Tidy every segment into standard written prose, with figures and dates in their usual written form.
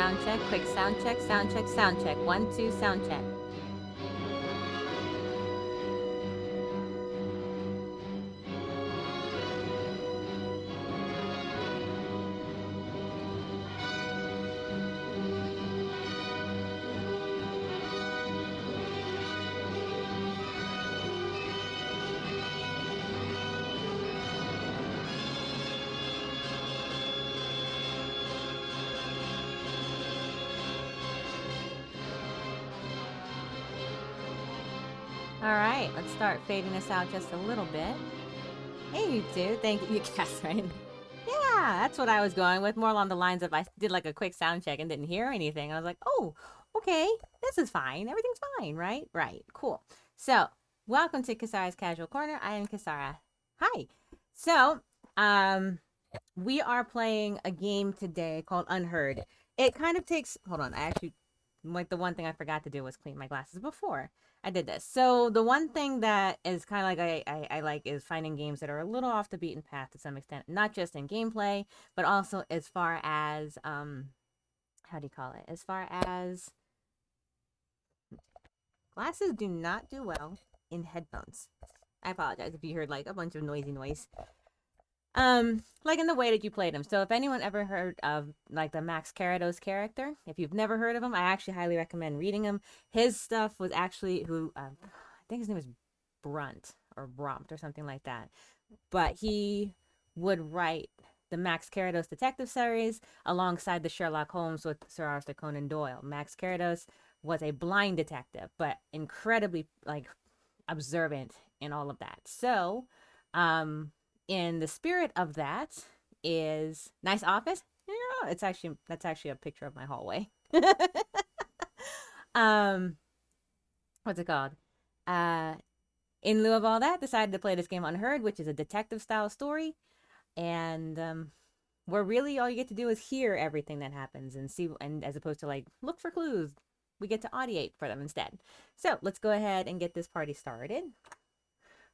sound check, quick sound check, sound check, sound check. 1, 2, sound check. All right, let's start fading this out just a little bit. Hey, you two. Thank you, Catherine. Yeah, that's what I was going with. More along the lines of I did like a quick sound check and didn't hear anything. I was like, oh, okay, this is fine. Everything's fine, right? Right. Cool. So, welcome to Kasara's Casual Corner. I am Kasara. Hi. So, we are playing a game today called Unheard. It kind of takes. Hold on. I actually, like, the one thing I forgot to do was clean my glasses before I did this. So the one thing that is kind of like I like is finding games that are a little off the beaten path to some extent, not just in gameplay, but also as far as how do you call it? As far as glasses do not do well in headphones. I apologize if you heard like a bunch of noisy noise. Like in the way that you played him. So if anyone ever heard of like the Max Carados character, if you've never heard of him, I actually highly recommend reading him. His stuff was actually I think his name was Brunt or Brompt or something like that. But he would write the Max Carados detective series alongside the Sherlock Holmes with Sir Arthur Conan Doyle. Max Carados was a blind detective, but incredibly like observant in all of that. So, in the spirit of that is nice office. Yeah, that's actually a picture of my hallway. um, what's it called? Uh, in lieu of all that, decided to play this game Unheard, which is a detective style story, and where really all you get to do is hear everything that happens and see, and as opposed to like look for clues, we get to audiate for them instead. So let's go ahead and get this party started.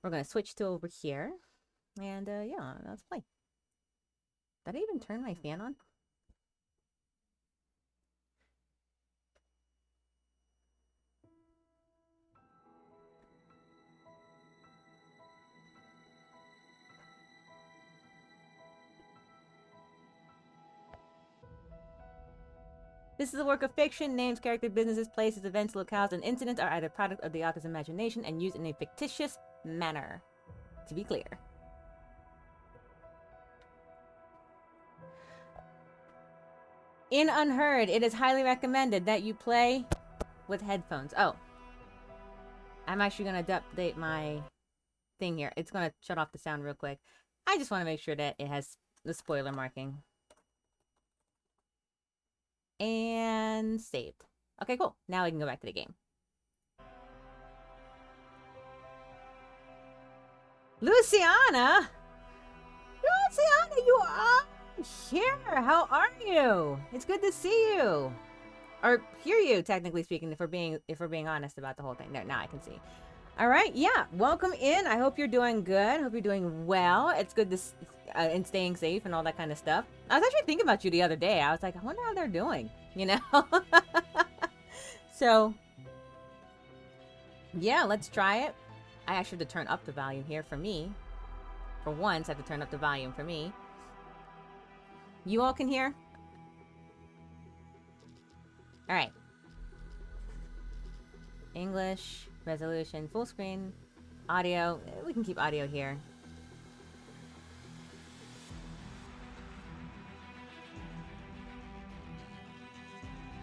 We're gonna switch to over here. And yeah, let's play. Did I even turn my fan on? This is a work of fiction. Names, characters, businesses, places, events, locales, and incidents are either product of the author's imagination and used in a fictitious manner. To be clear. In Unheard, it is highly recommended that you play with headphones. Oh, I'm actually going to update my thing here. It's going to shut off the sound real quick. I just want to make sure that it has the spoiler marking. And saved. Okay, cool. Now we can go back to the game. Luciana? Luciana, you are here. How are you? It's good to see you. Or hear you, technically speaking, if we're being honest about the whole thing. There, now I can see. All right, yeah. Welcome in. I hope you're doing good. Hope you're doing well. It's good to and staying safe and all that kind of stuff. I was actually thinking about you the other day. I was like, I wonder how they're doing. You know. So, yeah, let's try it. I actually have to turn up the volume here for me. For once, I have to turn up the volume for me. You all can hear? All right. English, resolution, full screen, audio. We can keep audio here.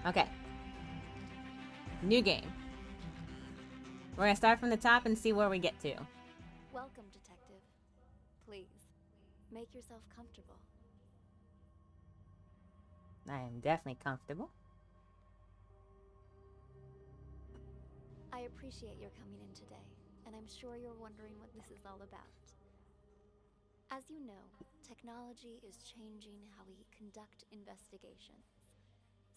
Okay. New game. We're gonna start from the top and see where we get to. Welcome, detective. Please, make yourself comfortable. I am definitely comfortable. I appreciate your coming in today, and I'm sure you're wondering what this is all about. As you know, technology is changing how we conduct investigations.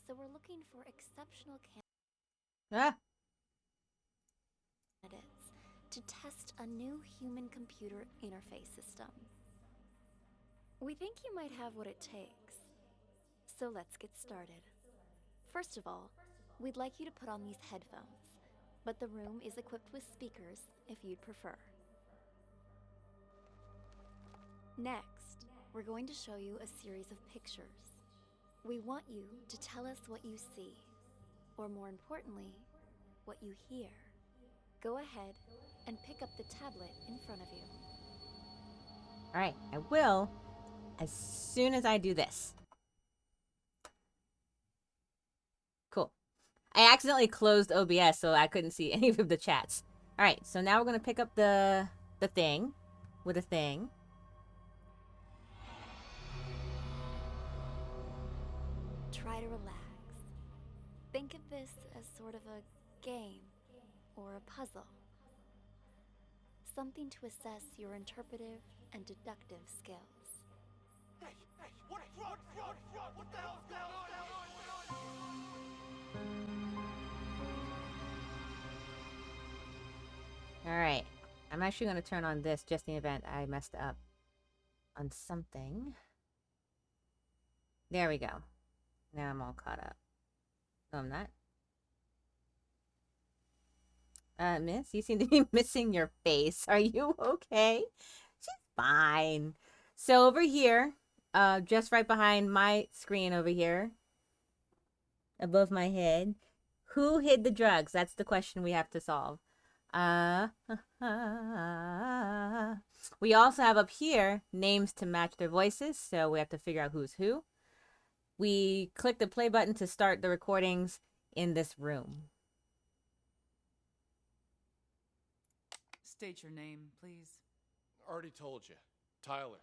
So we're looking for exceptional Ah. candidates to test a new human-computer interface system. We think you might have what it takes. So let's get started. First of all, we'd like you to put on these headphones, but the room is equipped with speakers if you'd prefer. Next, we're going to show you a series of pictures. We want you to tell us what you see, or more importantly, what you hear. Go ahead and pick up the tablet in front of you. All right, I will as soon as I do this. Cool. I accidentally closed OBS, so I couldn't see any of the chats. All right, so now we're gonna pick up the thing with a thing. Try to relax. Think of this as sort of a game or a puzzle. Something to assess your interpretive and deductive skills. Hey, what the hell's going on? All right, I'm actually gonna turn on this just in the event I messed up on something. There we go. Now I'm all caught up. No, I'm not. Miss, you seem to be missing your face. Are you okay? She's fine. So over here, just right behind my screen over here, above my head, who hid the drugs? That's the question we have to solve. We also have up here names to match their voices, so we have to figure out who's who. We click the play button to start the recordings in this room. State your name, please. Already told you. Tyler.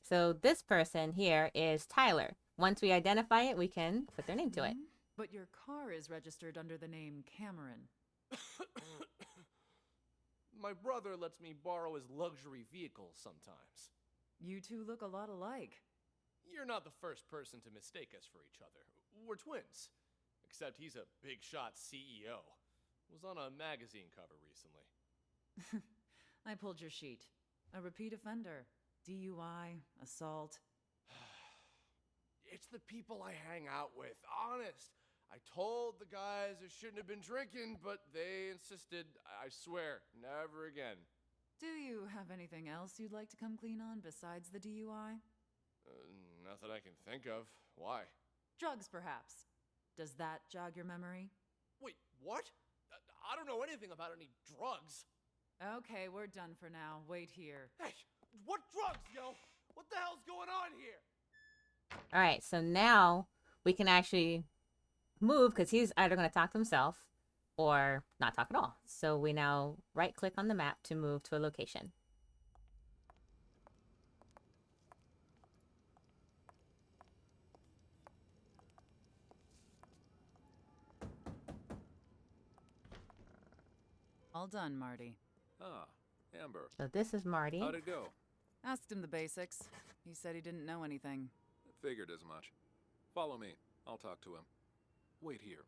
So this person here is Tyler. Once we identify it, we can put their name to it. But your car is registered under the name Cameron. My brother lets me borrow his luxury vehicles sometimes. You two look a lot alike. You're not the first person to mistake us for each other. We're twins. Except he's a big shot CEO. Was on a magazine cover recently. I pulled your sheet. A repeat offender. DUI, assault. It's the people I hang out with, honest. I told the guys I shouldn't have been drinking, but they insisted. I swear, never again. Do you have anything else you'd like to come clean on besides the DUI? Nothing I can think of. Why? Drugs, perhaps. Does that jog your memory? Wait, what? I don't know anything about any drugs. Okay, we're done for now. Wait here. Hey, what drugs, yo? What the hell's going on here? All right, so now we can actually move because he's either going to talk to himself or not talk at all. So we now right-click on the map to move to a location. All done, Marty. Ah, Amber. So this is Marty. How'd it go? Asked him the basics. He said he didn't know anything. Figured as much. Follow me. I'll talk to him. Wait here.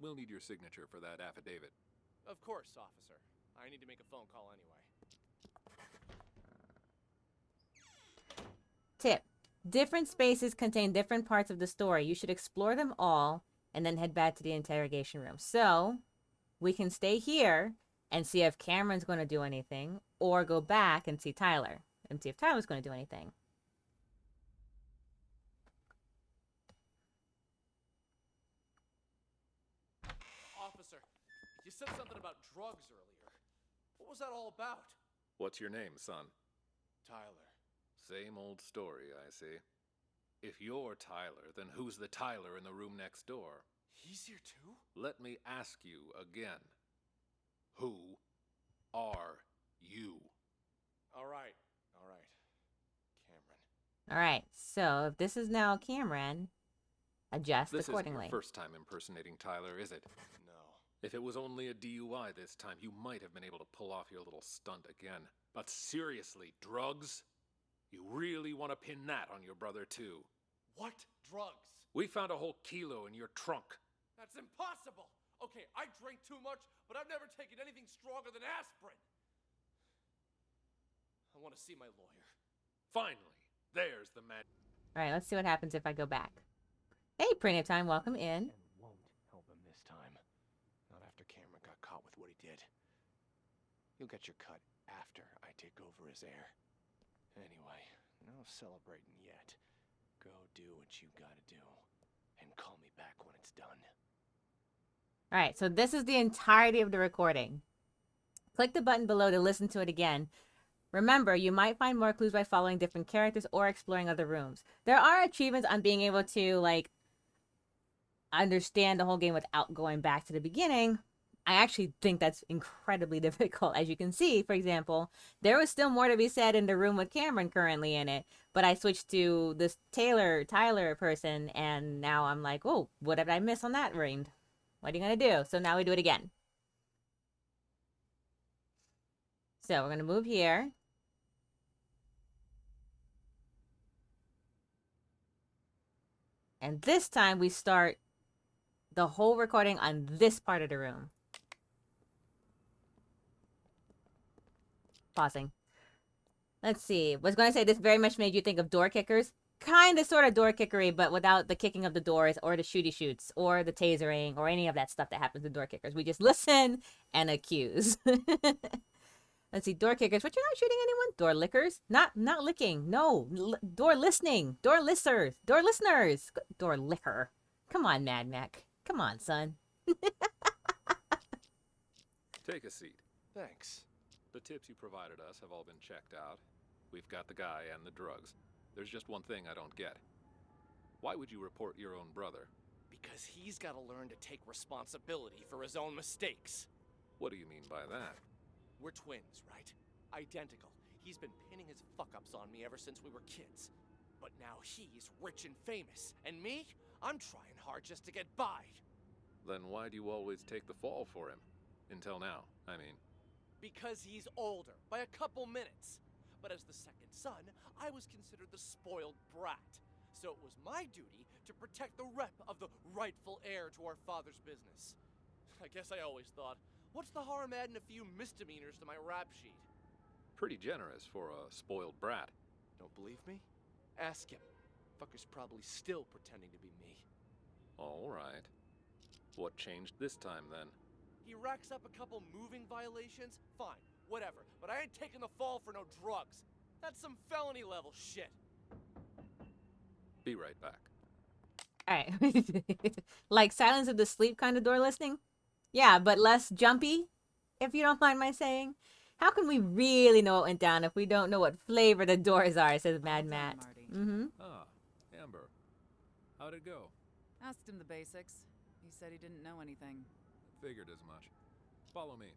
We'll need your signature for that affidavit. Of course, officer. I need to make a phone call anyway. Tip. Different spaces contain different parts of the story. You should explore them all and then head back to the interrogation room. So we can stay here and see if Cameron's going to do anything, or go back and see Tyler and see if Tyler's going to do anything. Officer, you said something about drugs earlier. What was that all about? What's your name, son? Tyler. Same old story, I see. If you're Tyler, then who's the Tyler in the room next door? He's here too? Let me ask you again. Who are you? All right. Cameron. All right, so if this is now Cameron, adjust This isn't accordingly. your first time impersonating Tyler, is it? No. If it was only a DUI this time, you might have been able to pull off your little stunt again. But seriously, drugs? You really want to pin that on your brother, too? What drugs? We found a whole kilo in your trunk. That's impossible! Okay, I drink too much, but I've never taken anything stronger than aspirin. I want to see my lawyer. Finally, there's the man. All right, let's see what happens if I go back. Hey, Printing Time, welcome in. And won't help him this time. Not after Cameron got caught with what he did. You'll get your cut after I take over as heir. Anyway, no celebrating yet. Go do what you gotta do. And call me back when it's done. All right, so this is the entirety of the recording. Click the button below to listen to it again. Remember, you might find more clues by following different characters or exploring other rooms. There are achievements on being able to, like, understand the whole game without going back to the beginning. I actually think that's incredibly difficult. As you can see, for example, there was still more to be said in the room with Cameron currently in it, but I switched to this Tyler person, and now I'm like, oh, what did I miss on that ring? What are you going to do? So now we do it again. So we're going to move here. And this time we start the whole recording on this part of the room. Pausing. Let's see. Was going to say this very much made you think of door kickers. Kind of sort of door kickery, but without the kicking of the doors or the shooty shoots or the tasering or any of that stuff that happens to door kickers. We just listen and accuse. Let's see. Door kickers. But you're not shooting anyone? Door lickers? Not licking. No. Door listening. Door listeners. Door listeners. Door licker. Come on, Mad Mac. Come on, son. Take a seat. Thanks. The tips you provided us have all been checked out. We've got the guy and the drugs. There's just one thing I don't get. Why would you report your own brother? Because he's gotta learn to take responsibility for his own mistakes. What do you mean by that? We're twins, right? Identical. He's been pinning his fuck-ups on me ever since we were kids. But now he's rich and famous. And me? I'm trying hard just to get by. Then why do you always take the fall for him? Until now, I mean. Because he's older, by a couple minutes. But as the second son, I was considered the spoiled brat. So it was my duty to protect the rep of the rightful heir to our father's business. I guess I always thought, what's the harm adding a few misdemeanors to my rap sheet? Pretty generous for a spoiled brat. Don't believe me? Ask him. Fucker's probably still pretending to be me. All right. What changed this time, then? He racks up a couple moving violations? Fine, whatever. But I ain't taking the fall for no drugs. That's some felony level shit. Be right back. Alright. Like Silence of the Sleep kind of door listening? Yeah, but less jumpy, if you don't mind my saying. How can we really know what went down if we don't know what flavor the doors are, says Mad Well done, Matt. Marty. Mm-hmm. Ah, Amber. How'd it go? Asked him the basics. He said he didn't know anything. Figured as much. Follow me.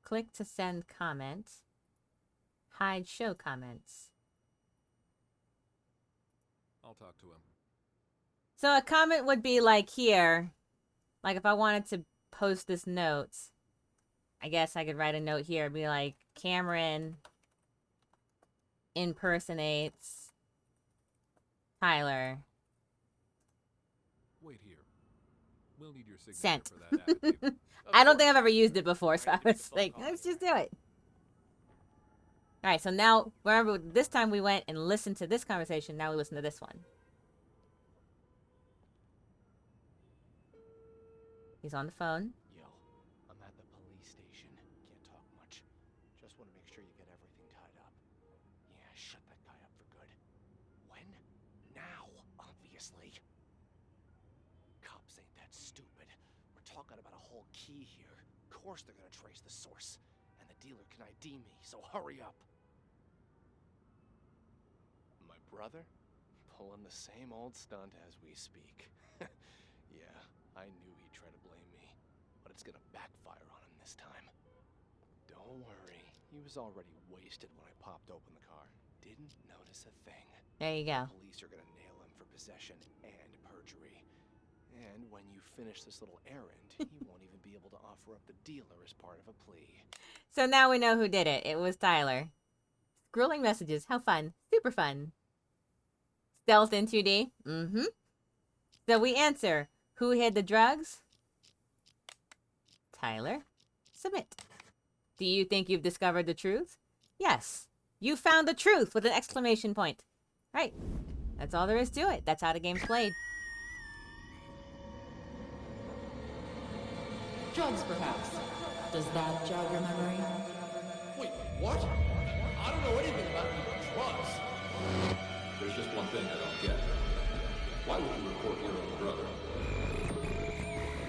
Click to send comments. Hide show comments. I'll talk to him. So a comment would be like here. Like if I wanted to post this note, I guess I could write a note here. Be like, Cameron impersonates Tyler. Wait here. We'll need your signature Sent. for that attitude. I don't think I've ever used it before, so I was like, let's just do it. Alright, so now, remember, this time we went and listened to this conversation, now we listen to this one. He's on the phone. Yo, I'm at the police station. Can't talk much. Just want to make sure you get everything tied up. Yeah, shut that guy up for good. When? Now, obviously. Cops ain't that stupid. We're talking about a whole key here. Of course they're gonna trace the source. And the dealer can ID me, so hurry up. My brother? Pulling the same old stunt as we speak. Yeah, I knew he'd try to blame me, but it's gonna backfire on him this time. Don't worry, he was already wasted when I popped open the car. Didn't notice a thing. There you go. Police are gonna nail him for possession and perjury. And when you finish this little errand, he won't even be able to offer up the dealer as part of a plea. So now we know who did it. It was Tyler. Scrolling messages. How fun. Super fun. Stealth in 2D. Mm-hmm. So we answer, who hid the drugs? Tyler. Submit. Do you think you've discovered the truth? Yes. You found the truth with an exclamation point. Right. That's all there is to it. That's how the game's played. Drugs, perhaps. Does that jog your memory? Wait, what? I don't know anything about drugs. There's just one thing I don't get. Why would you report your own brother?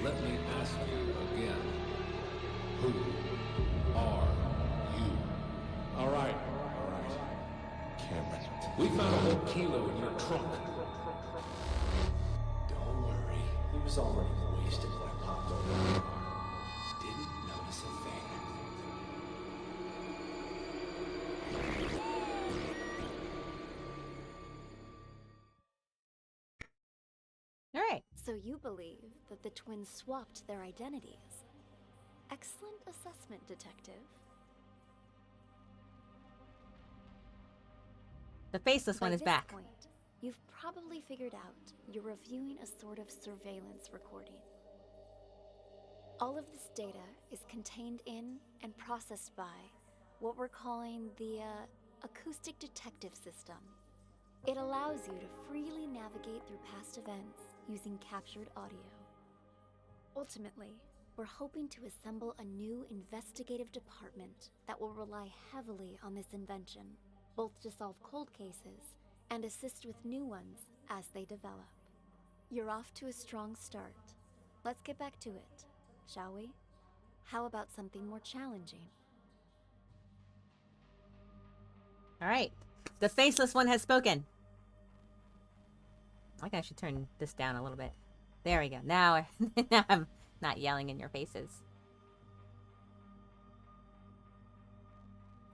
Let me ask you again. Who are you? All right. Cameron. We found a whole kilo in your trunk. Don't worry. He was already wasted when I popped over the car. Didn't notice a thing. All right. So you believe that the twins swapped their identities? Excellent assessment, detective. The faceless one By is this back. point, you've probably figured out you're reviewing a sort of surveillance recording. All of this data is contained in and processed by what we're calling the Acoustic Detective system. It allows you to freely navigate through past events using captured audio. Ultimately, we're hoping to assemble a new investigative department that will rely heavily on this invention, both to solve cold cases and assist with new ones as they develop. You're off to a strong start. Let's get back to it, shall we? How about something more challenging? All right. The faceless one has spoken. I think I should turn this down a little bit. There we go. Now, now I'm not yelling in your faces.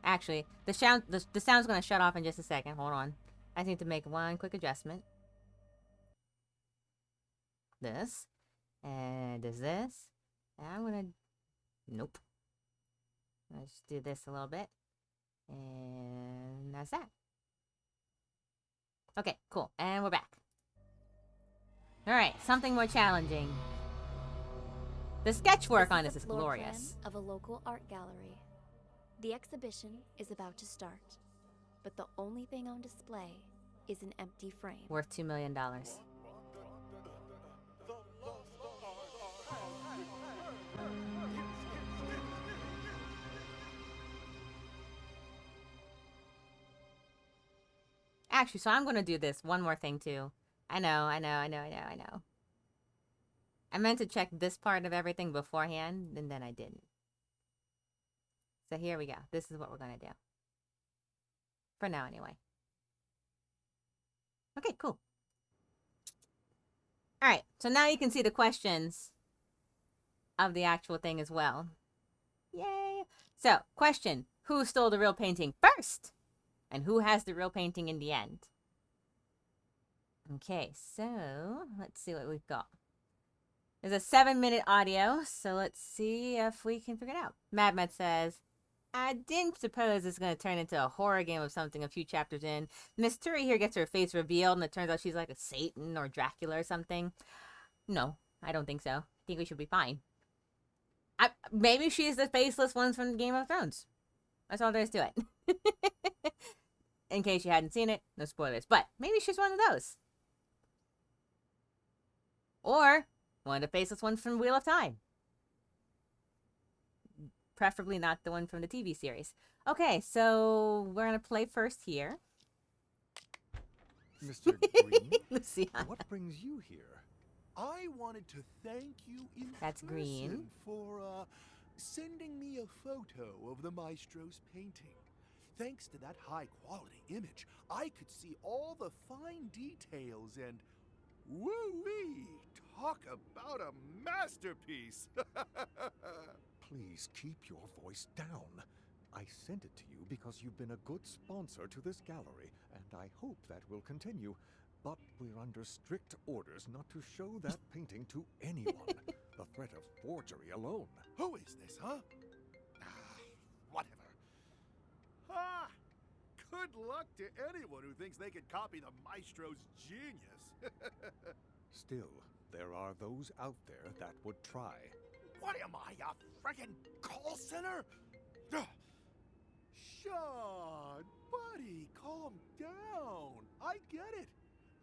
Actually, the sound's going to shut off in just a second. Hold on. I need to make one quick adjustment. This. And does this. And I'm going to... Nope. Let's do this a little bit. And that's that. Okay, cool. And we're back. Alright, something more challenging. The sketch work on this is floor glorious. plan of a local art gallery. The exhibition is about to start, but the only thing on display is an empty frame. Worth $2 million. Actually, so I'm going to do this one more thing too. I know. I meant to check this part of everything beforehand, and then I didn't. So here we go. This is what we're going to do. For now, anyway. Okay, cool. All right, so now you can see the questions of the actual thing as well. Yay! So, question. Who stole the real painting first? And who has the real painting in the end? Okay, so let's see what we've got. There's a 7-minute audio, so let's see if we can figure it out. Madmet says, I didn't suppose it's going to turn into a horror game of something a few chapters in. Miss Turi here gets her face revealed, and it turns out she's like a Satan or Dracula or something. No, I don't think so. I think we should be fine. Maybe she's the faceless ones from Game of Thrones. That's all there is to it. In case you hadn't seen it, no spoilers. But maybe she's one of those. Or one of the faceless ones from Wheel of Time. Preferably not the one from the TV series. Okay, so we're going to play first here. Mr. Green, Luciana. what brings you here? I wanted to thank you in That's person green. for sending me a photo of the maestro's painting. Thanks to that high-quality image, I could see all the fine details and woo-wee! Talk about a masterpiece! Please keep your voice down. I sent it to you because you've been a good sponsor to this gallery, and I hope that will continue. But we're under strict orders not to show that painting to anyone. The threat of forgery alone. Who is this, huh? Whatever. Ah! Good luck to anyone who thinks they could copy the maestro's genius. Still, there are those out there that would try. What am I, a friggin' call center? Ugh. Sean, Buddy, calm down. I get it.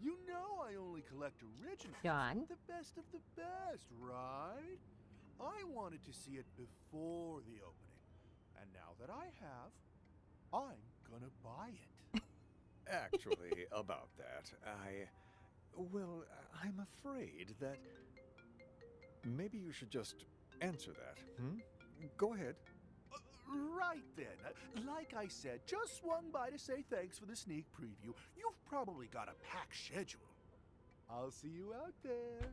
You know I only collect originals. John? The best of the best, right? I wanted to see it before the opening. And now that I have, I'm gonna buy it. Actually, about that, I'm afraid that maybe you should just answer that, hmm? Go ahead. Right then. Like I said, just swung by to say thanks for the sneak preview. You've probably got a packed schedule. I'll see you out there.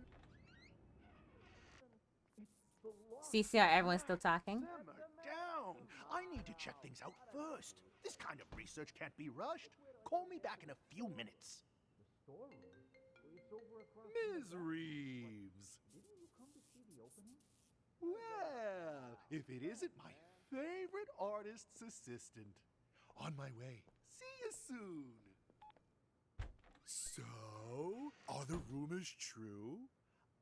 See how everyone's still talking? Simmer down. I need to check things out first. This kind of research can't be rushed. Call me back in a few minutes. Ms. Reeves. Well, if it isn't my favorite artist's assistant. On my way. See you soon. So, are the rumors true?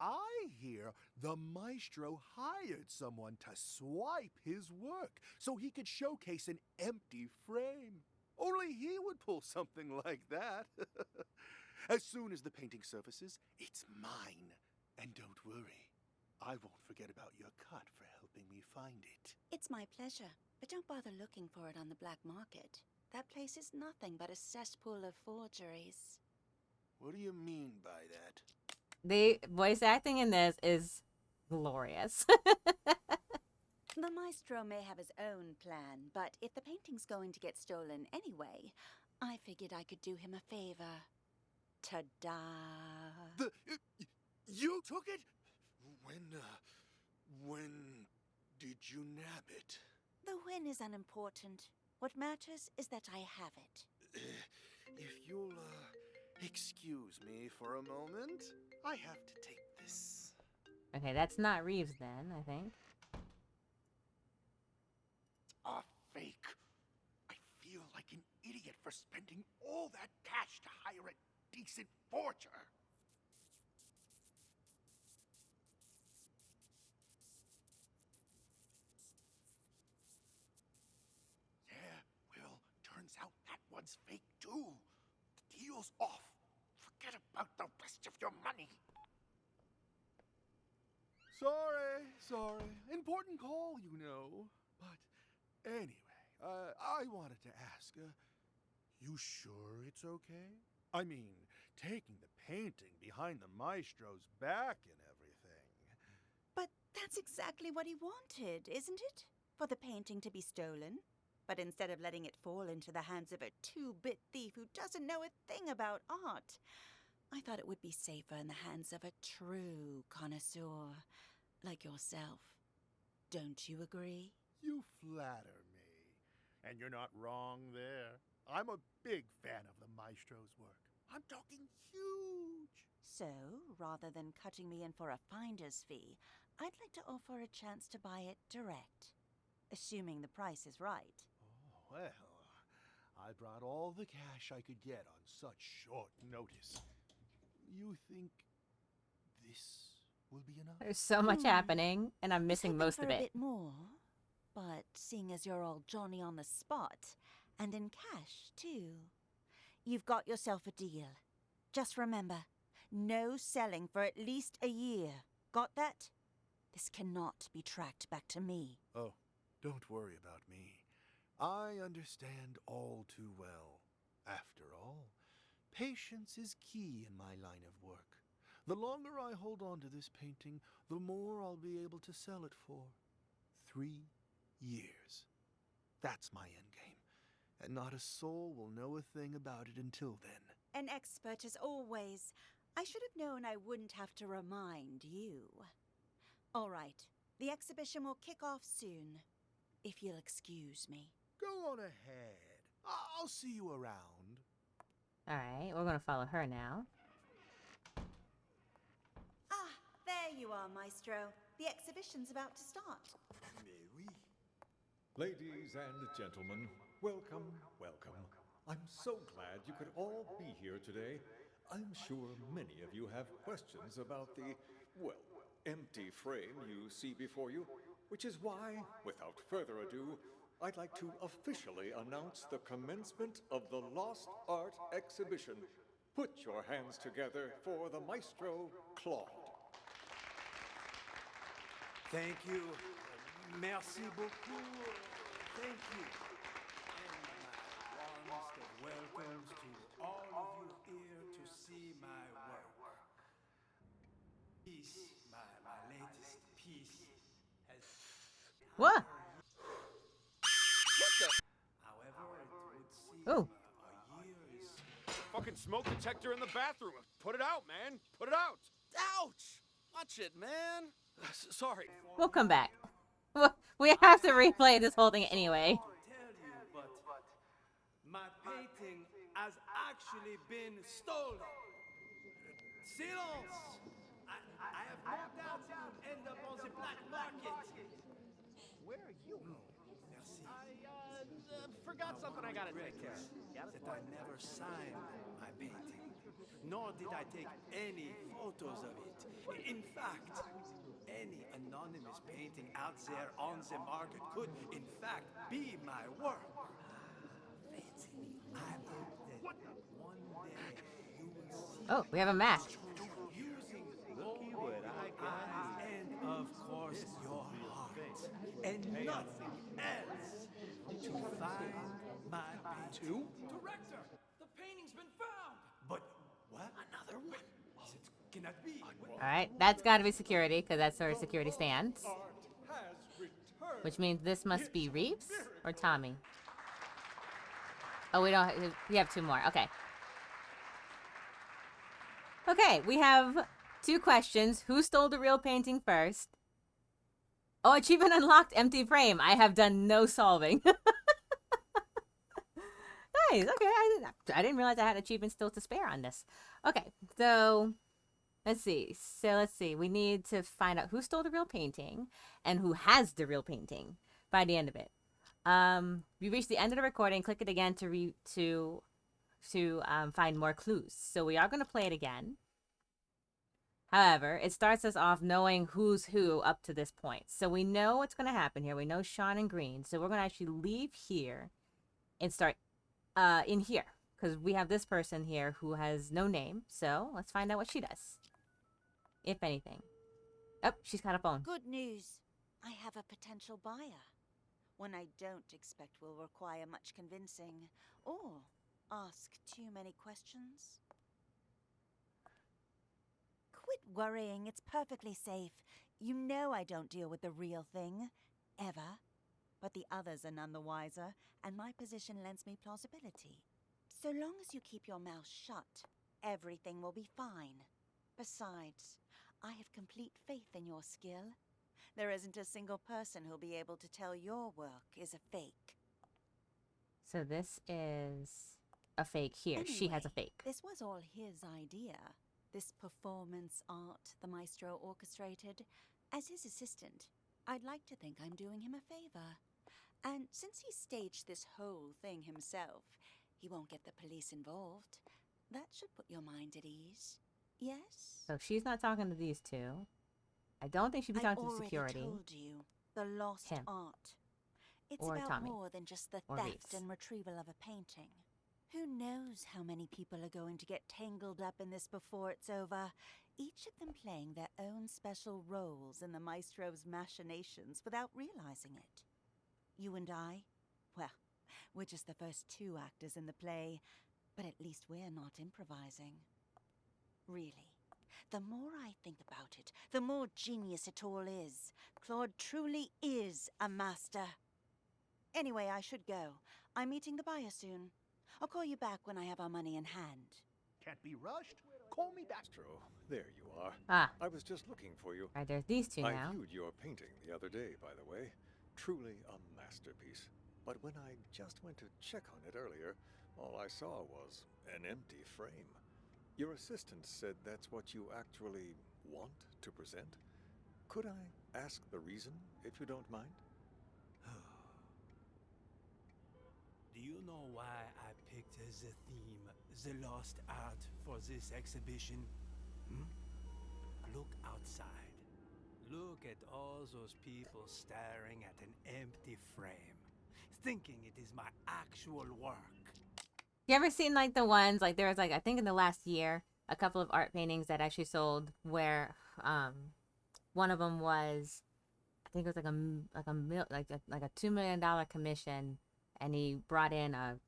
I hear the maestro hired someone to swipe his work so he could showcase an empty frame. Only he would pull something like that. As soon as the painting surfaces, it's mine. And don't worry, I won't forget about your cut for helping me find it. It's my pleasure, but don't bother looking for it on the black market. That place is nothing but a cesspool of forgeries. What do you mean by that? The voice acting in this is glorious. The maestro may have his own plan, but if the painting's going to get stolen anyway, I figured I could do him a favor. Ta-da! You took it? When did you nab it? The win is unimportant. What matters is that I have it. If you'll, excuse me for a moment, I have to take this. Okay, that's not Reeves then, I think. A fake. I feel like an idiot for spending all that cash to hire a decent forger. Yeah, well, turns out that one's fake too. The deal's off. Forget about the rest of your money. Sorry. Important call, you know. But anyway, I wanted to ask, you sure it's okay? I mean, taking the painting behind the maestro's back and everything. But that's exactly what he wanted, isn't it? For the painting to be stolen. But instead of letting it fall into the hands of a two-bit thief who doesn't know a thing about art, I thought it would be safer in the hands of a true connoisseur like yourself. Don't you agree? You flatter me. And you're not wrong there. I'm a big fan of the maestro's work. I'm talking huge. So, rather than cutting me in for a finder's fee, I'd like to offer a chance to buy it direct. Assuming the price is right. Oh, well, I brought all the cash I could get on such short notice. You think this will be enough? There's so much happening, and I'm missing I was most hoping of for it. a bit more, but seeing as you're all Johnny on the spot, and in cash, too, you've got yourself a deal. Just remember, no selling for at least a year. Got that? This cannot be tracked back to me. Oh, don't worry about me. I understand all too well. After all, patience is key in my line of work. The longer I hold on to this painting, the more I'll be able to sell it for. 3 years. That's my endgame. And not a soul will know a thing about it until then. An expert as always. I should have known I wouldn't have to remind you. All right, the exhibition will kick off soon. If you'll excuse me. Go on ahead. I'll see you around. Alright, we're gonna follow her now. Ah, there you are, Maestro. The exhibition's about to start. Mais oui. Ladies and gentlemen, welcome. I'm so glad you could all be here today. I'm sure many of you have questions about the, empty frame you see before you, which is why, without further ado, I'd like to officially announce the commencement of the Lost Art Exhibition. Put your hands together for the maestro, Claude. Thank you. Merci beaucoup. Thank you. And my warmest of welcomes to all of you here to see my work. Piece, my latest piece, has. What? However, it would seem Oh. a year is. Fucking smoke detector in the bathroom. Put it out, man. Put it out. Ouch! Watch it, man. Sorry. We'll come back. We have to replay this whole thing anyway. Tell you, but my painting has actually been stolen. Silence! I have no doubt it will end up on the black market. Where are you going? Merci. I forgot something I gotta take care of. That I never signed my painting, nor did I take any photos of it. In fact, any anonymous painting out there on the market could, in fact, be my work. Fancy me. I hope that one day you will see Oh, we have a match. using only your eyes and, of course, your heart, and nothing else to find my painting. Director, the painting's been found. But what? Another one? It cannot be. All right, that's got to be security because that's where security stands. Art has returned. Which means this must be Reeves or Tommy. Oh, we don't. We have two more. Okay. Okay, we have two questions. Who stole the real painting first? Oh, achievement unlocked, empty frame. I have done no solving. Nice. Okay, I didn't realize I had achievements still to spare on this. Okay, so let's see. We need to find out who stole the real painting and who has the real painting by the end of it. We reached the end of the recording. Click it again to find more clues. So we are going to play it again. However, it starts us off knowing who's who up to this point. So we know what's going to happen here. We know Sean and Green. So we're going to actually leave here and start in here. Because we have this person here who has no name. So let's find out what she does. If anything. Oh, she's got a phone. Good news. I have a potential buyer. One I don't expect will require much convincing or ask too many questions. Quit worrying. It's perfectly safe. You know I don't deal with the real thing. Ever. But the others are none the wiser, and my position lends me plausibility. So long as you keep your mouth shut, everything will be fine. Besides, I have complete faith in your skill. There isn't a single person who'll be able to tell your work is a fake. So this is a fake here. She has a fake. This was all his idea. This performance art the maestro orchestrated. As his assistant, I'd like to think I'm doing him a favor. And since he staged this whole thing himself, he won't get the police involved. That should put your mind at ease. Yes? So she's not talking to these two. I don't think she'd be talking to security. I already told you. The lost Him. art. It's Or about Tommy. more than just the Or theft Reeves. and retrieval of a painting. Who knows how many people are going to get tangled up in this before it's over, each of them playing their own special roles in the maestro's machinations without realizing it. You and I? Well, we're just the first two actors in the play, but at least we're not improvising. Really, the more I think about it, the more genius it all is. Claude truly is a master. Anyway, I should go. I'm meeting the buyer soon. I'll call you back when I have our money in hand. Can't be rushed. Call me back. Maestro, there you are. Ah, I was just looking for you. all right, there's these two I now. viewed your painting the other day, by the way. Truly a masterpiece. But when I just went to check on it earlier, all I saw was an empty frame. Your assistant said that's what you actually want to present. Could I ask the reason, if you don't mind? Do you know why I picked as a theme the lost art for this exhibition? Look outside. Look at all those people staring at an empty frame. thinking it is my actual work. You ever seen like the ones like there was like I think in the last year a couple of art paintings that actually sold where one of them was I think it was like a $2 million commission, and he brought in a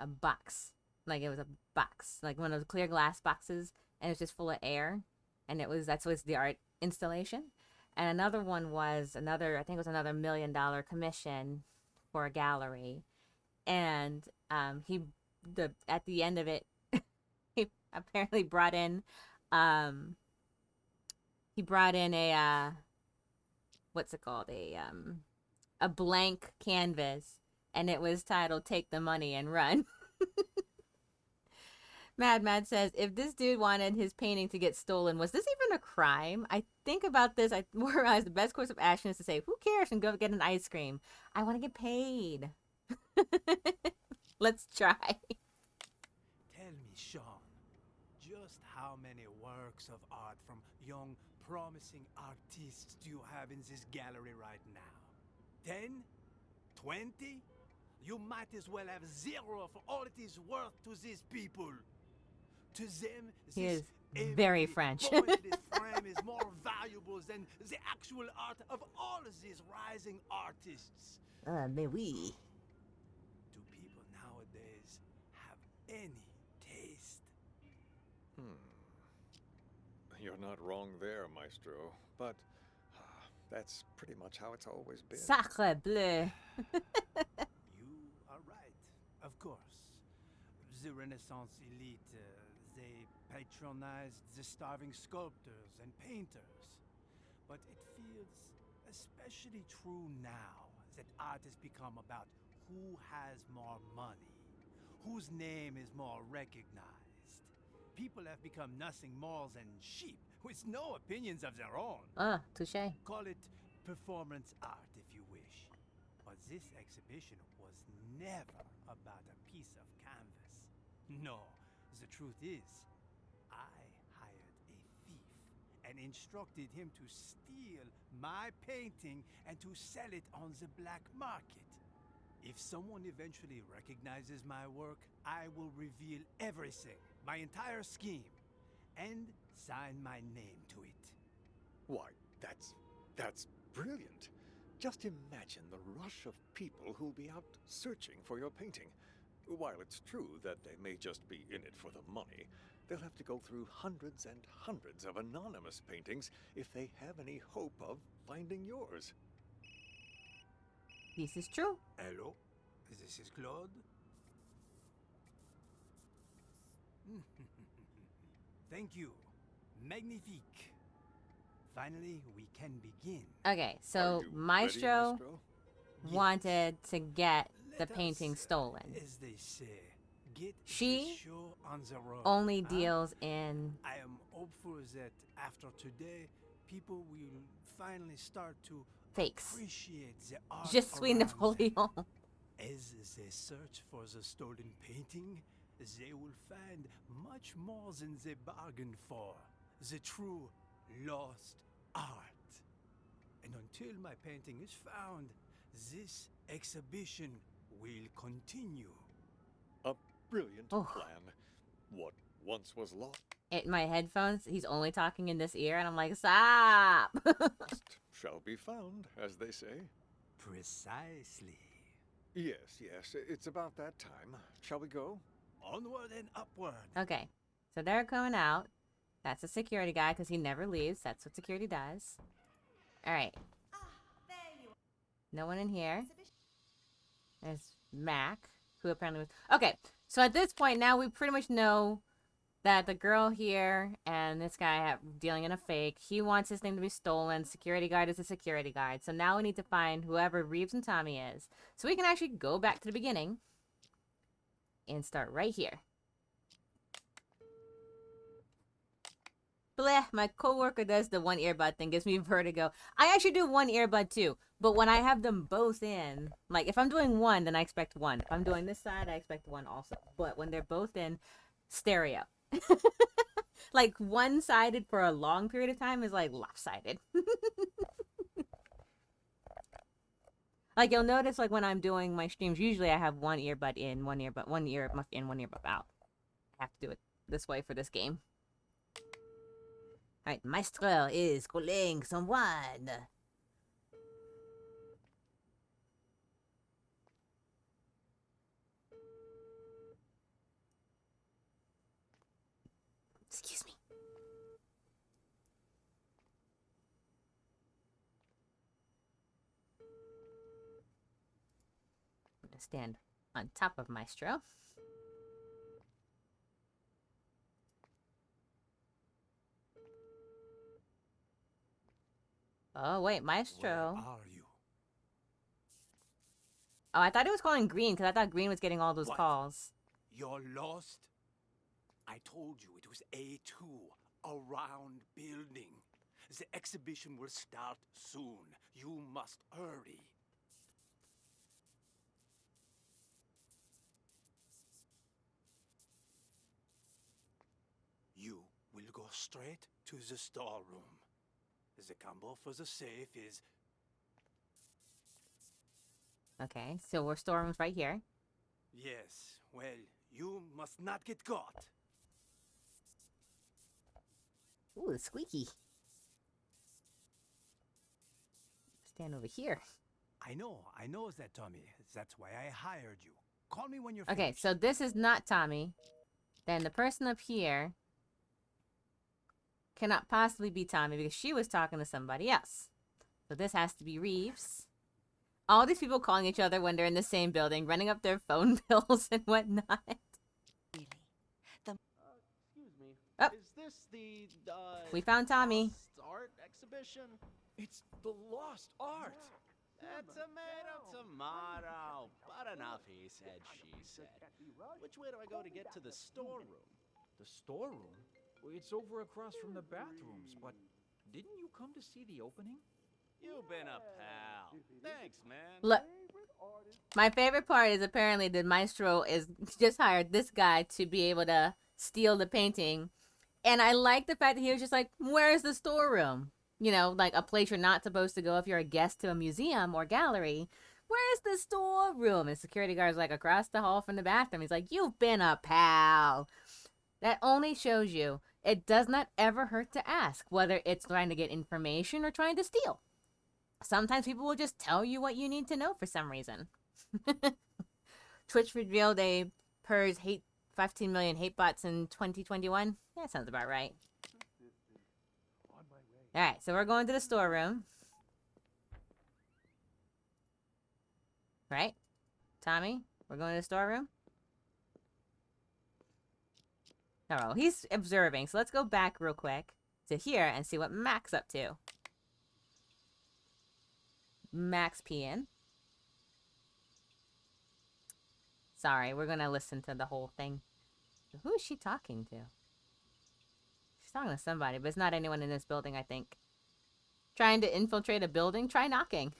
box, like it was a box, like one of those clear glass boxes, and it was just full of air, and that's what's the art installation. And another one was I think it was another $1 million commission for a gallery, and at the end of it, he apparently brought in a what's it called, a blank canvas, and it was titled "Take the Money and Run." Mad says, if this dude wanted his painting to get stolen, was this even a crime? I think about this, I realize the best course of action is to say, who cares, and go get an ice cream. I want to get paid. Let's try. Tell me, Sean, just how many works of art from young, promising artists do you have in this gallery right now? 10? 20? You might as well have 0 for all it is worth to these people. To them, He this is very empty, French. pointless frame is more valuable than the actual art of all of these rising artists. Mais oui. Do people nowadays have any taste? You're not wrong there, Maestro. But that's pretty much how it's always been. Sacre bleu. You are right, of course. The Renaissance elite, they patronized the starving sculptors and painters. But it feels especially true now that art has become about who has more money, whose name is more recognized. People have become nothing more than sheep with no opinions of their own. Touche. Call it performance art if you wish. But this exhibition was never about a piece of canvas. No, the truth is, I hired a thief and instructed him to steal my painting and to sell it on the black market. If someone eventually recognizes my work, I will reveal everything, my entire scheme, and sign my name to it. Why, that's brilliant. Just imagine the rush of people who'll be out searching for your painting. While it's true that they may just be in it for the money, they'll have to go through hundreds and hundreds of anonymous paintings if they have any hope of finding yours. This is true. Hello, this is Claude. Thank you. Magnifique. Finally, we can begin. Okay, Are so you ready, Maestro Maestro? wanted to get the Let us, painting stolen. As they say, get She the show on the road. Only huh? deals in I am hopeful that after today, people will finally start to fakes. appreciate the art Je suis around them. Napoleon. As they search for the stolen painting, they will find much more than they bargained for. The true lost art. And until my painting is found, this exhibition will continue. A brilliant Oh. plan. What once was lost In my headphones, he's only talking in this ear, and I'm like, stop. shall be found, as they say. Precisely. Yes, it's about that time. Shall we go? Onward and upward. Okay, so they're coming out. That's a security guy because he never leaves. That's what security does. All right. No one in here. There's Mac, who apparently was... Okay, so at this point now we pretty much know that the girl here and this guy have dealing in a fake. He wants his thing to be stolen. Security guard is a security guard. So now we need to find whoever Reeves and Tommy is. So we can actually go back to the beginning and start right here. Bleh, my coworker does the one earbud thing, gives me vertigo. I actually do one earbud too, but when I have them both in, like if I'm doing one, then I expect one. If I'm doing this side, I expect one also. But when they're both in, stereo. Like one-sided for a long period of time is like lopsided. Like you'll notice, like when I'm doing my streams, usually I have one earbud in, one earmuff in, one earbud out. I have to do it this way for this game. All right, Maestro is calling someone. Excuse me. I'm gonna stand on top of Maestro. Oh wait, Maestro. Where are you? Oh, I thought it was calling Green because I thought Green was getting all those What? calls. You're lost? I told you it was A2, a round building. The exhibition will start soon. You must hurry. You will go straight to the storeroom. The combo for the safe is... Okay, so we're storerooms right here. Yes, well, you must not get caught. Ooh, the squeaky. Stand over here. I know that, Tommy. That's why I hired you. Call me when you're Okay, finished. so this is not Tommy. Then the person up here cannot possibly be Tommy because she was talking to somebody else. So this has to be Reeves. All these people calling each other when they're in the same building, running up their phone bills and whatnot. Really? Excuse me. Oh. Is this the, We found Tommy. Lost art exhibition? It's the lost art. Tomato. But enough, he said, she said. Which way do I go to get to the storeroom? The storeroom? It's over across from the bathrooms, but didn't you come to see the opening? You've been a pal. Thanks, man. Look, my favorite part is apparently the Maestro is just hired this guy to be able to steal the painting. And I like the fact that he was just like, where's the storeroom? You know, like a place you're not supposed to go if you're a guest to a museum or gallery. Where's the storeroom? And security guard's like across the hall from the bathroom. He's like, you've been a pal. That only shows you it does not ever hurt to ask whether it's trying to get information or trying to steal. Sometimes people will just tell you what you need to know for some reason. Twitch revealed they purged 15 million hate bots in 2021. Yeah, sounds about right. Alright, so we're going to the storeroom. Right? Tommy, we're going to the storeroom? Oh, he's observing, so let's go back real quick to here and see what Mac's up to. Max peeing. Sorry, we're gonna listen to the whole thing. Who is she talking to? She's talking to somebody, but it's not anyone in this building, I think. Trying to infiltrate a building? Try knocking.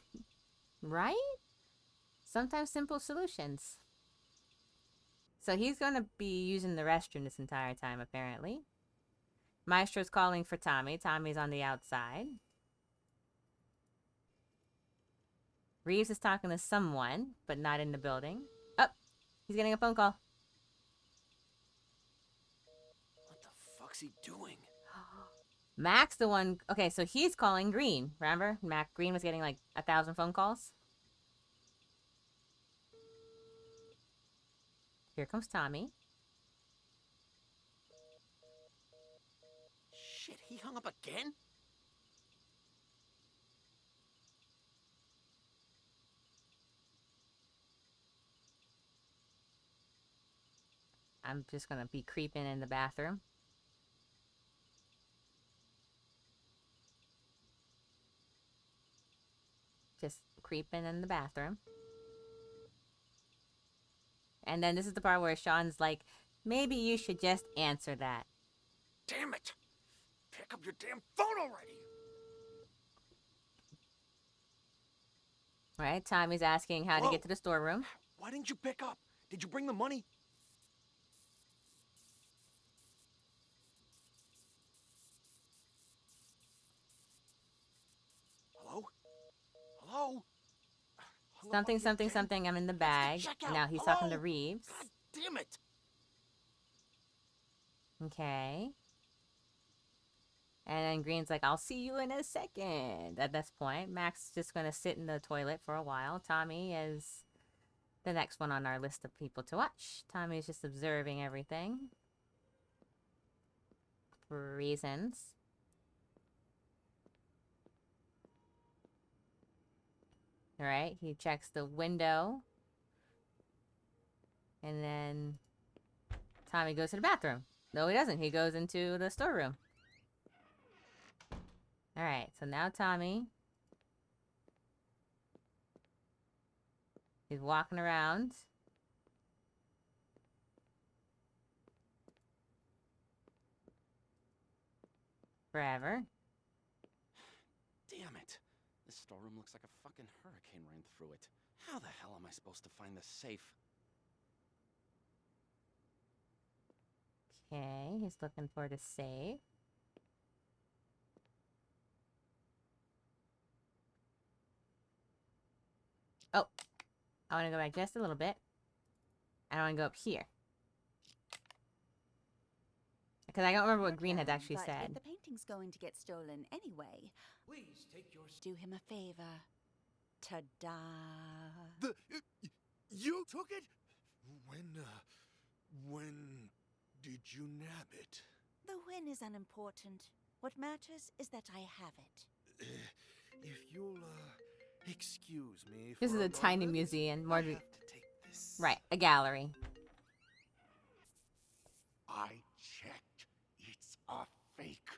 Right? Sometimes simple solutions. So he's gonna be using the restroom this entire time, apparently. Maestro's calling for Tommy. Tommy's on the outside. Reeves is talking to someone, but not in the building. Oh, he's getting a phone call. What the fuck's he doing? Mac's the one. Okay, so he's calling Green. Remember? Mac Green was getting like 1,000 phone calls. Here comes Tommy. Shit, he hung up again? I'm just gonna be creeping in the bathroom. Just creeping in the bathroom. And then this is the part where Sean's like, maybe you should just answer that. Damn it! Pick up your damn phone already! Right? Tommy's asking how to get to the storeroom. Why didn't you pick up? Did you bring the money? Hello? Hello? Something, of your something, tent? something, I'm in the Let's bag. get And checkout. now he's talking to Hello? Reeves. God damn it! Okay. And then Green's like, I'll see you in a second. At this point, Mac's just going to sit in the toilet for a while. Tommy is the next one on our list of people to watch. Tommy's just observing everything. For reasons. Alright, he checks the window. And then Tommy goes to the bathroom. No, he doesn't. He goes into the storeroom. Alright, so now Tommy is walking around. Forever. Damn it. This storeroom looks like a fucking hurricane ran through it. How the hell am I supposed to find this safe? Okay, he's looking for the safe. Oh, I want to go back just a little bit. I want to go up here. Because I don't remember what Green had actually but said. If the painting's going to get stolen anyway, Please take your do him a favor. Ta-da! You took it? When did you nab it? The win is unimportant. What matters is that I have it. If you'll, excuse me This for is a tiny moment, museum. I More have to take this. right, a gallery. I checked. It's a fake.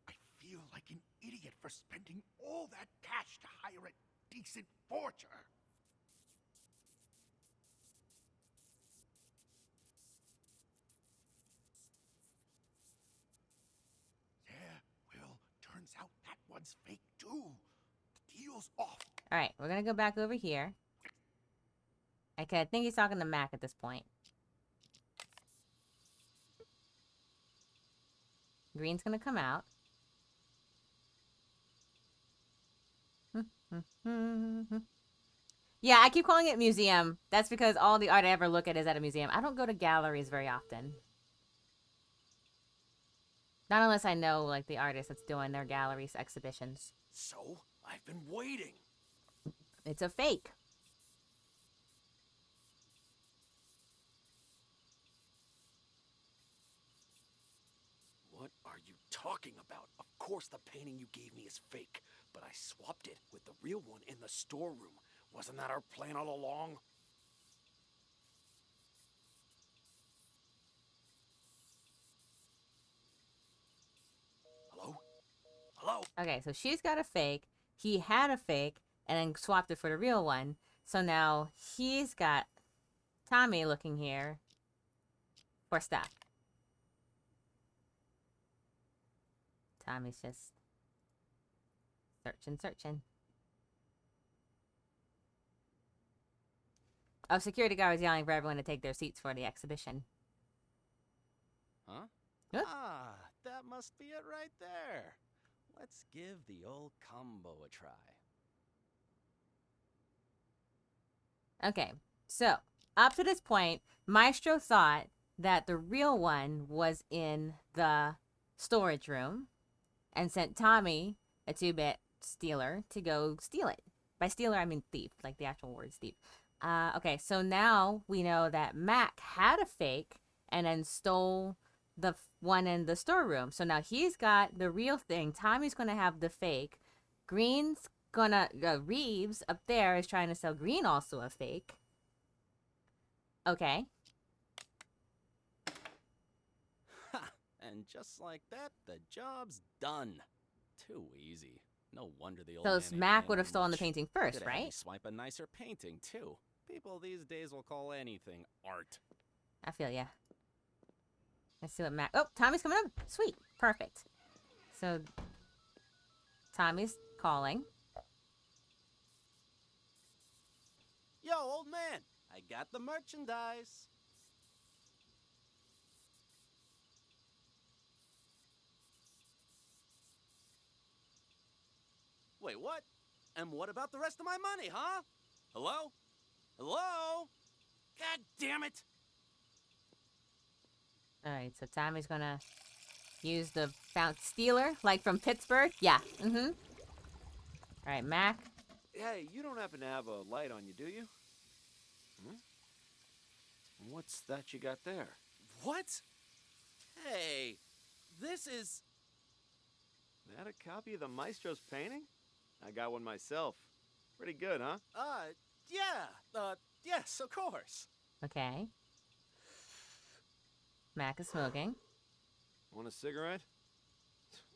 I feel like an idiot for spending all that cash to hire a decent forger. Yeah, well, turns out that one's fake too. The deal's off. Alright, we're going to go back over here. Okay, I think he's talking to Mac at this point. Green's going to come out. Yeah, I keep calling it museum. That's because all the art I ever look at is at a museum. I don't go to galleries very often. Not unless I know, like, the artist that's doing their galleries exhibitions. So, I've been waiting. It's a fake. What are you talking about? Of course the painting you gave me is fake, but I swapped it with the real one in the storeroom. Wasn't that our plan all along? Hello? Hello? Okay, so she's got a fake. He had a fake and then swapped it for the real one. So now he's got Tommy looking here for stuff. Tommy's just searching. Oh, security guard was yelling for everyone to take their seats for the exhibition. Huh? Huh? Ah, that must be it right there. Let's give the old combo a try. Okay, so up to this point, Maestro thought that the real one was in the storage room and sent Tommy, a 2-bit stealer, to go steal it. By stealer, I mean thief, like the actual word thief. Okay, so now we know that Mac had a fake and then stole the one in the storeroom. So now he's got the real thing. Tommy's going to have the fake. Green's gonna Reeves up there is trying to sell Green also a fake. Okay. Ha! And just like that, the job's done. Too easy. No wonder the old So man ain't Mac paying would have me stolen the much. painting first, Coulda had me right? swipe a nicer painting too. People these days will call anything art. I feel ya. Let's see what Mac. Oh, Tommy's coming up. Sweet. Perfect. So Tommy's calling. Yo, old man, I got the merchandise. Wait, what? And what about the rest of my money, huh? Hello? Hello? God damn it! Alright, so Tommy's gonna use the fountain stealer, like from Pittsburgh. Yeah. Mm-hmm. Alright, Mac. Hey, you don't happen to have a light on you, do you? Hmm? What's that you got there? What? Hey, this is... That a copy of the Maestro's painting? I got one myself. Pretty good, huh? Yeah. Yes, of course. Okay. Mac is smoking. Want a cigarette?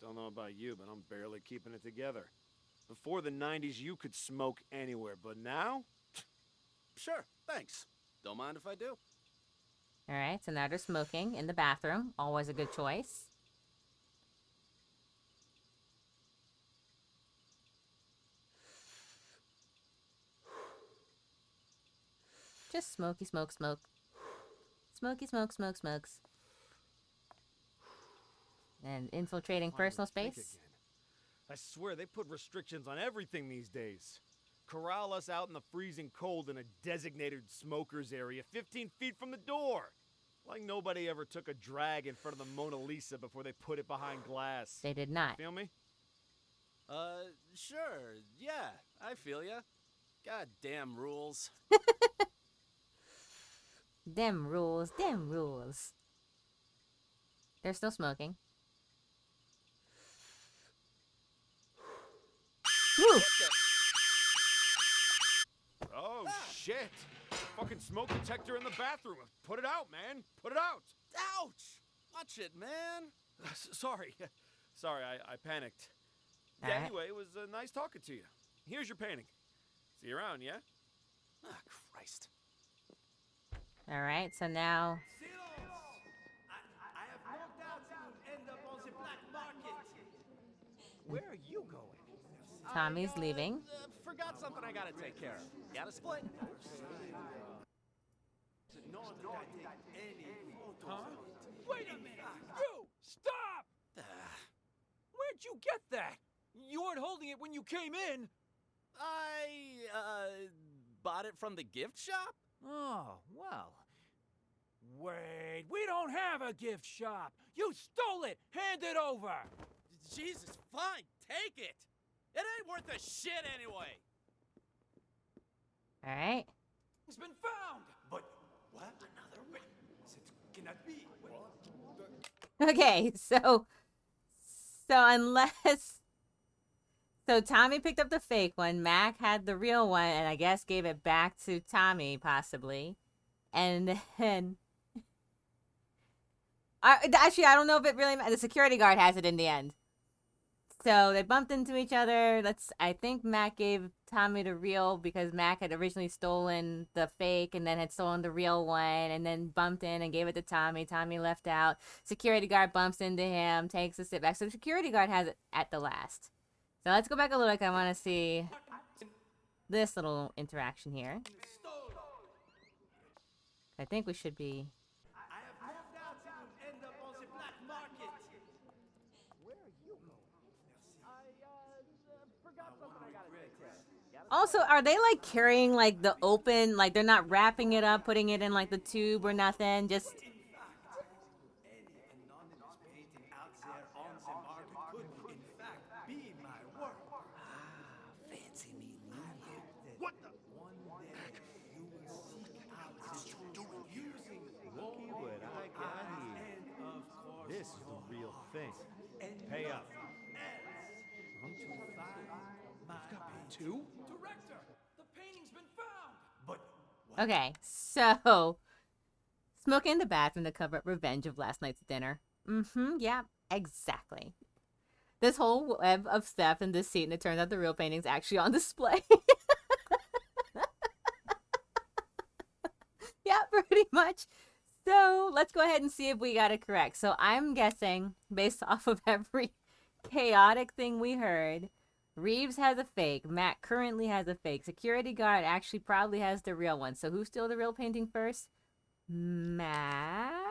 Don't know about you, but I'm barely keeping it together. Before the 90s, you could smoke anywhere, but now? Sure, thanks. Don't mind if I do. Alright, so now they're smoking in the bathroom. Always a good choice. Just smoky smoke smoke. Smoky smoke smoke smokes. And infiltrating personal space. I swear, they put restrictions on everything these days. Corral us out in the freezing cold in a designated smoker's area 15 feet from the door. Like nobody ever took a drag in front of the Mona Lisa before they put it behind glass. They did not. Feel me? Sure. Yeah, I feel ya. Goddamn rules. Them rules, them rules. They're still smoking. Woo! Oh, shit. Fucking smoke detector in the bathroom. Put it out, man. Put it out. Ouch! Watch it, man. Sorry. Sorry, I panicked. All right. Anyway, it was nice talking to you. Here's your painting. See you around, yeah? Ah, Christ. Alright, so now I have no doubt you'll end up on the black market. Where are you going? Tommy's leaving. Forgot something I gotta take care of. Gotta split. Nor did I take any photos of it. Wait a minute! You! Stop! Where'd you get that? You weren't holding it when you came in. I bought it from the gift shop? Oh, well. Wait, we don't have a gift shop. You stole it. Hand it over. Jesus, fine, take it. It ain't worth a shit anyway. Alright. It's been found. But what? Another one? It cannot be. Okay, so unless so Tommy picked up the fake one, Mac had the real one, and I guess gave it back to Tommy, possibly. And then actually, I don't know if it really the security guard has it in the end. So they bumped into each other. I think Mac gave Tommy the real because Mac had originally stolen the fake and then had stolen the real one and then bumped in and gave it to Tommy. Tommy left out. Security guard bumps into him, takes a sit back. So the security guard has it at the last. So let's go back a little. I want to see this little interaction here. I think we should be. I have no doubt you'll end up on the black market. Where are you going? Forgot something I gotta take care of. Also, are they like carrying like the open, like they're not wrapping it up, putting it in like the tube or nothing? Just. Any anonymous painting out there on the market could, in fact, be my work. Fancy meeting you. What the? One day you will seek out the truth using Looky what I got here. and of course This is the real thing. and Pay up. to find my Two? Director, the painting's been found. But Okay, so smoking in the bathroom to cover up revenge of last night's dinner. Yeah, exactly. This whole web of stuff in this seat, and it turns out the real painting's actually on display. Yeah, pretty much. So let's go ahead and see if we got it correct. So I'm guessing, based off of every chaotic thing we heard, Reeves has a fake. Matt currently has a fake. Security guard actually probably has the real one. So who stole the real painting first? Mac?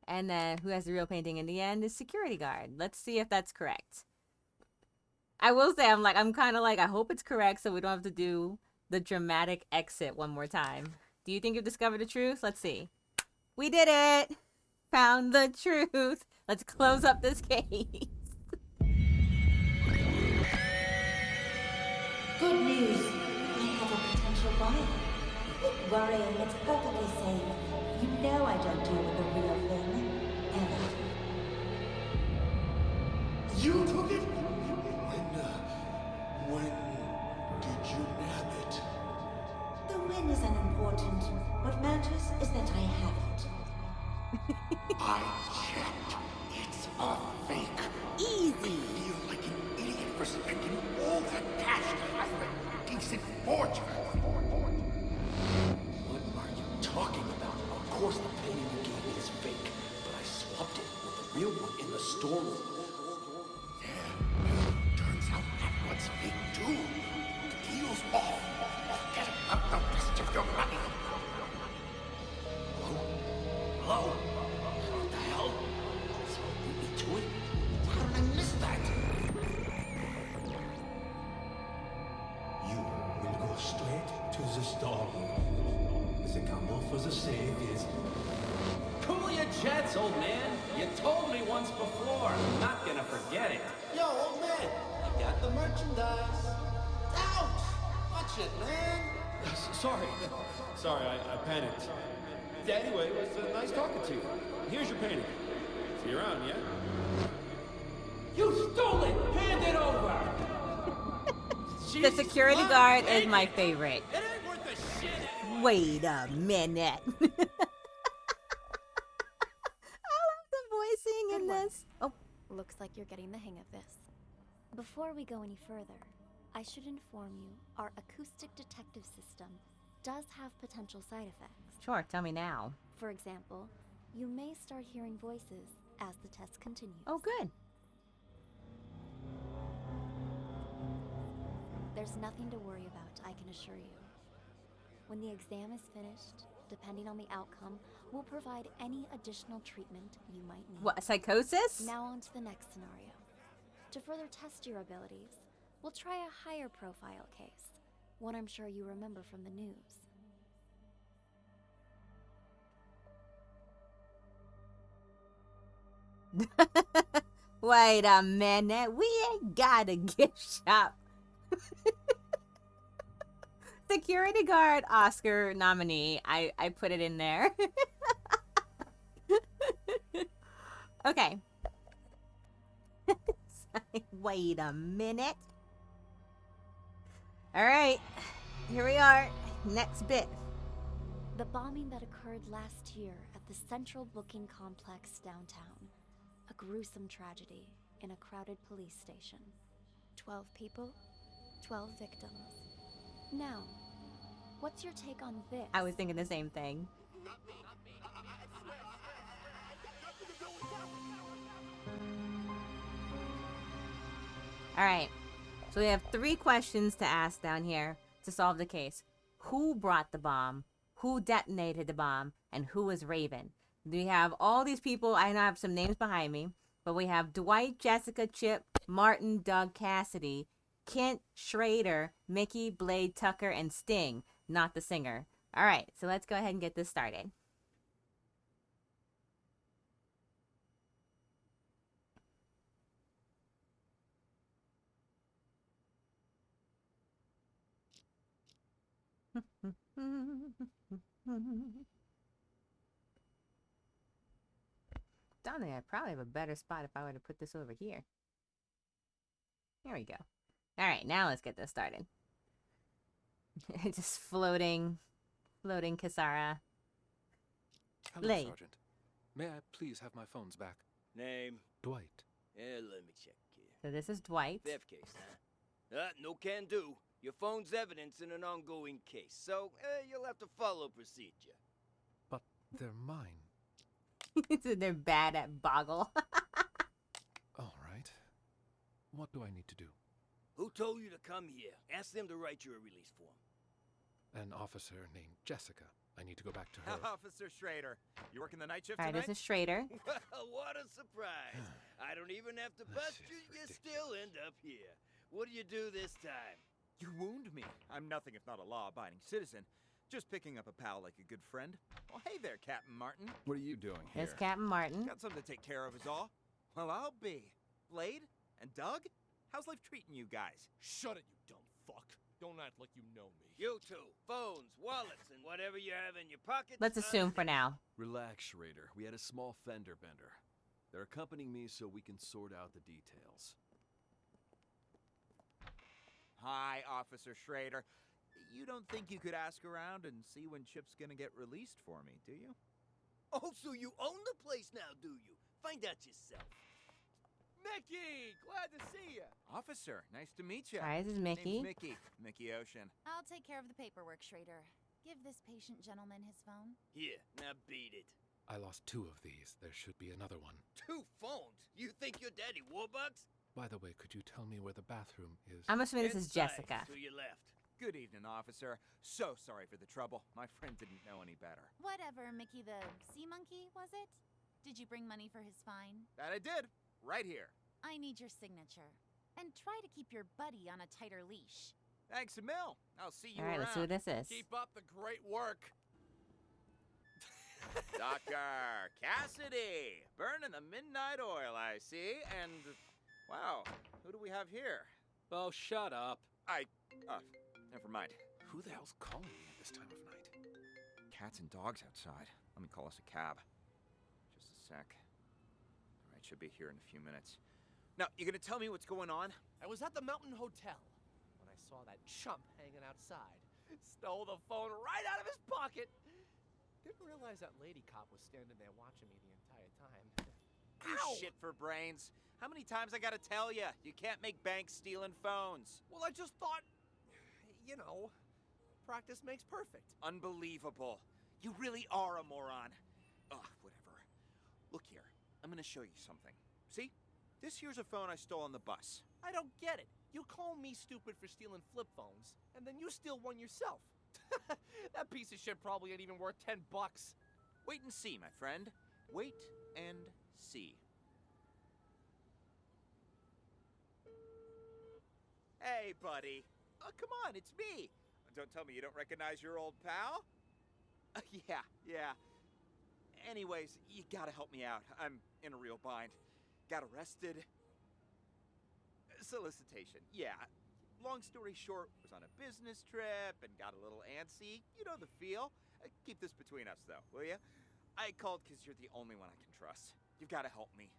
And then who has the real painting in the end is security guard. Let's see if that's correct. I will say, I'm kind of like, I hope it's correct so we don't have to do the dramatic exit one more time. Do you think you've discovered the truth? Let's see. We did it! Found the truth. Let's close up this case. Good news. I have a potential buyer. Quit worrying. It's perfectly safe. You know I don't deal with the real thing. Ever. You took it? When did you nab it? The win is unimportant. What matters is that I have it. I checked. It's a fake. Easy. I feel like an idiot for spending all that cash to hire a decent forger. What are you talking about? Of course the painting you gave me is fake, but I swapped it with the real one in the storeroom. Yeah, turns out that one's fake too. The deal's off. Forget about the rest of your money. Hello? Hello? What the hell? Someone beat me to it? How did I miss that? You will go straight to the storeroom. The gamble for the safe is... Cool your jets, old man. You told me once before. I'm not gonna forget it. Yo, old man, I got the merchandise. Ouch! Watch it, man. Sorry. Sorry, I panicked. Anyway, it was nice talking to you. Here's your painting. See you around, yeah? You stole it! Hand it over! The security guard is my favorite. It ain't worth a shit! Wait a minute. I love the voicing in this. Oh, Looks like you're getting the hang of this. Before we go any further, I should inform you our Acoustic Detective system does have potential side effects. sure. Tell me now. For example, you may start hearing voices as the test continues. Oh, good. There's nothing to worry about, I can assure you. When the exam is finished, depending on the outcome, we'll provide any additional treatment you might need. What, psychosis? Now on to the next scenario. To further test your abilities, we'll try a higher profile case, one I'm sure you remember from the news. Wait a minute. We ain't got a gift shop. Security guard Oscar nominee. I put it in there. Okay. Wait a minute. All right. Here we are. Next bit. The bombing that occurred last year at the Central Booking Complex downtown. A gruesome tragedy in a crowded police station. 12 people, 12 victims. Now, what's your take on this? I was thinking the same thing. All right. So we have 3 questions to ask down here to solve the case. Who brought the bomb? Who detonated the bomb? And who was Raven? We have all these people. I know I have some names behind me. But we have Dwight, Jessica, Chip, Martin, Doug, Cassidy, Kent, Schrader, Mickey, Blade, Tucker, and Sting. Not the singer. All right. So let's go ahead and get this started. Don't think I probably have a better spot if I were to put this over here. There we go. All right, now let's get this started. Just floating Kisara. Hello, Blade. Sergeant. May I please have my phones back? Name? Dwight. Let me check here. So this is Dwight. Theft case, huh? No can do. Your phone's evidence in an ongoing case, so you'll have to follow procedure. But they're mine. So they're bad at Boggle. All right. What do I need to do? Who told you to come here? Ask them to write you a release form. An officer named Jessica. I need to go back to her. Officer Schrader, you working the night shift All right, tonight? this is Schrader. Well, what a surprise. I don't even have to bust you. You still end up here. What do you do this time? You wound me. I'm nothing if not a law-abiding citizen. Just picking up a pal like a good friend. Well, hey there, Captain Martin. What are you doing here? There's Captain Martin. Got something to take care of is all. Well, I'll be. Blade and Doug? How's life treating you guys? Shut it, you dumb fuck. Don't act like you know me. You two, phones, wallets, and whatever you have in your pockets. Let's assume for now. Relax, Schrader. We had a small fender bender. They're accompanying me so we can sort out the details. Hi, Officer Schrader. You don't think you could ask around and see when Chip's gonna get released for me, do you? Oh, so you own the place now, do you? Find out yourself. Mickey! Glad to see you. Officer, nice to meet you. Hi, this is Mickey. Name's Mickey. Mickey Ocean. I'll take care of the paperwork, Schrader. Give this patient gentleman his phone. Here, now beat it. I lost 2 of these. There should be another one. 2 phones? You think you're Daddy Warbucks? By the way, could you tell me where the bathroom is? I'm assuming this is Inside, Jessica. to your left. Good evening, officer. So sorry for the trouble. My friend didn't know any better. Whatever, Mickey the sea monkey, was it? Did you bring money for his fine? That I did. Right here. I need your signature. And try to keep your buddy on a tighter leash. Thanks a mil. I'll see you All right, around. let's see what this is. Keep up the great work. Dr. Cassidy. Burning the midnight oil, I see. And, wow, who do we have here? Oh, shut up. Never mind. Who the hell's calling me at this time of night? Cats and dogs outside. Let me call us a cab. Just a sec. All right, should be here in a few minutes. Now, you gonna tell me what's going on? I was at the Mountain Hotel when I saw that chump hanging outside. Stole the phone right out of his pocket. Didn't realize that lady cop was standing there watching me the entire time. You Ow! shit for brains. How many times I gotta tell you? You can't make banks stealing phones. Well, I just thought, you know, practice makes perfect. Unbelievable. You really are a moron. Ugh, whatever. Look here. I'm gonna show you something. See? This here's a phone I stole on the bus. I don't get it. You call me stupid for stealing flip phones, and then you steal one yourself. That piece of shit probably ain't even worth $10. Wait and see, my friend. Wait and see. Hey, buddy. Oh, come on, it's me. Don't tell me you don't recognize your old pal? Yeah. Anyways, you gotta help me out. I'm in a real bind. Got arrested. Solicitation, yeah. Long story short, was on a business trip and got a little antsy. You know the feel. Keep this between us, though, will you? I called because you're the only one I can trust. You've got to help me.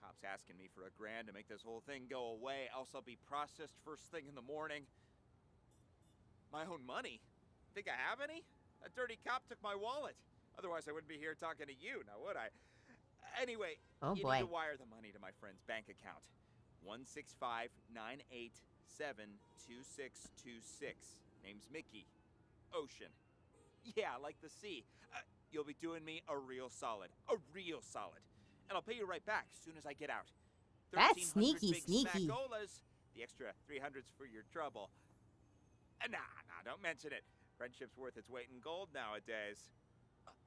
Cops asking me for $1,000 to make this whole thing go away, else I'll be processed first thing in the morning. My own money? Think I have any? That dirty cop took my wallet. Otherwise, I wouldn't be here talking to you, now would I? Anyway, Oh, you boy. need to wire the money to my friend's bank account. 165-987-2626. Name's Mickey. Ocean. Yeah, like the sea. You'll be doing me a real solid. A real solid. And I'll pay you right back as soon as I get out. That's 1,300 sneaky, big sneaky. smackolas. The extra 300's for your trouble. Nah, don't mention it. Friendship's worth its weight in gold nowadays.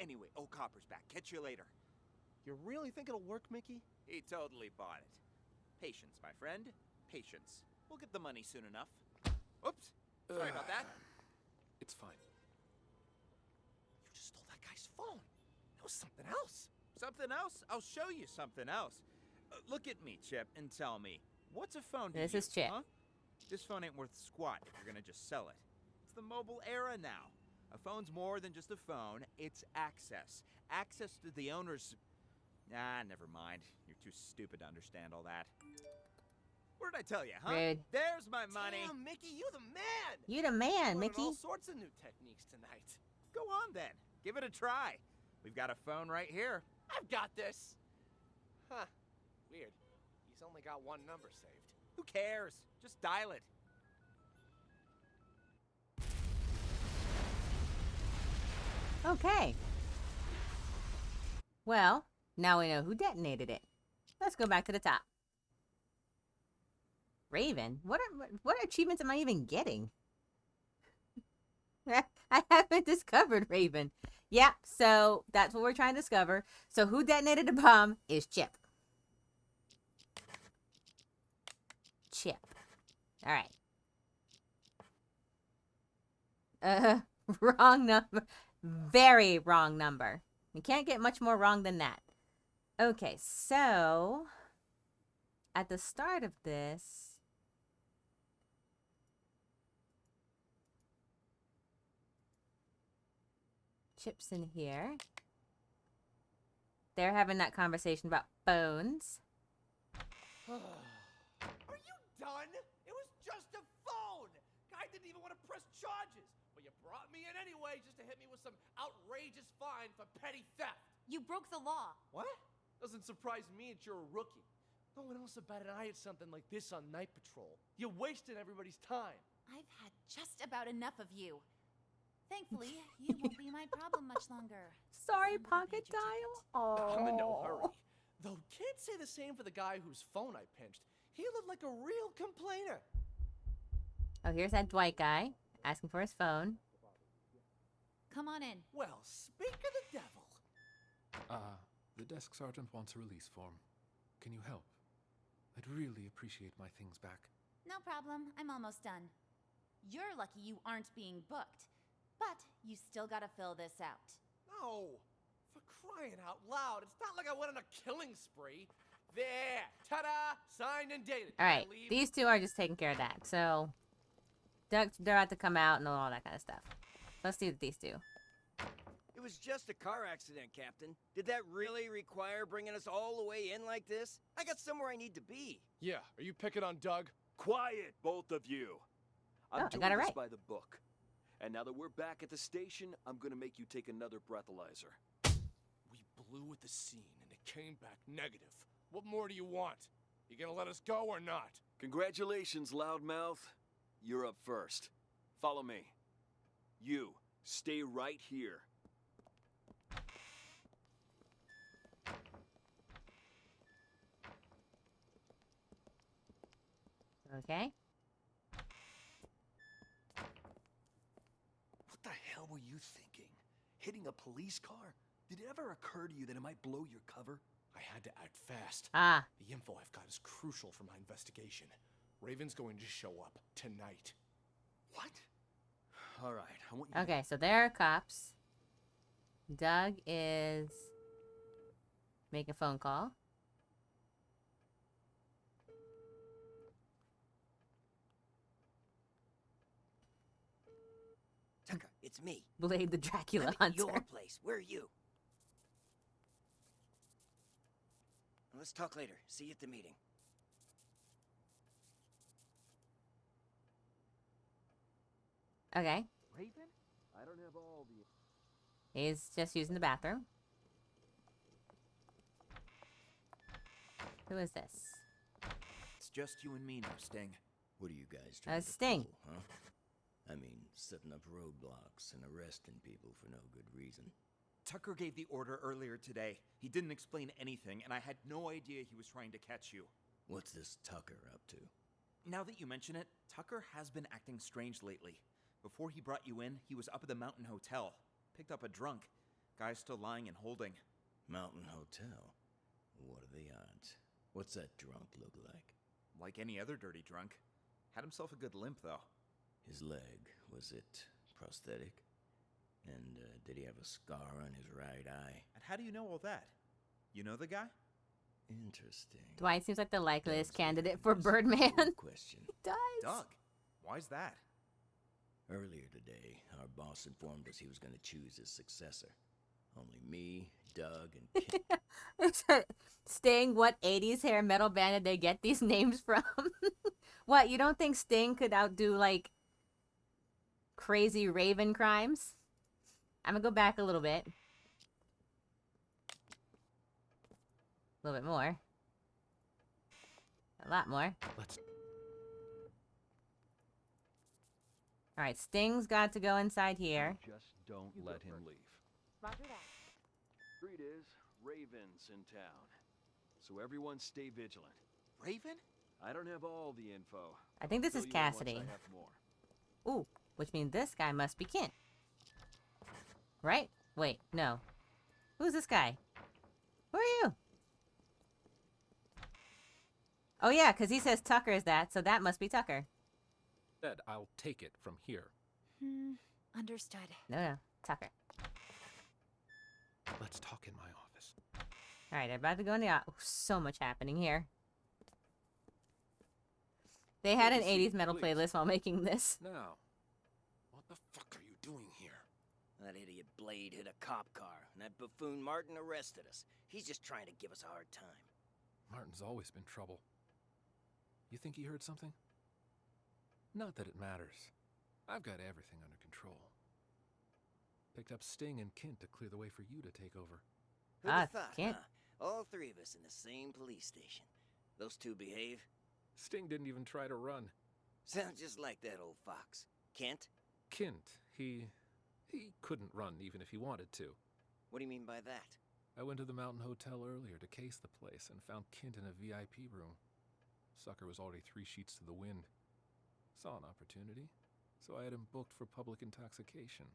Anyway, old Copper's back. Catch you later. You really think it'll work, Mickey? He totally bought it. Patience, my friend. Patience. We'll get the money soon enough. Oops. Sorry about that. It's fine. You just stole that guy's phone. It was something else. Something else? I'll show you something else. Look at me, Chip, and tell me, what's a phone to This you, is Chip. Huh? This phone ain't worth squat if you're gonna just sell it. It's the mobile era now. A phone's more than just a phone. It's access. Access to the owner's... never mind. You're too stupid to understand all that. What did I tell you, huh? Rude. There's my money. Damn, Mickey, you the man. You the man, Learning Mickey. all sorts of new techniques tonight. Go on, then. Give it a try. We've got a phone right here. I've got this. Huh. Weird. He's only got one number saved. Who cares? Just dial it. Okay. Well, now we know who detonated it. Let's go back to the top. Raven? What achievements am I even getting? I haven't discovered Raven. Yeah, so that's what we're trying to discover. So who detonated the bomb is Chip. Chip. All right. Wrong number. Very wrong number. You can't get much more wrong than that. Okay, so at the start of this, Chip's in here. They're having that conversation about phones. Are you done? It was just a phone! Guy didn't even want to press charges, but you brought me in anyway just to hit me with some outrageous fine for petty theft. You broke the law. What? Doesn't surprise me that you're a rookie. No one else will bat an eye at something like this on night patrol. You're wasting everybody's time. I've had just about enough of you. Thankfully, you won't be my problem much longer. Sorry, Pocket Dial. Oh. I'm in no hurry. Though can't say the same for the guy whose phone I pinched. He looked like a real complainer. Oh, here's that Dwight guy asking for his phone. Come on in. Well, speak of the devil. The desk sergeant wants a release form. Can you help? I'd really appreciate my things back. No problem. I'm almost done. You're lucky you aren't being booked. But you still gotta fill this out. No, for crying out loud. It's not like I went on a killing spree. There, ta-da, signed and dated. All right, these two are just taking care of that. So they're about to come out and all that kind of stuff. Let's see what these do. It was just a car accident, Captain. Did that really require bringing us all the way in like this? I got somewhere I need to be. Yeah, are you picking on Doug? Quiet, both of you. I'm I doing got it this right. by the book. And now that we're back at the station, I'm gonna make you take another breathalyzer. We blew at the scene and it came back negative. What more do you want? You gonna let us go or not? Congratulations, loudmouth. You're up first. Follow me. You, stay right here. Okay. What the hell were you thinking? Hitting a police car? Did it ever occur to you that it might blow your cover? I had to act fast. Ah. The info I've got is crucial for my investigation. Raven's going to show up tonight. What? All right, I want you. Okay, so there are cops. Doug is making a phone call. Tucker, it's me. Blade the Dracula I'm at hunter. your place. Where are you? Let's talk later. See you at the meeting. Okay. Raven? I don't have all the. He's just using the bathroom. Who is this? It's just you and me now, Sting. What are you guys trying to Sting. pull, huh? I mean, setting up roadblocks and arresting people for no good reason. Tucker gave the order earlier today. He didn't explain anything, and I had no idea he was trying to catch you. What's this Tucker up to? Now that you mention it, Tucker has been acting strange lately. Before he brought you in, he was up at the Mountain Hotel. Picked up a drunk. Guy's still lying and holding. Mountain Hotel? What are the odds? What's that drunk look like? Like any other dirty drunk. Had himself a good limp, though. His leg, was it prosthetic? And did he have a scar on his right eye? And how do you know all that? You know the guy? Interesting. Dwight seems like the likeliest candidate for Birdman. Question. He does. Doug. Why's that? Earlier today, our boss informed us he was going to choose his successor. Only me, Doug, and Kim. Sting, what 80s hair metal band did they get these names from? What, you don't think Sting could outdo, like, crazy Raven crimes? I'm gonna go back a little bit. A little bit more. A lot more. Let's. Alright, Sting's got to go inside here. Just don't let him leave. Roger that. Street is Raven's in town. So everyone stay vigilant. Raven? I don't have all the info. I think this is Fill you in once Cassidy. I have more. Ooh, which means this guy must be Kent. Right? Wait, no. Who's this guy? Who are you? Oh yeah, because he says Tucker is that, so that must be Tucker. Said I'll take it from here. Understood. No, Tucker. Let's talk in my office. All right, I'm about to go in the. So much happening here. They had an 80s metal playlist while making this. Now, what the fuck are you doing here? That idiot Blade hit a cop car, and that buffoon Martin arrested us. He's just trying to give us a hard time. Martin's always been trouble. You think he heard something? Not that it matters. I've got everything under control. Picked up Sting and Kint to clear the way for you to take over. Who'd have thought, Kint. huh? All three of us in the same police station. Those two behave? Sting didn't even try to run. Sounds just like that old fox. Kent? Kint, he couldn't run even if he wanted to. What do you mean by that? I went to the Mountain Hotel earlier to case the place and found Kint in a VIP room. Sucker was already 3 sheets to the wind. Saw an opportunity, so I had him booked for public intoxication.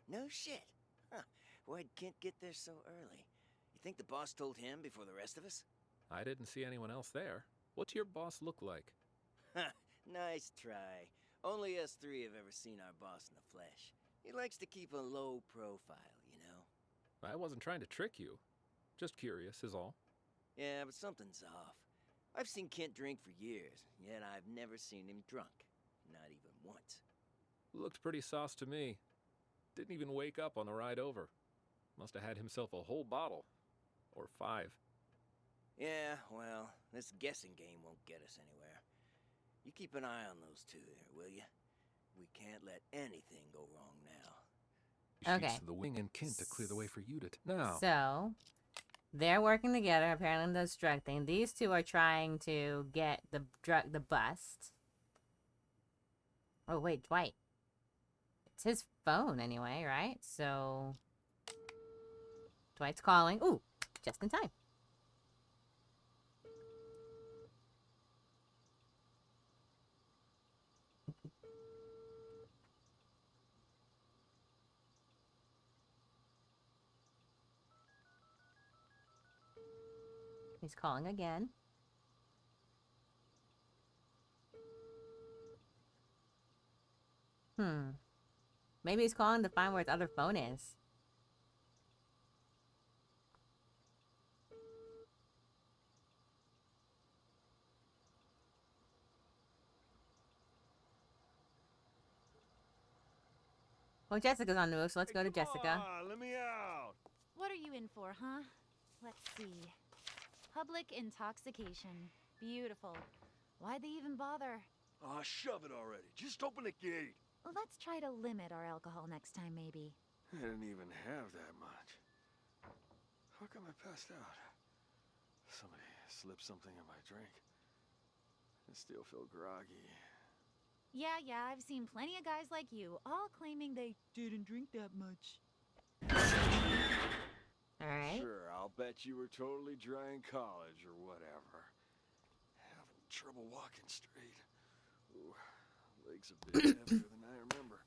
No shit. Huh. Why'd Kent get there so early? You think the boss told him before the rest of us? I didn't see anyone else there. What's your boss look like? Nice try. Only us three have ever seen our boss in the flesh. He likes to keep a low profile, you know? I wasn't trying to trick you. Just curious is all. Yeah, but something's off. I've seen Kent drink for years, yet I've never seen him drunk. Not even once. Looked pretty sauce to me. Didn't even wake up on the ride over. Must have had himself a whole bottle. Or 5. Yeah, well, this guessing game won't get us anywhere. You keep an eye on those two there, will you? We can't let anything go wrong now. Okay. She's to the wing and Kint to clear the way for you to now. So, they're working together, apparently in this drug thing. These two are trying to get the bust. Oh, wait, Dwight. It's his phone anyway, right? So, Dwight's calling. Ooh, just in time. He's calling again. Maybe he's calling to find where his other phone is. Well, Jessica's on the move, so let's go to Jessica. Let me out. What are you in for, huh? Let's see. Public intoxication. Beautiful. Why'd they even bother? Aw, shove it already. Just open the gate. Let's try to limit our alcohol next time, maybe. I didn't even have that much. How come I passed out? Somebody slipped something in my drink. I still feel groggy. Yeah, I've seen plenty of guys like you, all claiming they didn't drink that much. Alright. Sure, I'll bet you were totally dry in college or whatever. Having trouble walking straight. Ooh, legs a bit heavier than I remember.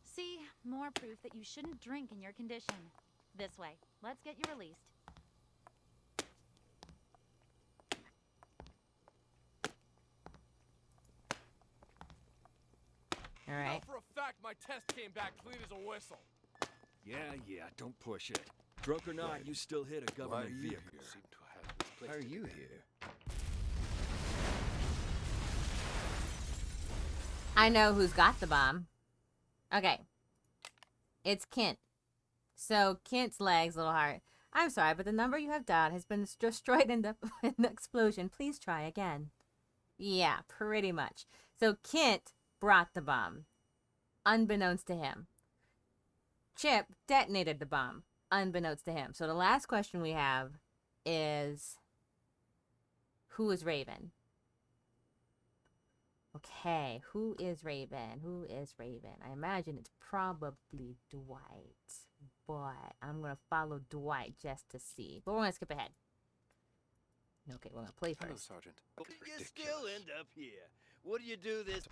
See, more proof that you shouldn't drink in your condition. This way. Let's get you released. All right. For a fact, my test came back clean as a whistle. Yeah, don't push it. Drunk or not, you still hit a government vehicle. Why are you here? I know who's got the bomb. Okay. It's Kent. So Kent's legs, little heart. I'm sorry, but the number you have dialed has been destroyed in the explosion. Please try again. Yeah, pretty much. So Kent brought the bomb, unbeknownst to him. Chip detonated the bomb, unbeknownst to him. So the last question we have is, who is Raven? Okay, who is Raven? Who is Raven? I imagine it's probably Dwight, but I'm going to follow Dwight just to see. But we're going to skip ahead. Okay, we're going to play first. Hello, Sergeant. You still end up here. What do you do this?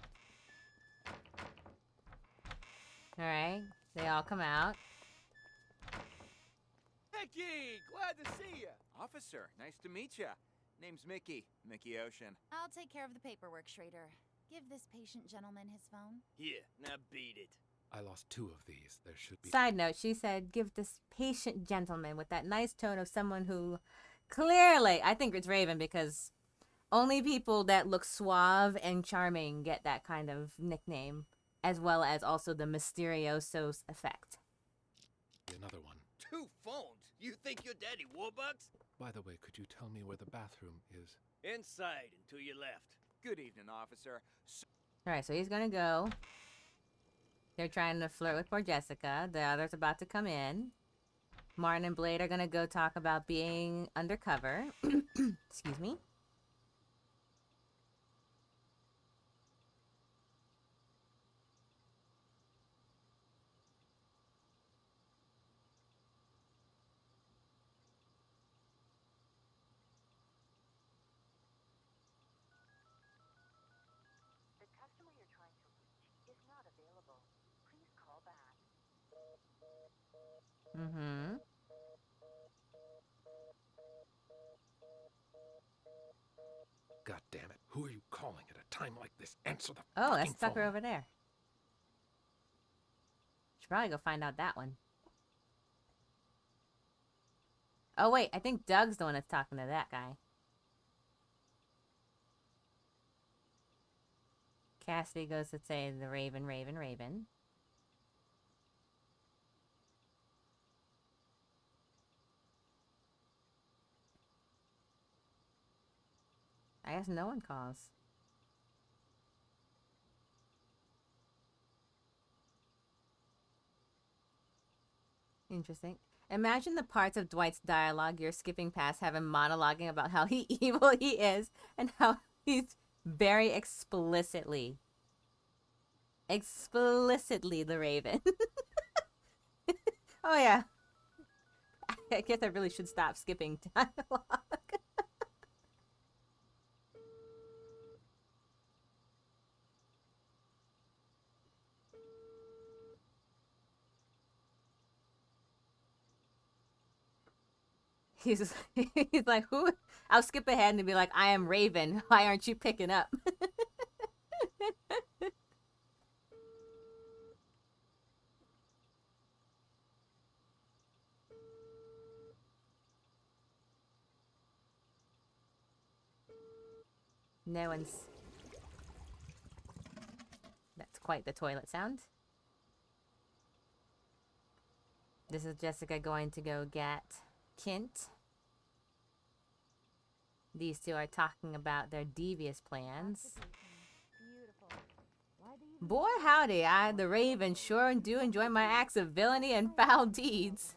All right, they all come out. Mickey, glad to see you. Officer, nice to meet you. Name's Mickey Ocean. I'll take care of the paperwork, Schrader. Give this patient gentleman his phone. Here, now beat it. I lost 2 of these. There should be... Side note, she said, give this patient gentleman, with that nice tone of someone who clearly, I think it's Raven, because only people that look suave and charming get that kind of nickname, as well as also the Mysterioso effect. Another one. 2 phones? You think you're Daddy Warbucks? By the way, could you tell me where the bathroom is? Inside and to your left. Good evening, officer. Alright, so he's gonna go. They're trying to flirt with poor Jessica. The other's about to come in. Martin and Blade are gonna go talk about being undercover. Excuse me. Mm-hmm. God damn it. Who are you calling at a time like this? Answer the Oh, fucking that's Tucker phone. over there. Should probably go find out that one. Oh, wait. I think Doug's the one that's talking to that guy. Cassidy goes to say the Raven, Raven, Raven. I guess no one calls. Interesting. Imagine the parts of Dwight's dialogue you're skipping past, having monologuing about how evil he is and how he's very explicitly the Raven. Oh yeah. I guess I really should stop skipping dialogue. He's like, who? I'll skip ahead and be like, I am Raven. Why aren't you picking up? No one's... That's quite the toilet sound. This is Jessica going to go get Kent. These two are talking about their devious plans. Boy howdy, I, the Raven, sure do enjoy my acts of villainy and foul deeds.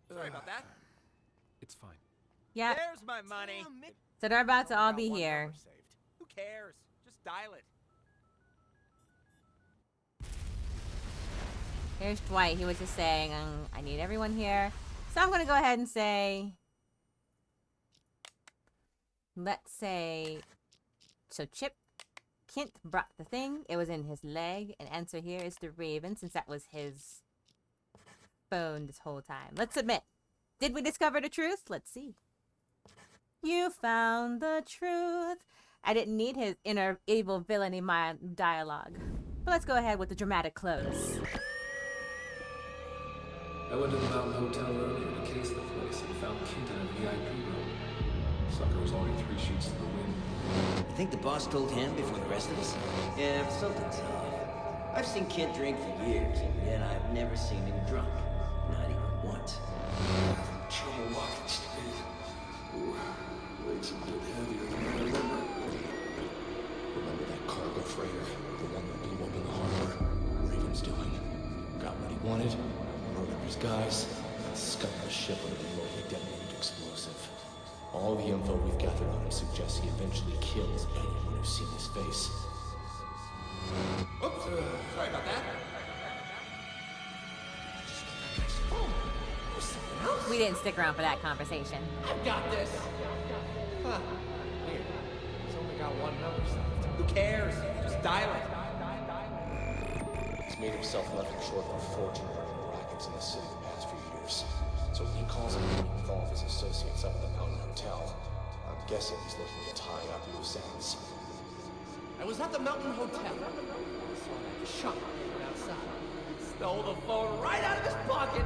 Sorry about that. It's fine. Yeah. There's my money. So they're about to all Only be got one here. number saved. Who cares? Just dial it. Here's Dwight. He was just saying, I need everyone here. So I'm going to go ahead and say, let's say, so Kent brought the thing. It was in his leg. And answer here is the Raven, since that was his phone this whole time. Let's admit. Did we discover the truth? Let's see. You found the truth. I didn't need his inner evil villainy dialogue. But let's go ahead with the dramatic close. I went to the Mountain Hotel earlier to case the place and found Kent in a VIP room. Sucker was already 3 sheets to the wind. You think the boss told him before the rest of us? Yeah, something's off. I've seen Kent drink for years, and yet I've never seen him drunk. Not even once. Trouble walking straight. Ooh, legs a bit heavier than I remember. Remember that cargo freighter? The one that blew up in the harbor? Raven's doing. Got what he wanted. Murdered his guys. Scuttled the ship with a remotely detonated explosive. All the info we've gathered on him suggests he eventually kills anyone who's seen his face. Oops. Sorry about that. We didn't stick around for that conversation. I've got this. Huh. Weird. He's only got one number saved. Who cares? Just dial it. He's made himself nothing short of a fortune running rackets in the city the past few years. So he calls a meeting with all of his associates up at the Mountain Hotel. I'm guessing he's looking to tie up loose ends. I was at the Mountain Hotel. I saw that chump outside. Stole the phone right out of his pocket.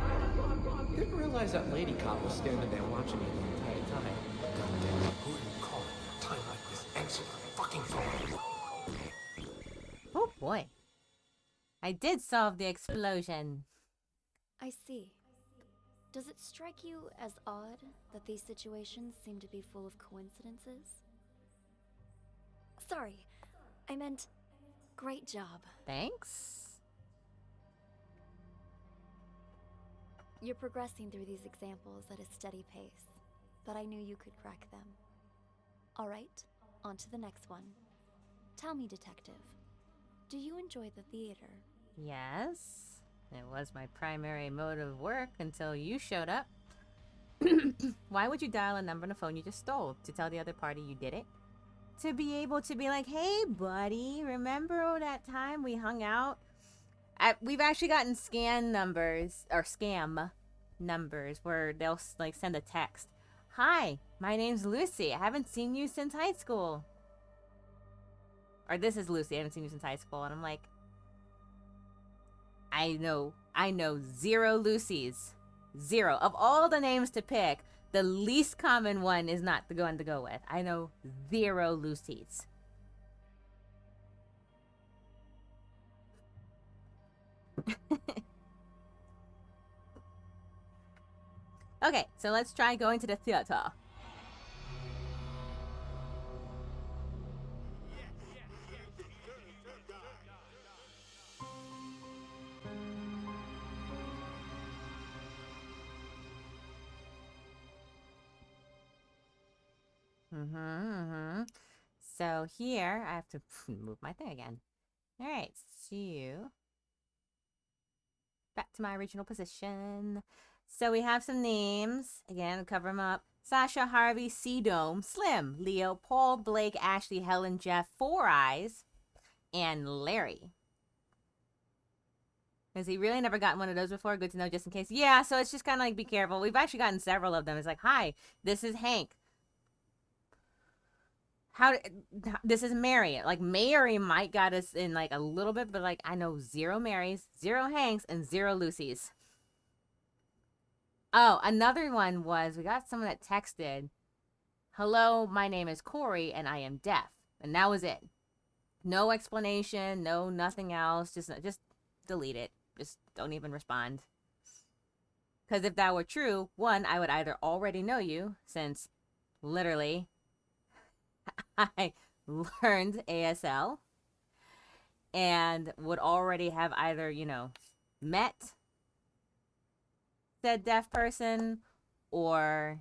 Didn't realize that lady cop was standing there watching me the entire time. Goddamn, who are you calling at a time like this? Answer the fucking phone. Oh boy. I did solve the explosion. I see. Does it strike you as odd that these situations seem to be full of coincidences? Sorry, I meant great job. Thanks. You're progressing through these examples at a steady pace, but I knew you could crack them. All right, on to the next one. Tell me, detective, do you enjoy the theater? Yes. It was my primary mode of work until you showed up. Why would you dial a number on a phone you just stole? To tell the other party you did it? To be able to be like, hey, buddy, remember that time we hung out? We've actually gotten scam numbers where they'll like send a text. Hi, my name's Lucy. I haven't seen you since high school. Or this is Lucy. I haven't seen you since high school. And I'm like, I know 0 Lucys. 0. Of all the names to pick, the least common one is not the one to go with. I know 0 Lucys. Okay, so let's try going to the theater. So here, I have to move my thing again. All right, so back to my original position. So we have some names. Again, cover them up. Sasha, Harvey, C-Dome, Slim, Leo, Paul, Blake, Ashley, Helen, Jeff, Four Eyes, and Larry. Has he really never gotten one of those before? Good to know just in case. Yeah, so it's just kind of like, be careful. We've actually gotten several of them. It's like, hi, this is Hank. This is Mary. Like, Mary might got us in like a little bit, but like, I know 0 Marys, 0 Hanks, and 0 Lucys. Oh, another one was, we got someone that texted, hello, my name is Corey, and I am deaf. And that was it. No explanation, no nothing else. Just delete it. Just don't even respond. Because if that were true, one, I would either already know you, since literally I learned ASL, and would already have either, met said deaf person, or,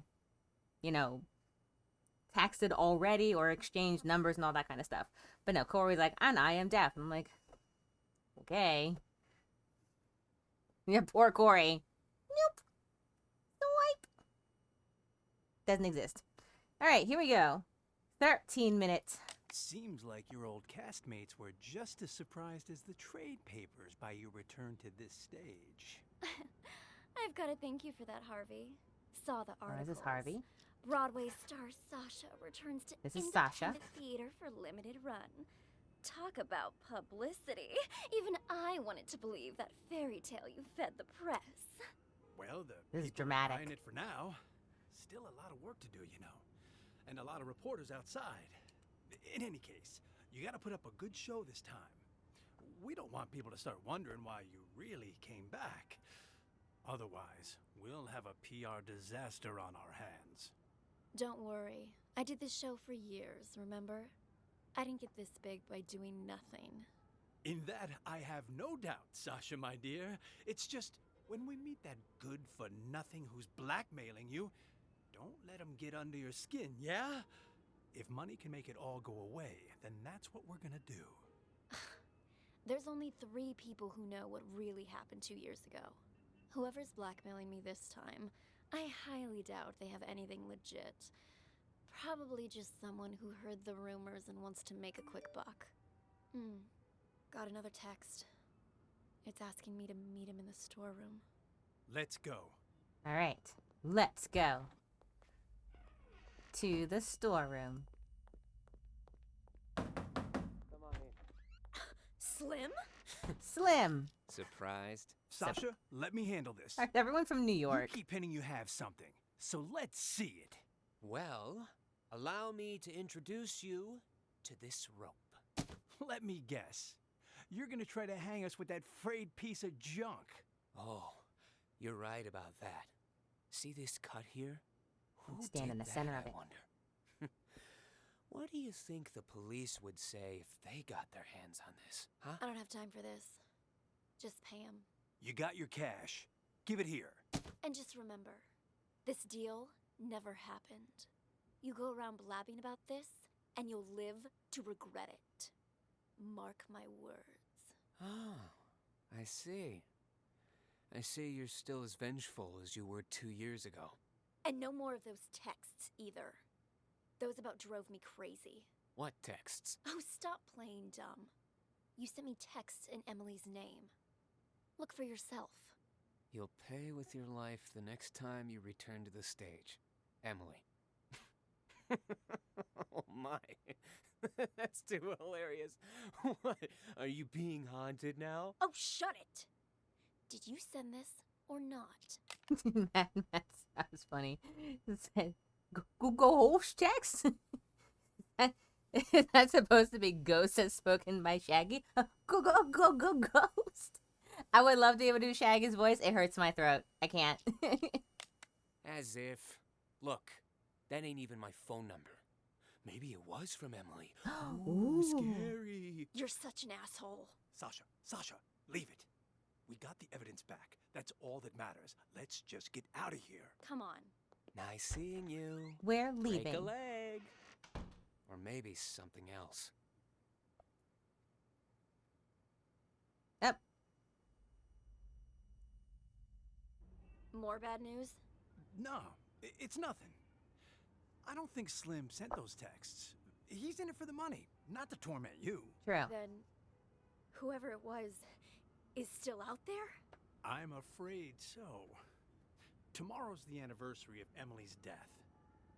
texted already, or exchanged numbers and all that kind of stuff. But no, Corey's like, and I am deaf. And I'm like, okay. Yeah, poor Corey. Nope. Swipe. Doesn't exist. All right, here we go. 13 minutes. Seems like your old castmates were just as surprised as the trade papers by your return to this stage. I've got to thank you for that, Harvey. Saw the articles. This is Harvey. Broadway star Sasha returns to This is Sasha. independent theater for limited run. Talk about publicity. Even I wanted to believe that fairy tale you fed the press. Well, This is people are dramatic. buying it for now. Still a lot of work to do, and a lot of reporters outside. In any case, you gotta put up a good show this time. We don't want people to start wondering why you really came back. Otherwise, we'll have a PR disaster on our hands. Don't worry. I did this show for years, remember? I didn't get this big by doing nothing. In that, I have no doubt, Sasha, my dear. It's just, when we meet that good-for-nothing who's blackmailing you, don't let him get under your skin, yeah? If money can make it all go away, then that's what we're gonna do. There's only 3 people who know what really happened 2 years ago. Whoever's blackmailing me this time, I highly doubt they have anything legit. Probably just someone who heard the rumors and wants to make a quick buck. Got another text. It's asking me to meet him in the storeroom. Let's go. All right, let's go to the storeroom. Slim? Slim. Surprised? Sasha, let me handle this. Everyone from New York. You keep hinting you have something, so let's see it. Well, allow me to introduce you to this rope. Let me guess. You're gonna try to hang us with that frayed piece of junk. Oh, you're right about that. See this cut here? Who Stand in did the center that, of it. I wonder. What do you think the police would say if they got their hands on this, huh? I don't have time for this. Just pay him. You got your cash. Give it here. And just remember, this deal never happened. You go around blabbing about this, and you'll live to regret it. Mark my words. Oh, I see. I see you're still as vengeful as you were 2 years ago. And no more of those texts, either. Those about drove me crazy. What texts? Oh, stop playing dumb. You sent me texts in Emily's name. Look for yourself. You'll pay with your life the next time you return to the stage. Emily. Oh my. That's too hilarious. What? Are you being haunted now? Oh, shut it! Did you send this or not? That was funny. It said, ghost text? Is that supposed to be ghost as spoken by Shaggy? Ghost. I would love to be able to do Shaggy's voice. It hurts my throat. I can't. As if. Look, that ain't even my phone number. Maybe it was from Emily. Ooh, scary. You're such an asshole. Sasha, leave it. We got the evidence back. That's all that matters. Let's just get out of here. Come on. Nice seeing you. We're Break leaving. a leg. Or maybe something else. Yep. More bad news? No, it's nothing. I don't think Slim sent those texts. He's in it for the money, not to torment you. True. Then, whoever it was is still out there? I'm afraid so. Tomorrow's the anniversary of Emily's death.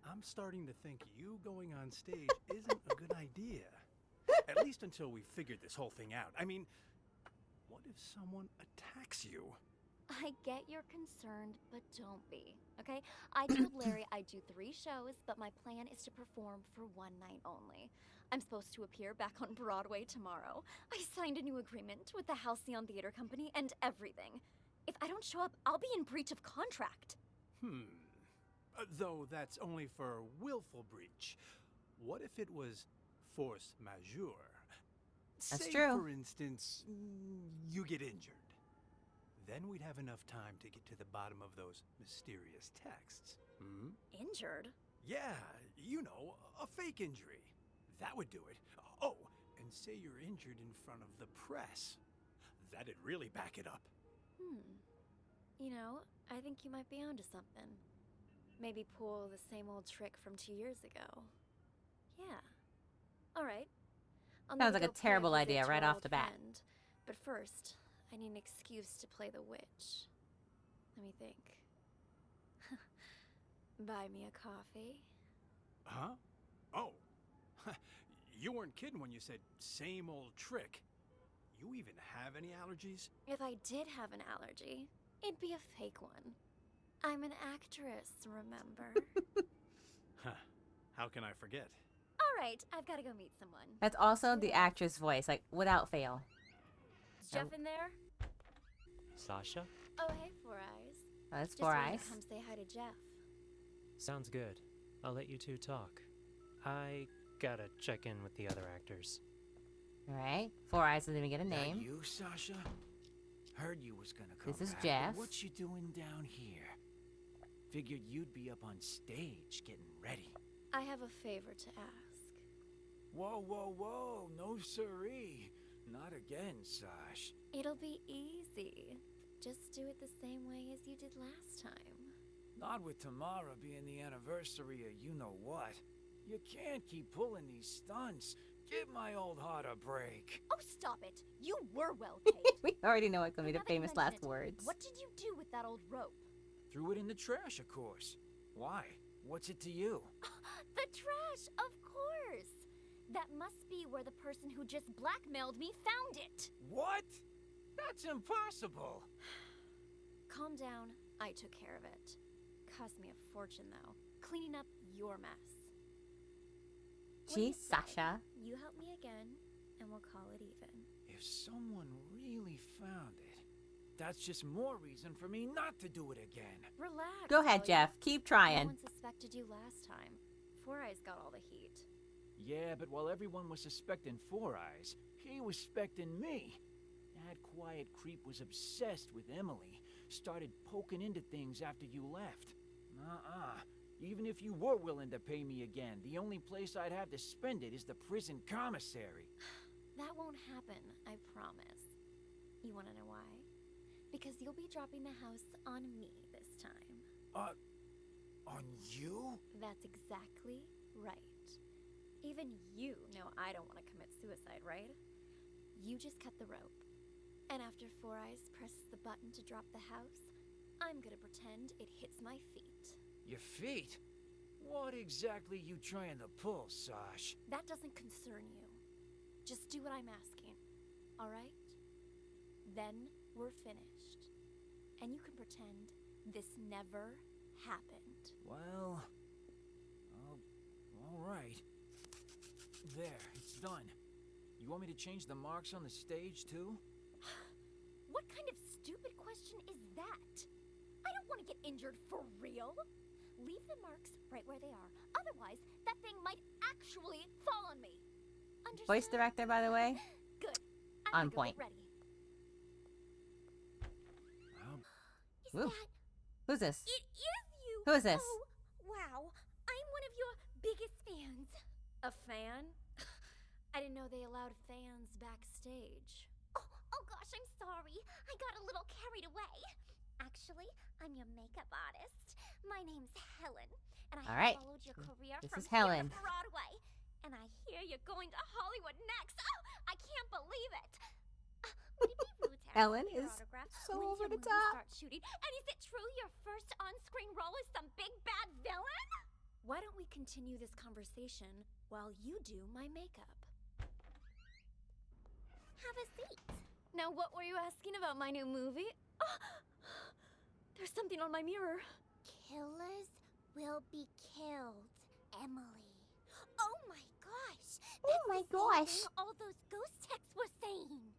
I'm starting to think you going on stage isn't a good idea. At least until we figured this whole thing out. I mean, what if someone attacks you? I get you're concerned, but don't be, okay? I told Larry I'd do 3 shows, but my plan is to perform for 1 night only. I'm supposed to appear back on Broadway tomorrow. I signed a new agreement with the Halcyon Theater Company and everything. If I don't show up, I'll be in breach of contract. Though that's only for willful breach. What if it was force majeure? That's Say, true. for instance, you get injured. Then we'd have enough time to get to the bottom of those mysterious texts. Injured? Yeah, you know, a fake injury. That would do it. Oh, and say you're injured in front of the press. That'd really back it up. You know, I think you might be onto something. Maybe pull the same old trick from 2 years ago. Yeah. All right. I'll Sounds maybe like a go pay terrible visit idea to right our off old the bat. friend. But first, I need an excuse to play the witch. Let me think. Buy me a coffee? Huh? Oh. You weren't kidding when you said same old trick. You even have any allergies? If I did have an allergy, it'd be a fake one. I'm an actress, remember? How can I forget? All right, I've got to go meet someone. That's also the actress voice, like without fail. Is Jeff in there? Sasha? Oh, hey, Four Eyes. Oh, that's Just Four wanted Eyes. to come say hi to Jeff. Sounds good. I'll let you two talk. I gotta check in with the other actors. All right. Four Eyes doesn't even get a name. That you, Sasha? Heard you was gonna come This is back, Jeff. but what you doing down here? Figured you'd be up on stage getting ready. I have a favor to ask. Whoa, whoa, whoa. No siree. Not again, Sash. It'll be easy. Just do it the same way as you did last time. Not with tomorrow being the anniversary of you-know-what. You can't keep pulling these stunts. Give my old heart a break. Oh, stop it. You were well paid. We already know it's gonna be the Now that you famous mention last it, words. What did you do with that old rope? Threw it in the trash, of course. Why? What's it to you? The trash, of course! That must be where the person who just blackmailed me found it! What? That's impossible! Calm down, I took care of it. Cost me a fortune, though. Cleaning up your mess. Jeez, Sasha. You help me again, and we'll call it even. If someone really found it, that's just more reason for me not to do it again. Relax. Go ahead, Elliot. Jeff. Keep No trying. one suspected you last time. Four Eyes got all the heat. Yeah, but while everyone was suspecting Four Eyes, he was suspecting me. That quiet creep was obsessed with Emily. Started poking into things after you left. Even if you were willing to pay me again, the only place I'd have to spend it is the prison commissary. That won't happen, I promise. You wanna know why? Because you'll be dropping the house on me this time. On you? That's exactly right. Even you know I don't want to commit suicide, right? You just cut the rope. And after Four Eyes presses the button to drop the house, I'm gonna pretend it hits my feet. Your feet? What exactly you trying to pull, Sash? That doesn't concern you. Just do what I'm asking, alright? Then we're finished. And you can pretend this never happened. Well, all right. There, it's done. You want me to change the marks on the stage, too? What kind of stupid question is that? I don't want to get injured for real. Leave the marks right where they are. Otherwise, that thing might actually fall on me. Understand? Voice director, by the way. Good. On point. Ready. Ooh. Who's this? It is you! Who is this? Oh, wow. I'm one of your biggest fans. A fan? I didn't know they allowed fans backstage. Oh gosh, I'm sorry. I got a little carried away. Actually, I'm your makeup artist. My name's Helen, and I have followed your career This from is Helen. here to Broadway. And I hear you're going to Hollywood next. Oh, I can't believe it. Would it be rude to ask Helen for your is autograph so once over your the movie top. starts shooting? And is it true your first on-screen role is some big bad villain? Why don't we continue this conversation while you do my makeup? Have a seat. Now, what were you asking about my new movie? Oh, there's something on my mirror. Killers will be killed, Emily. Oh my gosh! Oh my gosh! All those ghost texts were saying.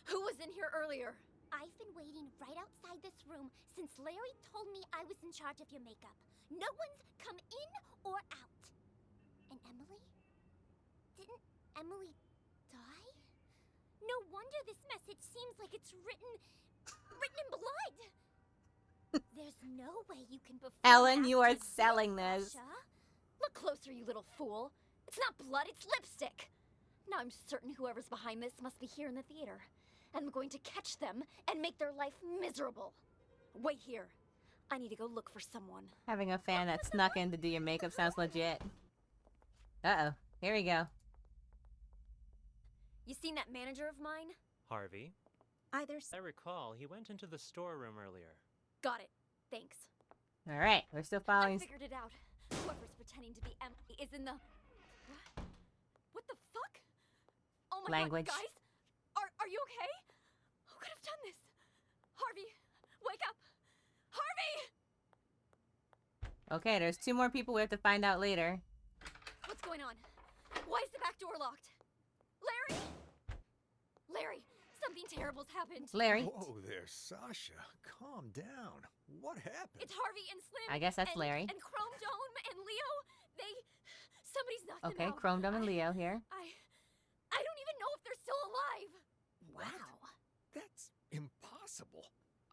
Who was in here earlier? I've been waiting right outside this room since Larry told me I was in charge of your makeup. No one's come in or out. And Emily? Didn't Emily die? No wonder this message seems like it's written in blood. There's no way you can perform. Ellen, you are selling this. Sasha. Look closer, you little fool. It's not blood, it's lipstick. Now I'm certain whoever's behind this must be here in the theater. And I'm going to catch them and make their life miserable. Wait here. I need to go look for someone. Having a fan that snuck in to do your makeup sounds legit. Uh-oh. Here we go. You seen that manager of mine? Harvey? I recall, he went into the storeroom earlier. Got it. Thanks. All right. We're still following. I figured it out. Whoever's pretending to be Emily is in the... What the fuck? Oh my Language. God, guys! Are you okay? Who could have done this? Harvey, wake up! Harvey! Okay, there's 2 more people we have to find out later. What's going on? Why is the back door locked? Larry! Larry, something terrible's happened. Larry. Whoa there, Sasha. Calm down. What happened? It's Harvey and Slim. I guess that's and, Larry. And Chrome Dome and Leo. Somebody's knocked them Okay, out. Chrome Dome and Leo here. I don't even know if they're still alive. Wow. That's impossible.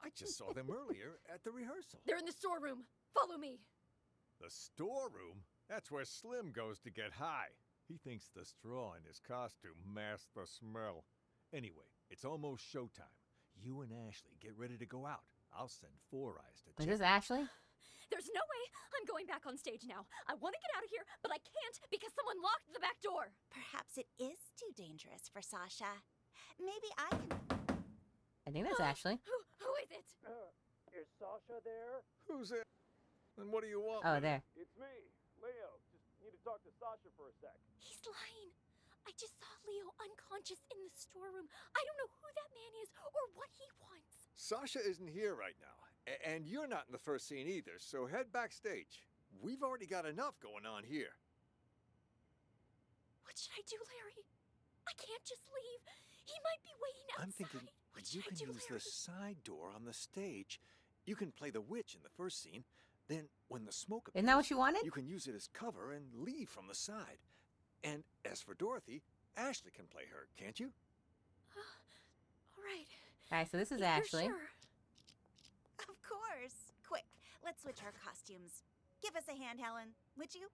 I just saw them earlier at the rehearsal. They're in the storeroom. Follow me. The storeroom? That's where Slim goes to get high. He thinks the straw in his costume masks the smell. Anyway, it's almost showtime. You and Ashley get ready to go out. I'll send Four Eyes to Is check. this Ashley? There's no way I'm going back on stage now. I want to get out of here, but I can't because someone locked the back door. Perhaps it is too dangerous for Sasha. Maybe I can... I think that's Ashley. Who is it? You're Sasha there? Who's it? And what do you want? Oh, with there. it? It's me, Leo. Just need to talk to Sasha for a sec. He's lying. I just saw Leo unconscious in the storeroom. I don't know who that man is or what he wants. Sasha isn't here right now. And you're not in the first scene either, so head backstage. We've already got enough going on here. What should I do, Larry? I can't just leave. He might be waiting outside. I'm thinking What you should I can do, use Larry? the side door on the stage. You can play the witch in the first scene. Then, when the smoke appears, Isn't that what you wanted? you can use it as cover and leave from the side. And as for Dorothy, Ashley can play her, can't you? All right. All right, so this is You're Ashley. sure? Of course. Quick, let's switch our costumes. Give us a hand, Helen, would you?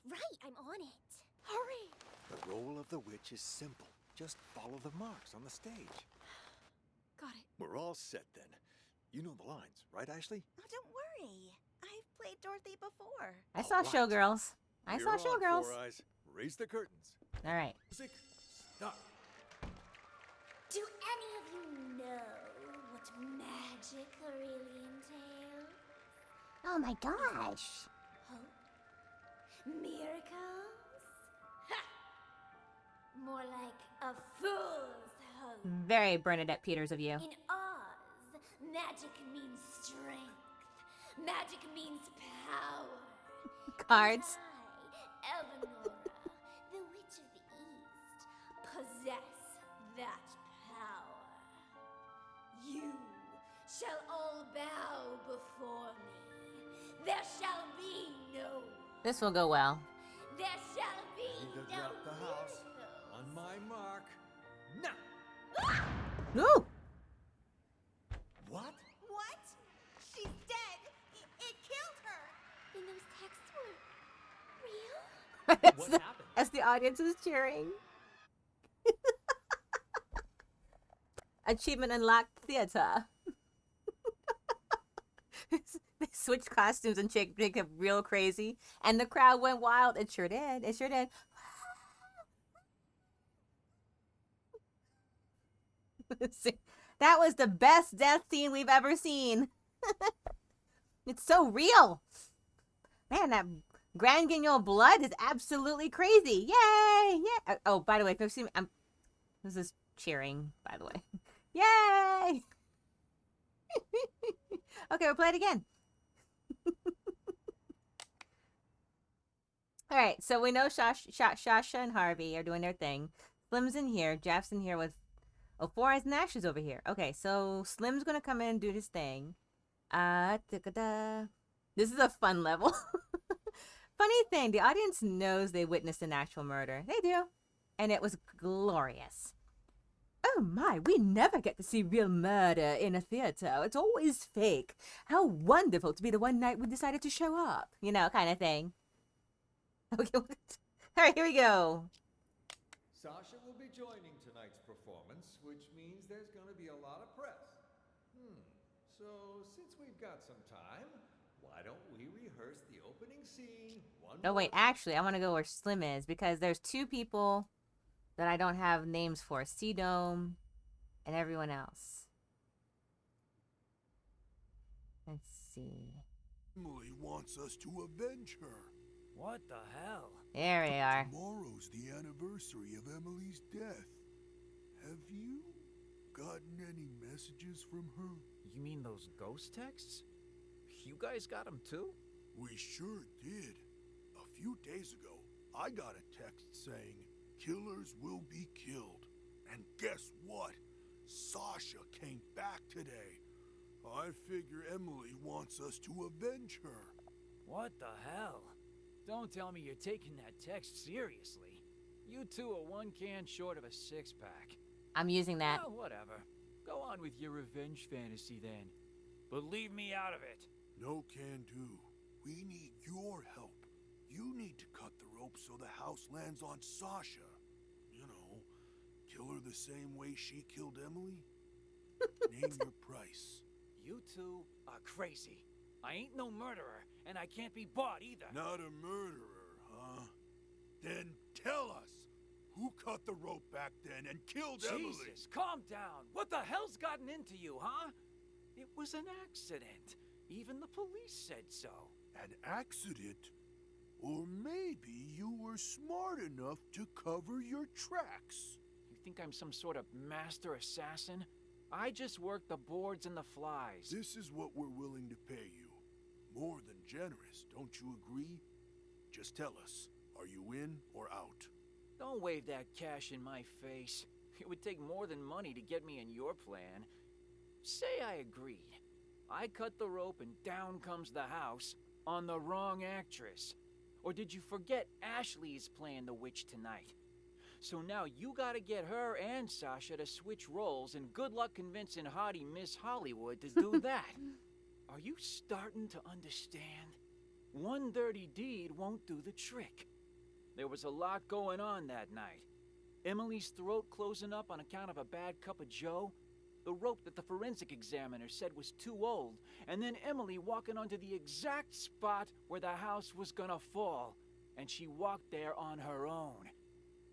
Right, I'm on it. Hurry. The role of the witch is simple. Just follow the marks on the stage. Got it. We're all set then. You know the lines, right, Ashley? Oh, don't worry. I've played Dorothy before. I saw Showgirls. I We're saw on, Showgirls. Four Eyes. Raise the curtains. All right. Music, stop. Do any of you know what magic really entails? Oh my gosh. Hope? Miracles? Ha! More like a fool's hope. Very Bernadette Peters of you. In Oz, magic means strength. Magic means power. Cards. I, Eleanora, the Witch of the East, possess that power. You shall all bow before me. There shall be no. This will go well. There shall be Need to no. drop the house. On my mark. Now. Ooh. What? What? She's dead. It killed her. Then those texts were real? What happened? As the audience is cheering. Achievement unlocked theater. They switched costumes and make it real crazy, and the crowd went wild. It sure did. It sure did. That was the best death scene we've ever seen. It's so real. Man, that Grand Guignol blood is absolutely crazy. Yay! Yeah. Oh, by the way, if you've seen, this is cheering, by the way. Yay! Okay, we'll play it again. All right, so we know Sasha and Harvey are doing their thing. Slim's in here. Jeff's in here with... Oh, Four Eyes and Ashley's over here. Okay, so Slim's going to come in and do his thing. This is a fun level. Funny thing, the audience knows they witnessed an actual murder. They do. And it was glorious. Oh my, we never get to see real murder in a theater. It's always fake. How wonderful to be the one night we decided to show up. You know, kind of thing. Okay, all right, here we go. Sasha will be joining tonight's performance, which means there's going to be a lot of press. So, since we've got some time, why don't we rehearse the opening scene one Oh, more wait, actually, I want to go where Slim is because there's two people that I don't have names for. C-Dome and everyone else. Let's see. Emily wants us to avenge her. What the hell? There they are. Tomorrow's the anniversary of Emily's death. Have you gotten any messages from her? You mean those ghost texts? You guys got them too? We sure did. A few days ago, I got a text saying, "Killers will be killed." And guess what? Sasha came back today. I figure Emily wants us to avenge her. What the hell? Don't tell me you're taking that text seriously. You two are one can short of a six-pack. I'm using that. Well, whatever. Go on with your revenge fantasy then. But leave me out of it. No can do. We need your help. You need to cut the rope so the house lands on Sasha. You know, kill her the same way she killed Emily. Name your price. You two are crazy. I ain't no murderer, and I can't be bought either. Not a murderer, huh? Then tell us, who cut the rope back then and killed Emily? Jesus, calm down. What the hell's gotten into you, huh? It was an accident. Even the police said so. An accident? Or maybe you were smart enough to cover your tracks. You think I'm some sort of master assassin? I just work the boards and the flies. This is what we're willing to pay you. More than generous, don't you agree? Just tell us, are you in or out? Don't wave that cash in my face. It would take more than money to get me in your plan. Say I agreed. I cut the rope and down comes the house on the wrong actress. Or did you forget Ashley is playing the witch tonight? So now you gotta get her and Sasha to switch roles, and good luck convincing hottie Miss Hollywood to do that. Are you starting to understand? One dirty deed won't do the trick. There was a lot going on that night. Emily's throat closing up on account of a bad cup of joe, the rope that the forensic examiner said was too old, and then Emily walking onto the exact spot where the house was gonna fall, and she walked there on her own.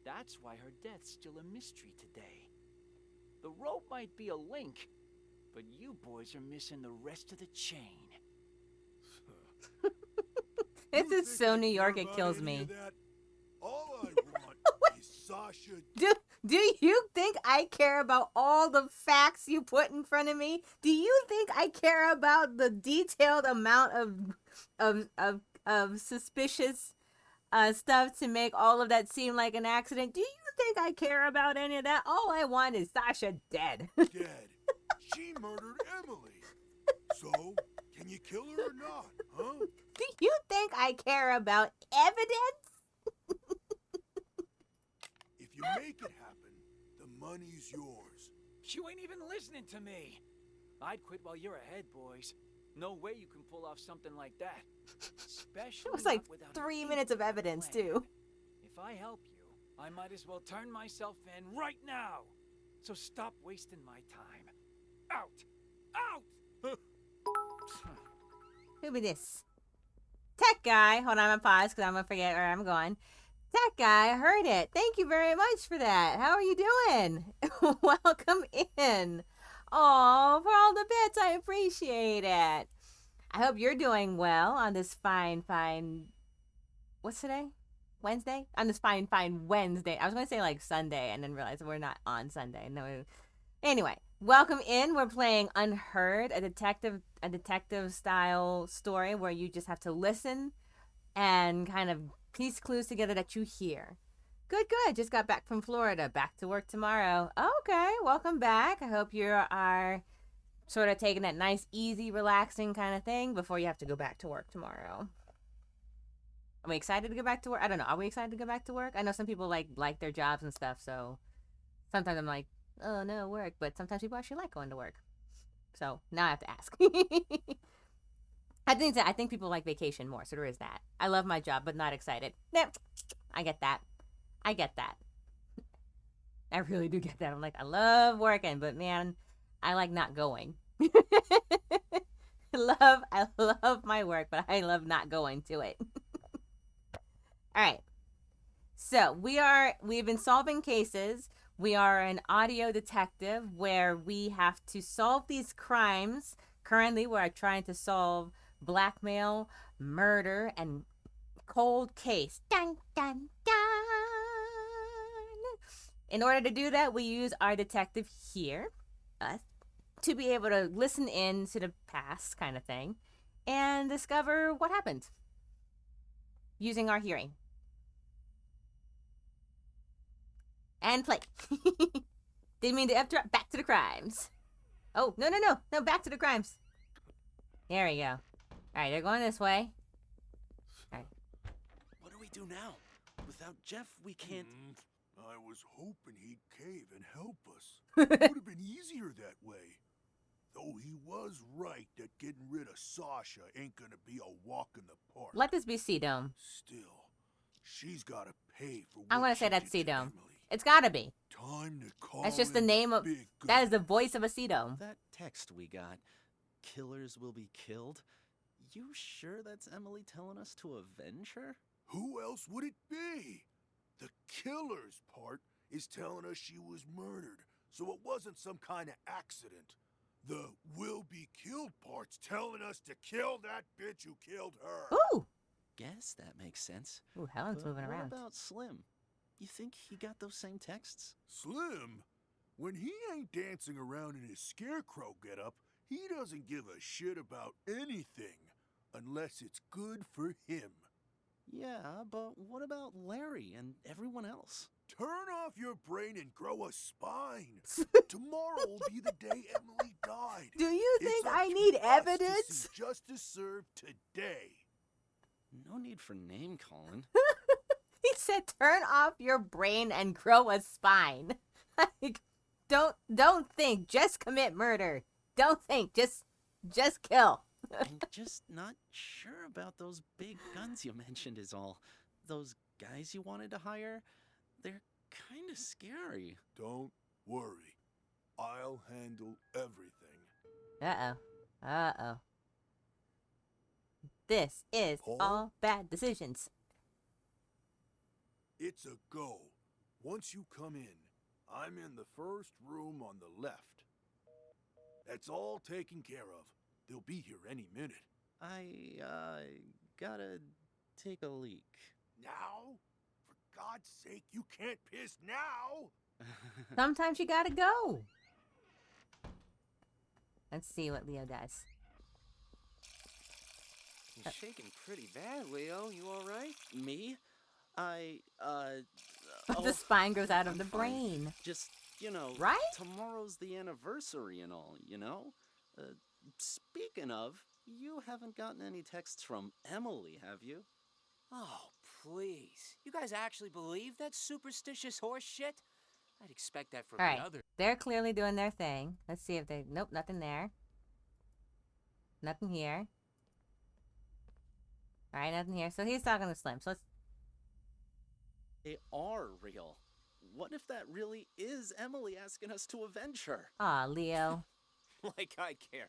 That's why her death's still a mystery today. The rope might be a link, but you boys are missing the rest of the chain. This is so New York, it kills me. All I want is Sasha. Do you think I care about all the facts you put in front of me? Do you think I care about the detailed amount of suspicious stuff to make all of that seem like an accident? Do you think I care about any of that? All I want is Sasha dead. Dead. She murdered Emily. So, can you kill her or not, huh? Do you think I care about evidence? If you make it happen, the money's yours. You ain't even listening to me. I'd quit while you're ahead, boys. No way you can pull off something like that. Especially It was like not without 3 minutes of evidence, too. If I help you, I might as well turn myself in right now. So stop wasting my time. Out! Out! Who be this? Tech guy. Hold on, I'm gonna pause because I'm gonna forget where I'm going. Tech guy, I heard it. Thank you very much for that. How are you doing? Welcome in. Oh, for all the bits, I appreciate it. I hope you're doing well on this fine, what's today? Wednesday? On this fine Wednesday. I was going to say like Sunday and then realized we're not on Sunday. No. Anyway, welcome in. We're playing Unheard, a detective style story where you just have to listen and kind of piece clues together that you hear. Good. Just got back from Florida. Back to work tomorrow. Okay, welcome back. I hope you are sort of taking that nice, easy, relaxing kind of thing before you have to go back to work tomorrow. Are we excited to go back to work? I don't know. Are we excited to go back to work? I know some people like their jobs and stuff, so sometimes I'm like, oh, no, work. But sometimes people actually like going to work. So now I have to ask. I think people like vacation more, so there is that. I love my job, but not excited. Nah, I get that. I really do get that. I'm like, I love working, but man, I like not going. I love my work, but I love not going to it. All right. So we've been solving cases. We are an audio detective where we have to solve these crimes. Currently, we're trying to solve blackmail, murder, and cold case. Dun, dun, dun. In order to do that, we use our detective here, us, to be able to listen in to the past kind of thing and discover what happened using our hearing. And play. Didn't mean to interrupt. Back to the crimes. Oh, no, back to the crimes. There we go. All right, they're going this way. All right. What do we do now? Without Jeff, we can't... I was hoping he'd cave and help us. It would have been easier that way. Though he was right that getting rid of Sasha ain't gonna be a walk in the park. Let this be C-Dome. Still, she's gotta pay for what I'm going to she say that's did to C-Dome. Emily. It's got to be. Time to call That's just the in name of... big That is the voice of a C-Dome. That text we got, killers will be killed. You sure that's Emily telling us to avenge her? Who else would it be? The killer's part is telling us she was murdered, so it wasn't some kind of accident. The will be telling us to kill that bitch who killed her. Ooh! Guess that makes sense. Ooh, Helen's But moving what around. about Slim? You think he got those same texts? Slim? When he ain't dancing around in his scarecrow getup, he doesn't give a shit about anything. Unless it's good for him. Yeah, but what about Larry and everyone else? Turn off your brain and grow a spine. Tomorrow will be the day Emily died. Do you think It's up I to need us evidence? to see justice served today. No need for name calling. He said, "Turn off your brain and grow a spine." Like, don't think, just commit murder. Don't think, just kill. I'm just not sure about those big guns you mentioned is all. Those guys you wanted to hire, they're kind of scary. Don't worry. I'll handle everything. Uh-oh. This is Paul? all bad decisions. It's a go. Once you come in, I'm in the first room on the left. That's all taken care of. They'll be here any minute. I gotta take a leak. Now? For God's sake, you can't piss now! Sometimes you gotta go. Let's see what Leo does. You're shaking pretty bad, Leo. You all right? Me? The spine grows out of I'm the fine. brain. Just, Right? tomorrow's the anniversary and all, Speaking of, you haven't gotten any texts from Emily, have you? Oh, please. You guys actually believe that superstitious horse shit? I'd expect that from All right, the other. they're clearly doing their thing. Let's see if they... Nope, nothing there. Nothing here. All right, nothing here. So he's talking to Slim. So let's... They are real. What if that really is Emily asking us to avenge her? Aw, Leo. Like I care.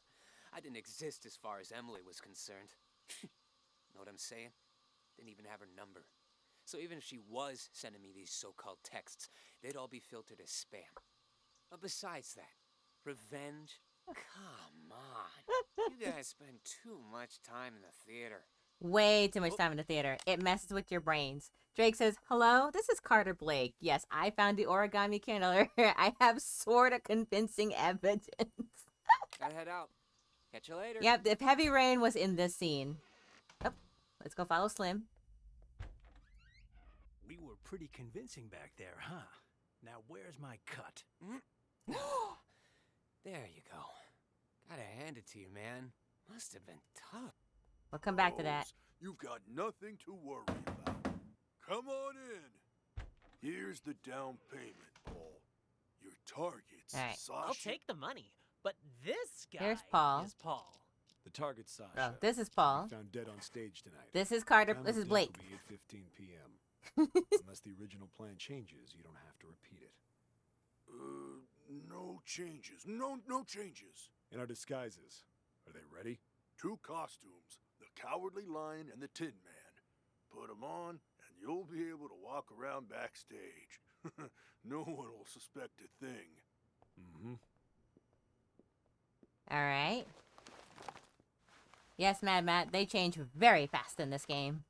I didn't exist as far as Emily was concerned. Know what I'm saying? Didn't even have her number. So even if she was sending me these so-called texts, they'd all be filtered as spam. But besides that, revenge? Come on. You guys spend too much time in the theater. Way too much time in the theater. It messes with your brains. Drake says, "Hello, this is Carter Blake. Yes, I found the origami killer. I have sort of convincing evidence." Gotta head out. Catch you later. Yep, if Heavy Rain was in this scene. Oh, let's go follow Slim. We were pretty convincing back there, huh? Now where's my cut? There you go. Gotta hand it to you, man. Must have been tough. We'll come back to that. You've got nothing to worry about. Come on in. Here's the down payment, Paul. Your target's All right. Sasha. I'll take the money, but this guy Here's Paul. is Paul. The target's Sasha. Oh, this is Paul. Found dead on stage tonight. This is Carter. Time This of is death Blake. will be 8:15 p.m. Unless the original plan changes, you don't have to repeat it. No changes. No changes. In our disguises, are they ready? 2 costumes. The Cowardly Lion and the Tin Man. Put them on, and you'll be able to walk around backstage. No one will suspect a thing. Mm-hmm. All right. Yes, Mad Matt, they change very fast in this game.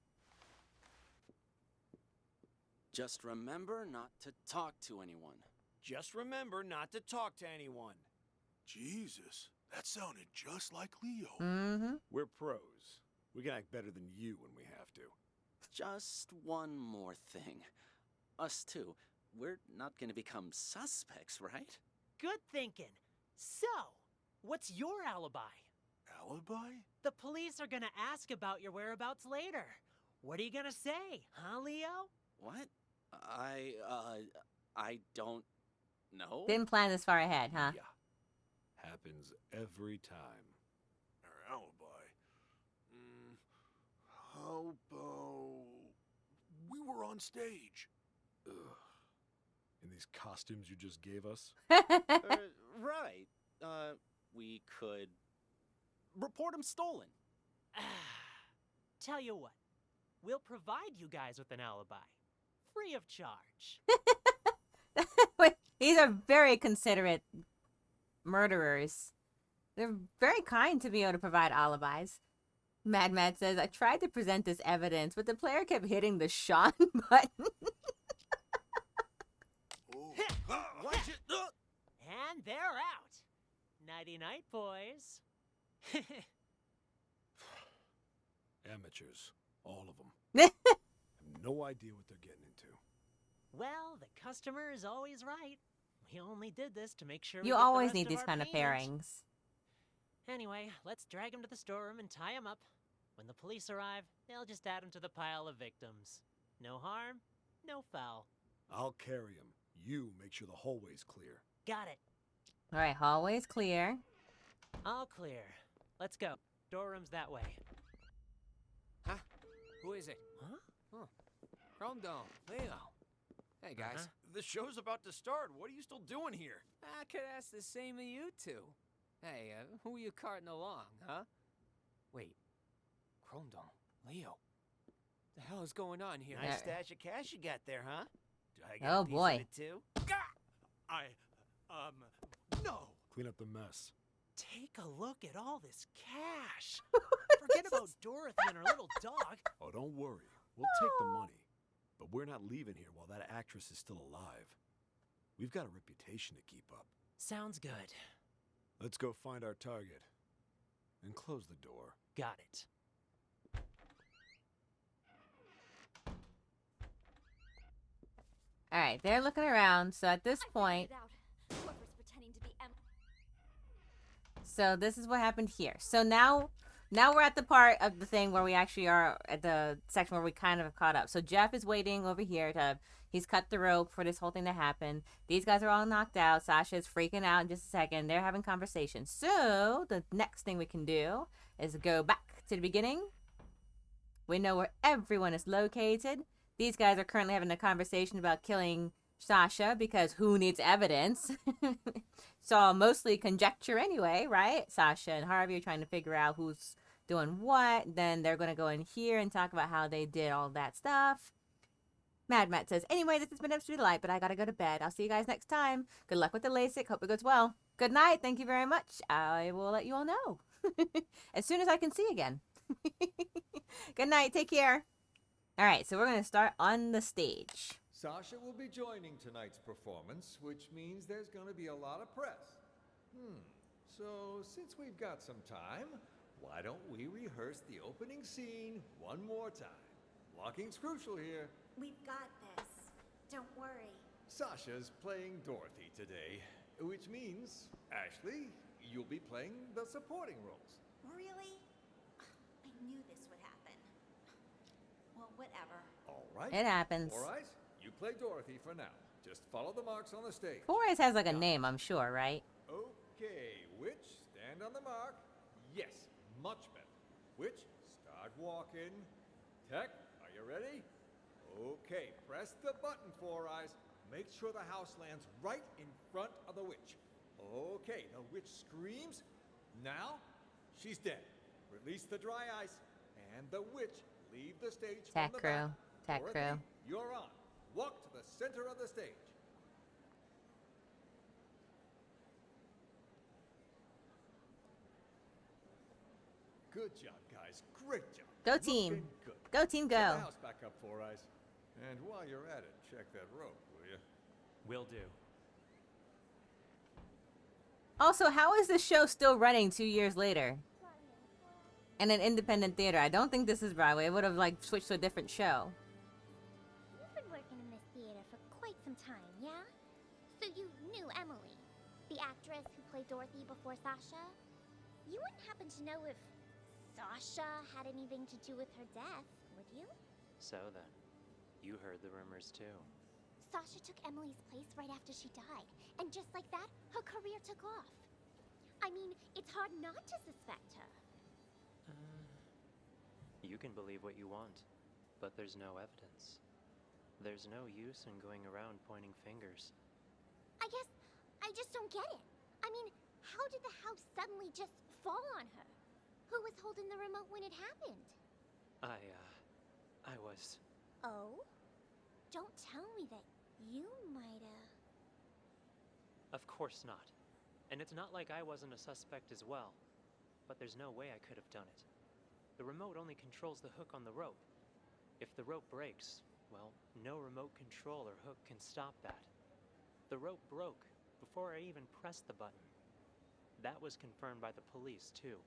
Just remember not to talk to anyone. Just remember not to talk to anyone. Jesus, that sounded just like Leo. Mm-hmm. We're pros. We can act better than you when we have to. Just one more thing. Us two, we're not gonna become suspects, right? Good thinking. So, what's your alibi? Alibi? The police are gonna ask about your whereabouts later. What are you gonna say, huh, Leo? What? I don't know. Didn't plan this far ahead, huh? Yeah. Happens every time. Our alibi. How about... We were on stage. Ugh. In these costumes you just gave us? Right. We could report him stolen. Tell you what, we'll provide you guys with an alibi. Free of charge. Wait, these are very considerate murderers. They're very kind to be able to provide alibis. Mad Mad says, I tried to present this evidence, but the player kept hitting the Sean button. And they're out. Nighty night, boys. Amateurs, all of them. Have no idea what they're getting into. Well, the customer is always right. We only did this to make sure You we get always the rest need of these our kind of payment. pairings. Anyway, let's drag him to the storeroom and tie him up. When the police arrive, they'll just add him to the pile of victims. No harm, no foul. I'll carry him. You make sure the hallway's clear. Got it. All right, hallway's clear. All clear. Let's go. Storeroom's that way. Huh? Who is it? Huh? Oh. Chrome Dome. Leo. Hey, guys. The show's about to start. What are you still doing here? I could ask the same of you two. Hey, who are you carting along, huh? Wait. Chrome Dome. Leo. The hell is going on here? Nice stash of cash you got there, huh? Do I get Oh, a piece boy. of it too? No. Clean up the mess. Take a look at all this cash. Forget about Dorothy and her little dog. Oh, don't worry. We'll take the money. But we're not leaving here while that actress is still alive. We've got a reputation to keep up. Sounds good. Let's go find our target. And close the door. Got it. All right, they're looking around. So at this point, Whoever's pretending to be so this is what happened here. So now we're at the part of the thing where we actually are at the section where we kind of have caught up. So Jeff is waiting over here he's cut the rope for this whole thing to happen. These guys are all knocked out. Sasha's freaking out in just a second. They're having conversations. So the next thing we can do is go back to the beginning. We know where everyone is located. These guys are currently having a conversation about killing Sasha because who needs evidence? So mostly conjecture anyway, right? Sasha and Harvey are trying to figure out who's doing what. Then they're going to go in here and talk about how they did all that stuff. Mad Matt says, anyway, this has been Absolute Delight, but I got to go to bed. I'll see you guys next time. Good luck with the LASIK. Hope it goes well. Good night. Thank you very much. I will let you all know as soon as I can see again. Good night. Take care. All right, so we're going to start on the stage. Sasha will be joining tonight's performance, which means there's going to be a lot of press. So since we've got some time, why don't we rehearse the opening scene one more time? Blocking's crucial here. We've got this. Don't worry. Sasha's playing Dorothy today, which means, Ashley, you'll be playing the supporting roles. Really? I knew this would happen. Well, whatever. All right. It happens. All right. You play Dorothy for now. Just follow the marks on the stage. Flores has like a name, I'm sure, right? Okay, Witch, stand on the mark. Yes, much better. Witch, start walking. Tech, are you ready? Okay, press the button, Four Eyes. Make sure the house lands right in front of the witch. Okay, the witch screams. Now, she's dead. Release the dry ice, and the witch leave the stage Tech from the crew. back. Tech Dorothy, crew. you're on. Walk to the center of the stage. Good job, guys. Great job. Go team. Looking good. Go team, Set go. the house back up, Four Eyes. And while you're at it, check that rope, will you? Will do. Also, how is this show still running 2 years later? In an independent theater. I don't think this is Broadway. It would have like switched to a different show. You've been working in this theater for quite some time, yeah? So you knew Emily, the actress who played Dorothy before Sasha? You wouldn't happen to know if Sasha had anything to do with her death, would you? So then, you heard the rumors too. Sasha took Emily's place right after she died, and just like that, her career took off. I mean, it's hard not to suspect her. You can believe what you want, but there's no evidence. There's no use in going around pointing fingers. I guess I just don't get it. I mean, how did the house suddenly just fall on her? Who was holding the remote when it happened? I was... Oh? Don't tell me that you might've... Of course not. And it's not like I wasn't a suspect as well. But there's no way I could have done it. The remote only controls the hook on the rope. If the rope breaks, well, no remote control or hook can stop that. The rope broke before I even pressed the button. That was confirmed by the police, too.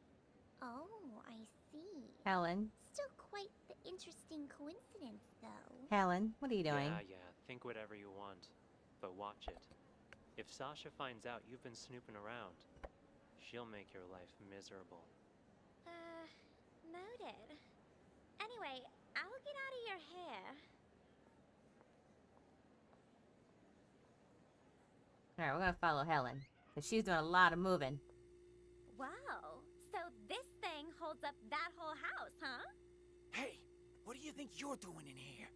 Oh, I see. Helen. Still quite the interesting coincidence, though. Helen, what are you doing? Yeah, think whatever you want. But watch it. If Sasha finds out you've been snooping around, she'll make your life miserable. Noted. Anyway, I'll get out of your hair. Alright, we're gonna follow Helen. Because she's doing a lot of moving. Wow, so this thing holds up that whole house, huh? Hey, what do you think you're doing in here?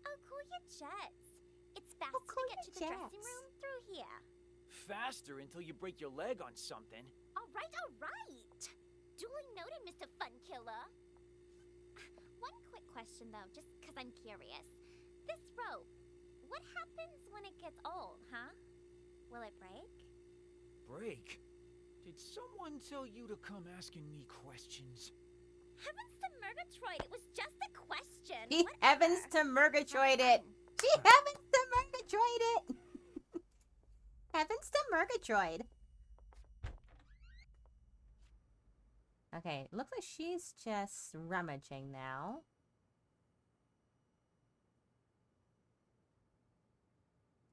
Oh, cool your jets. It's faster to get to the dressing room through here. Faster until you break your leg on something. All right. Duly noted, Mr. Funkiller. One quick question, though, just because I'm curious. This rope, what happens when it gets old, huh? Will it break? Break? Did someone tell you to come asking me questions? Heavens to Murgatroyd, it was just a question. She heavens to Murgatroyd it. She heavens to Murgatroyd it. Heavens to Murgatroyd. Okay, looks like she's just rummaging now.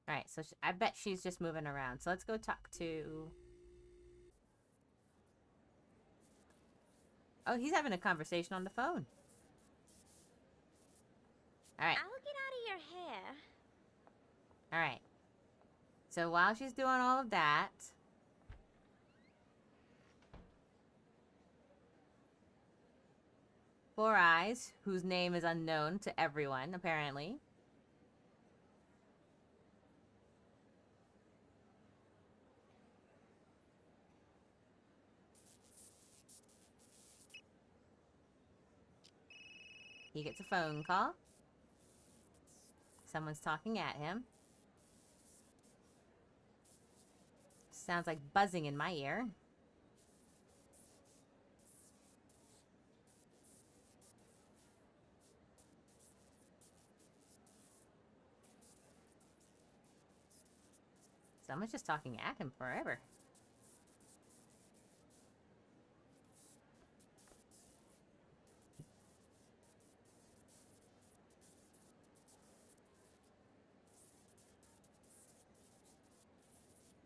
Alright, so I bet she's just moving around. So let's go talk to... Oh, he's having a conversation on the phone. Alright. I'll get out of your hair. Alright. So while she's doing all of that... Four Eyes, whose name is unknown to everyone, apparently. He gets a phone call. Someone's talking at him. Sounds like buzzing in my ear. Someone's just talking at him forever.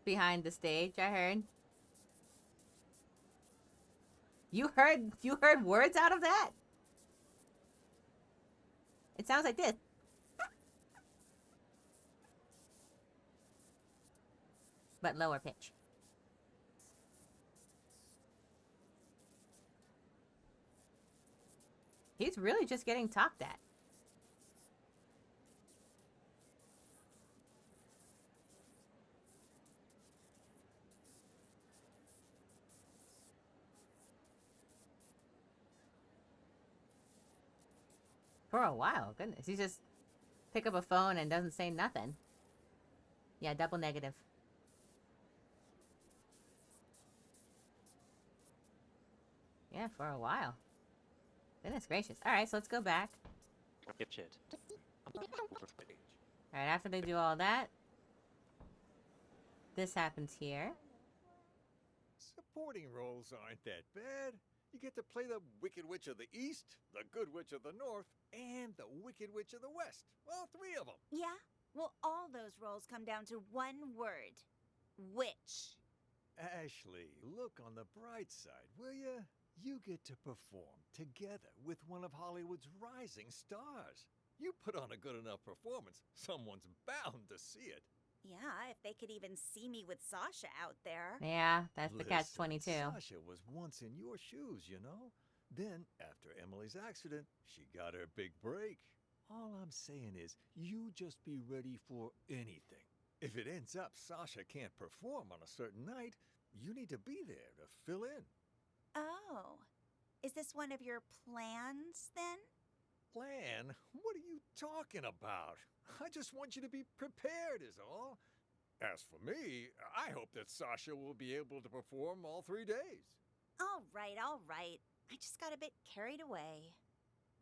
Behind the stage, I heard. You heard words out of that? It sounds like this. But lower pitch. He's really just getting talked at. For a while, goodness. He just pick up a phone and doesn't say nothing. Yeah, double negative. Yeah, for a while. Goodness gracious. Alright, so let's go back. Dipshit. Alright, after they do all that, this happens here. Supporting roles aren't that bad. You get to play the Wicked Witch of the East, the Good Witch of the North, and the Wicked Witch of the West. All three of them. Yeah? Well, all those roles come down to one word. Witch. Ashley, look on the bright side, will you? You get to perform together with one of Hollywood's rising stars. You put on a good enough performance, someone's bound to see it. Yeah, if they could even see me with Sasha out there. Yeah, that's the catch-22. Sasha was once in your shoes, you know? Then, after Emily's accident, she got her big break. All I'm saying is, you just be ready for anything. If it ends up Sasha can't perform on a certain night, you need to be there to fill in. Oh. Is this one of your plans, then? Plan? What are you talking about? I just want you to be prepared is all. As for me, I hope that Sasha will be able to perform all 3 days. All right, all right. I just got a bit carried away.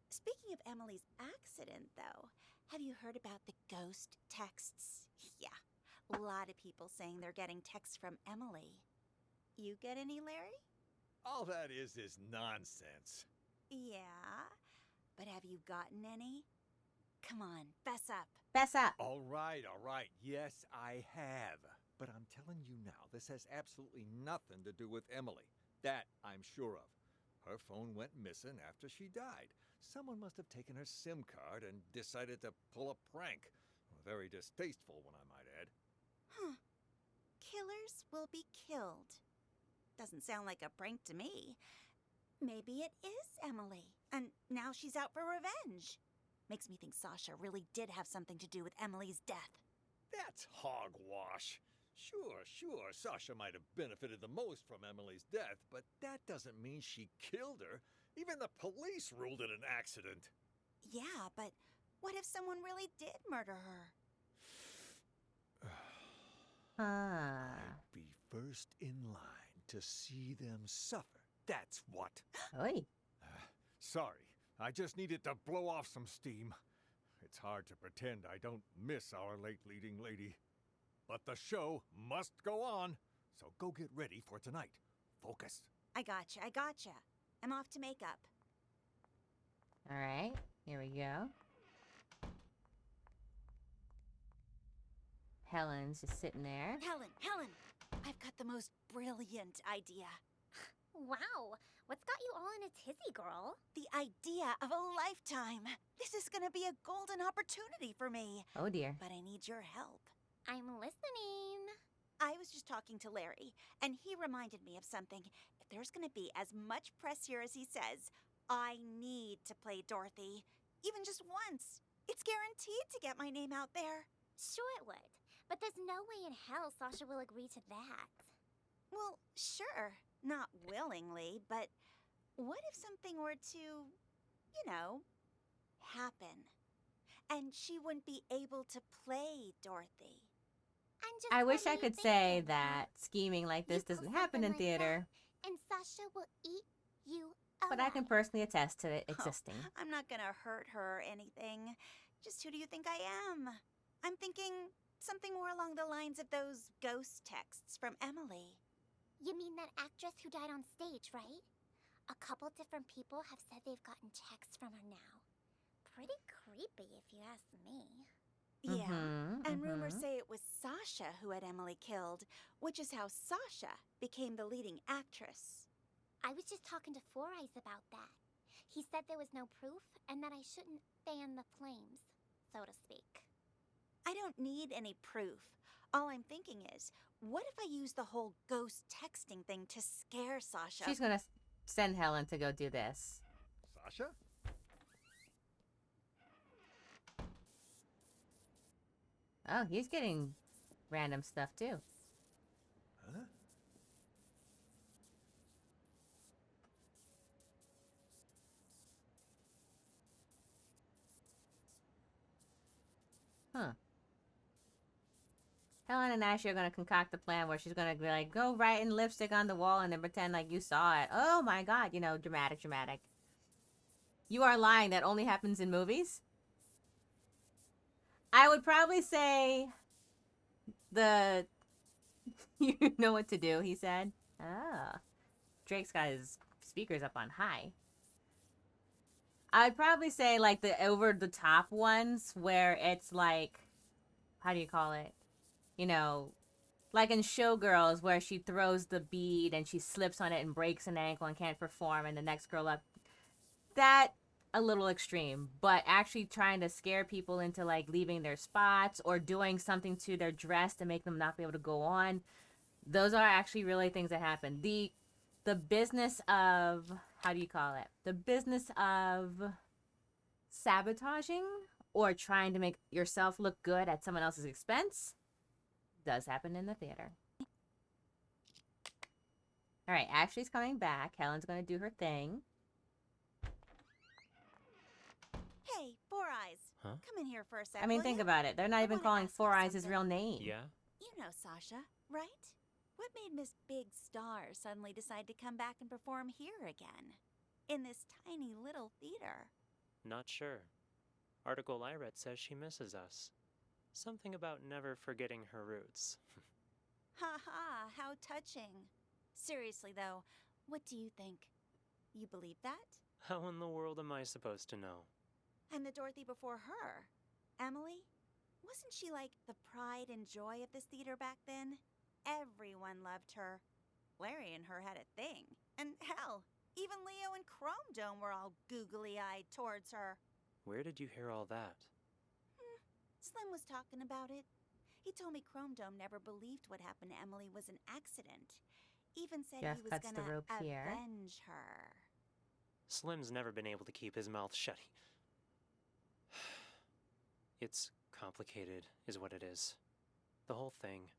Speaking of Emily's accident, though, have you heard about the ghost texts? Yeah, a lot of people saying they're getting texts from Emily. You get any, Larry? All that is nonsense. Yeah, but have you gotten any? Come on, fess up. Fess up. All right, all right. Yes, I have. But I'm telling you now, this has absolutely nothing to do with Emily. That I'm sure of. Her phone went missing after she died. Someone must have taken her SIM card and decided to pull a prank. Very distasteful one, I might add. Huh. Killers will be killed. Doesn't sound like a prank to me. Maybe it is Emily, and now she's out for revenge. Makes me think Sasha really did have something to do with Emily's death. That's hogwash. Sure, Sasha might have benefited the most from Emily's death, but that doesn't mean she killed her. Even the police ruled it an accident. Yeah, but what if someone really did murder her? I'd be first in line to see them suffer. That's what. Oi. Sorry, I just needed to blow off some steam. It's hard to pretend I don't miss our late leading lady. But the show must go on, so go get ready for tonight. Focus. I gotcha. I'm off to makeup. All right, here we go. Helen's just sitting there. Helen, I've got the most brilliant idea. Wow, what's got you all in a tizzy, girl? The idea of a lifetime. This is gonna be a golden opportunity for me. Oh dear. But I need your help. I'm listening. I was just talking to Larry, and he reminded me of something. If there's gonna be as much press here as he says, I need to play Dorothy. Even just once. It's guaranteed to get my name out there. Sure it would, but there's no way in hell Sasha will agree to that. Well, sure. Not willingly, but what if something were to, happen? And she wouldn't be able to play Dorothy. I wish I could say that scheming like this doesn't happen in theater, And Sasha will eat you but I can personally attest to it existing. I'm not gonna hurt her or anything. Just who do you think I am? I'm thinking something more along the lines of those ghost texts from Emily. You mean that actress who died on stage, right? A couple different people have said they've gotten texts from her now. Pretty creepy, if you ask me. Yeah, and rumors say it was Sasha who had Emily killed, which is how Sasha became the leading actress. I was just talking to Four Eyes about that. He said there was no proof and that I shouldn't fan the flames, so to speak. I don't need any proof. All I'm thinking is, what if I use the whole ghost texting thing to scare Sasha? She's gonna send Helen to go do this. Sasha? Oh, he's getting random stuff too. Huh? Huh. Helen and Ashley are gonna concoct a plan where she's gonna be like, go writing lipstick on the wall and then pretend like you saw it. Oh my god, dramatic. You are lying. That only happens in movies? I would probably say you know what to do, he said. Ah. Drake's got his speakers up on high. I'd probably say like the over the top ones where it's like, how do you call it? Like in Showgirls where she throws the bead and she slips on it and breaks an ankle and can't perform and the next girl up. That a little extreme, but actually trying to scare people into like leaving their spots or doing something to their dress to make them not be able to go on. Those are actually really things that happen. The business of, how do you call it? The business of sabotaging or trying to make yourself look good at someone else's expense does happen in the theater. All right, Ashley's coming back. Helen's going to do her thing. Hey, Four Eyes. Huh? Come in here for a sec. I mean, will think ya? about it. They're not even wanna calling ask Four you Eyes his something. real name. Yeah? You know Sasha, right? What made Miss Big Star suddenly decide to come back and perform here again? In this tiny little theater? Not sure. Article I read says she misses us. Something about never forgetting her roots. Ha ha, how touching. Seriously though, what do you think? You believe that? How in the world am I supposed to know? And the Dorothy before her, Emily? Wasn't she like the pride and joy of this theater back then? Everyone loved her. Larry and her had a thing. And hell, even Leo and Chrome Dome were all googly-eyed towards her. Where did you hear all that? Slim was talking about it. He told me Chrome Dome never believed what happened to Emily was an accident. Even said Jeff he was cuts the gonna rope here. avenge her. Slim's never been able to keep his mouth shut. It's complicated, is what it is. The whole thing.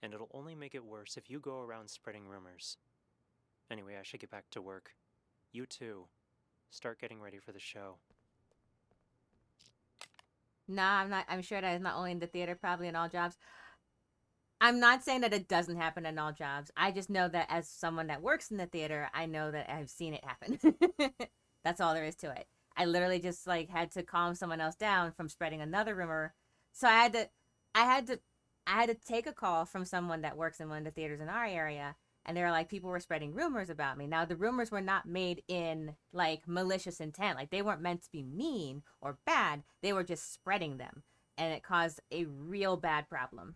And it'll only make it worse if you go around spreading rumors. Anyway, I should get back to work. You too. Start getting ready for the show. Nah, I'm not. I'm sure that is not only in the theater, probably in all jobs. I'm not saying that it doesn't happen in all jobs. I just know that as someone that works in the theater, I know that I've seen it happen. That's all there is to it. I literally just like had to calm someone else down from spreading another rumor. So I had to take a call from someone that works in one of the theaters in our area, and they were like, people were spreading rumors about me. Now the rumors were not made in like malicious intent. Like they weren't meant to be mean or bad. They were just spreading them, and it caused a real bad problem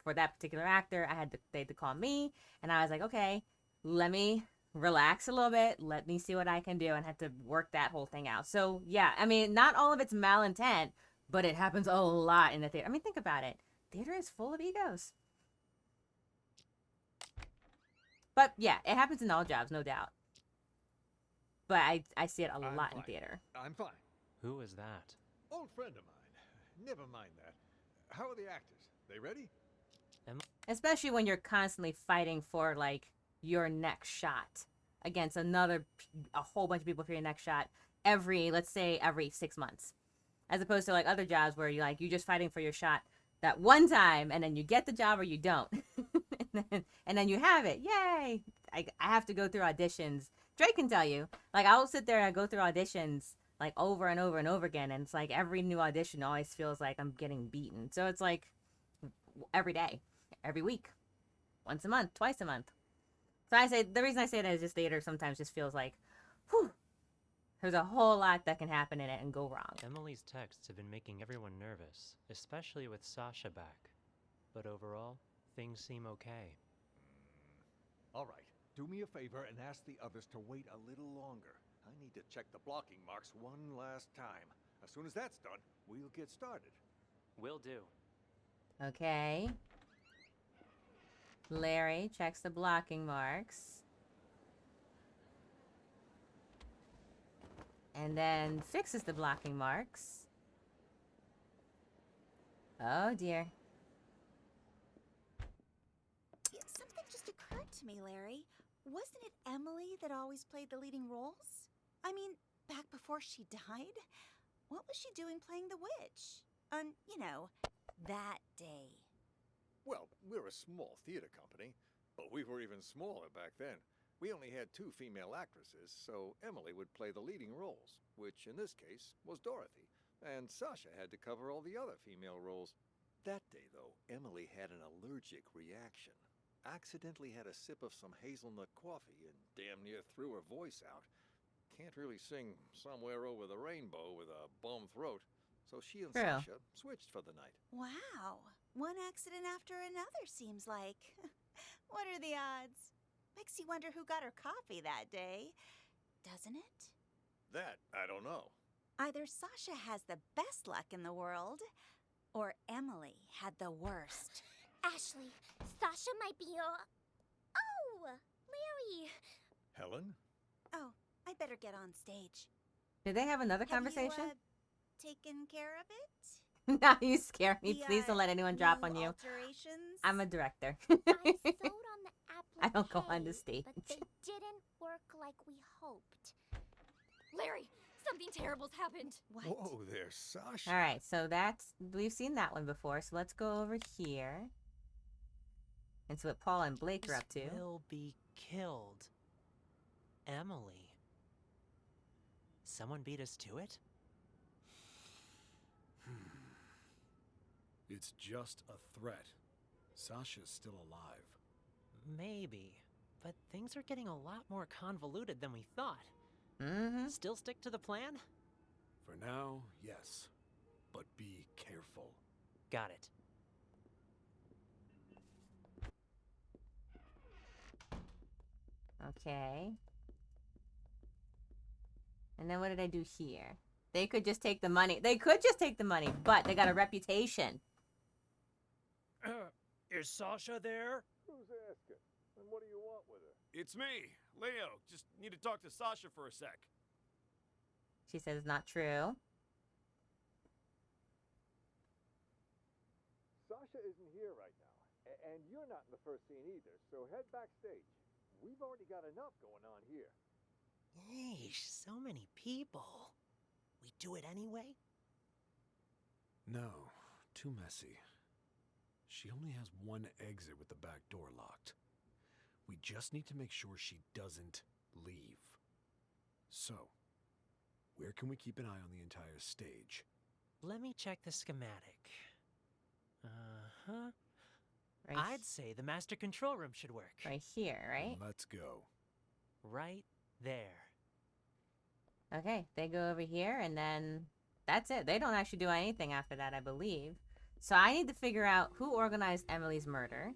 for that particular actor. They had to call me, and I was like, okay, let me relax a little bit. Let me see what I can do, and had to work that whole thing out. So yeah, I mean, not all of it's malintent, but it happens a lot in the theater. I mean, think about it. Theater is full of egos. But yeah, it happens in all jobs, no doubt. But I see it a lot in theater. I'm fine. Who is that? Old friend of mine. Never mind that. How are the actors? They ready? Especially when you're constantly fighting for like your next shot against a whole bunch of people for your next shot let's say every 6 months, as opposed to like other jobs where you're just fighting for your shot that one time, and then you get the job or you don't. and then you have it. Yay! I have to go through auditions. Drake can tell you. Like, I'll sit there and go through auditions like over and over and over again, and it's like every new audition always feels like I'm getting beaten. So it's like every day, every week, once a month, twice a month. So the reason I say that is just theater sometimes just feels like, whew, there's a whole lot that can happen in it and go wrong. Emily's texts have been making everyone nervous, especially with Sasha back. But overall, things seem okay. All right, do me a favor and ask the others to wait a little longer. I need to check the blocking marks one last time. As soon as that's done, we'll get started. Will do. Okay. Larry checks the blocking marks. And then fixes the blocking marks. Oh dear. Something just occurred to me, Larry. Wasn't it Emily that always played the leading roles? I mean, back before she died? What was she doing playing the witch? On, that day. Well, we're a small theater company, but we were even smaller back then. We only had 2 female actresses, so Emily would play the leading roles, which in this case was Dorothy, and Sasha had to cover all the other female roles. That day, though, Emily had an allergic reaction. Accidentally had a sip of some hazelnut coffee and damn near threw her voice out. Can't really sing Somewhere Over the Rainbow with a bum throat, so she and Sasha switched for the night. Wow. One accident after another, seems like. What are the odds? Makes you wonder who got her coffee that day, doesn't it? That, I don't know. Either Sasha has the best luck in the world, or Emily had the worst. Ashley, Sasha might be your... Oh, Larry. Helen? Oh, I'd better get on stage. Did they have another Have conversation? You, taken care of it? Now you scare me. Please don't let anyone drop on you. Alterations? I'm a director. I sewed on the applique, I don't go on the stage. but they didn't work like we hoped. Larry, something terrible's happened. What? Whoa there, Sasha. All right, so we've seen that one before. So let's go over here. And so what Paul and Blake are up to. Will be killed. Emily. Someone beat us to it? It's just a threat. Sasha's still alive. Maybe. But things are getting a lot more convoluted than we thought. Mm-hmm. Still stick to the plan? For now, yes. But be careful. Got it. Okay. And then what did I do here? They could just take the money. They could just take the money, but they got a reputation. Is Sasha there? Who's asking? And what do you want with her? It's me, Leo. Just need to talk to Sasha for a sec. She says it's not true. Sasha isn't here right now, and you're not in the first scene either, so head backstage. We've already got enough going on here. Yeesh, so many people. We do it anyway? No, too messy. She only has one exit with the back door locked. We just need to make sure she doesn't leave. So, where can we keep an eye on the entire stage? Let me check the schematic. Uh-huh. Right. I'd say the master control room should work. Right here, right? Let's go. Right there. Okay, they go over here, and then that's it. They don't actually do anything after that, I believe. So I need to figure out who organized Emily's murder,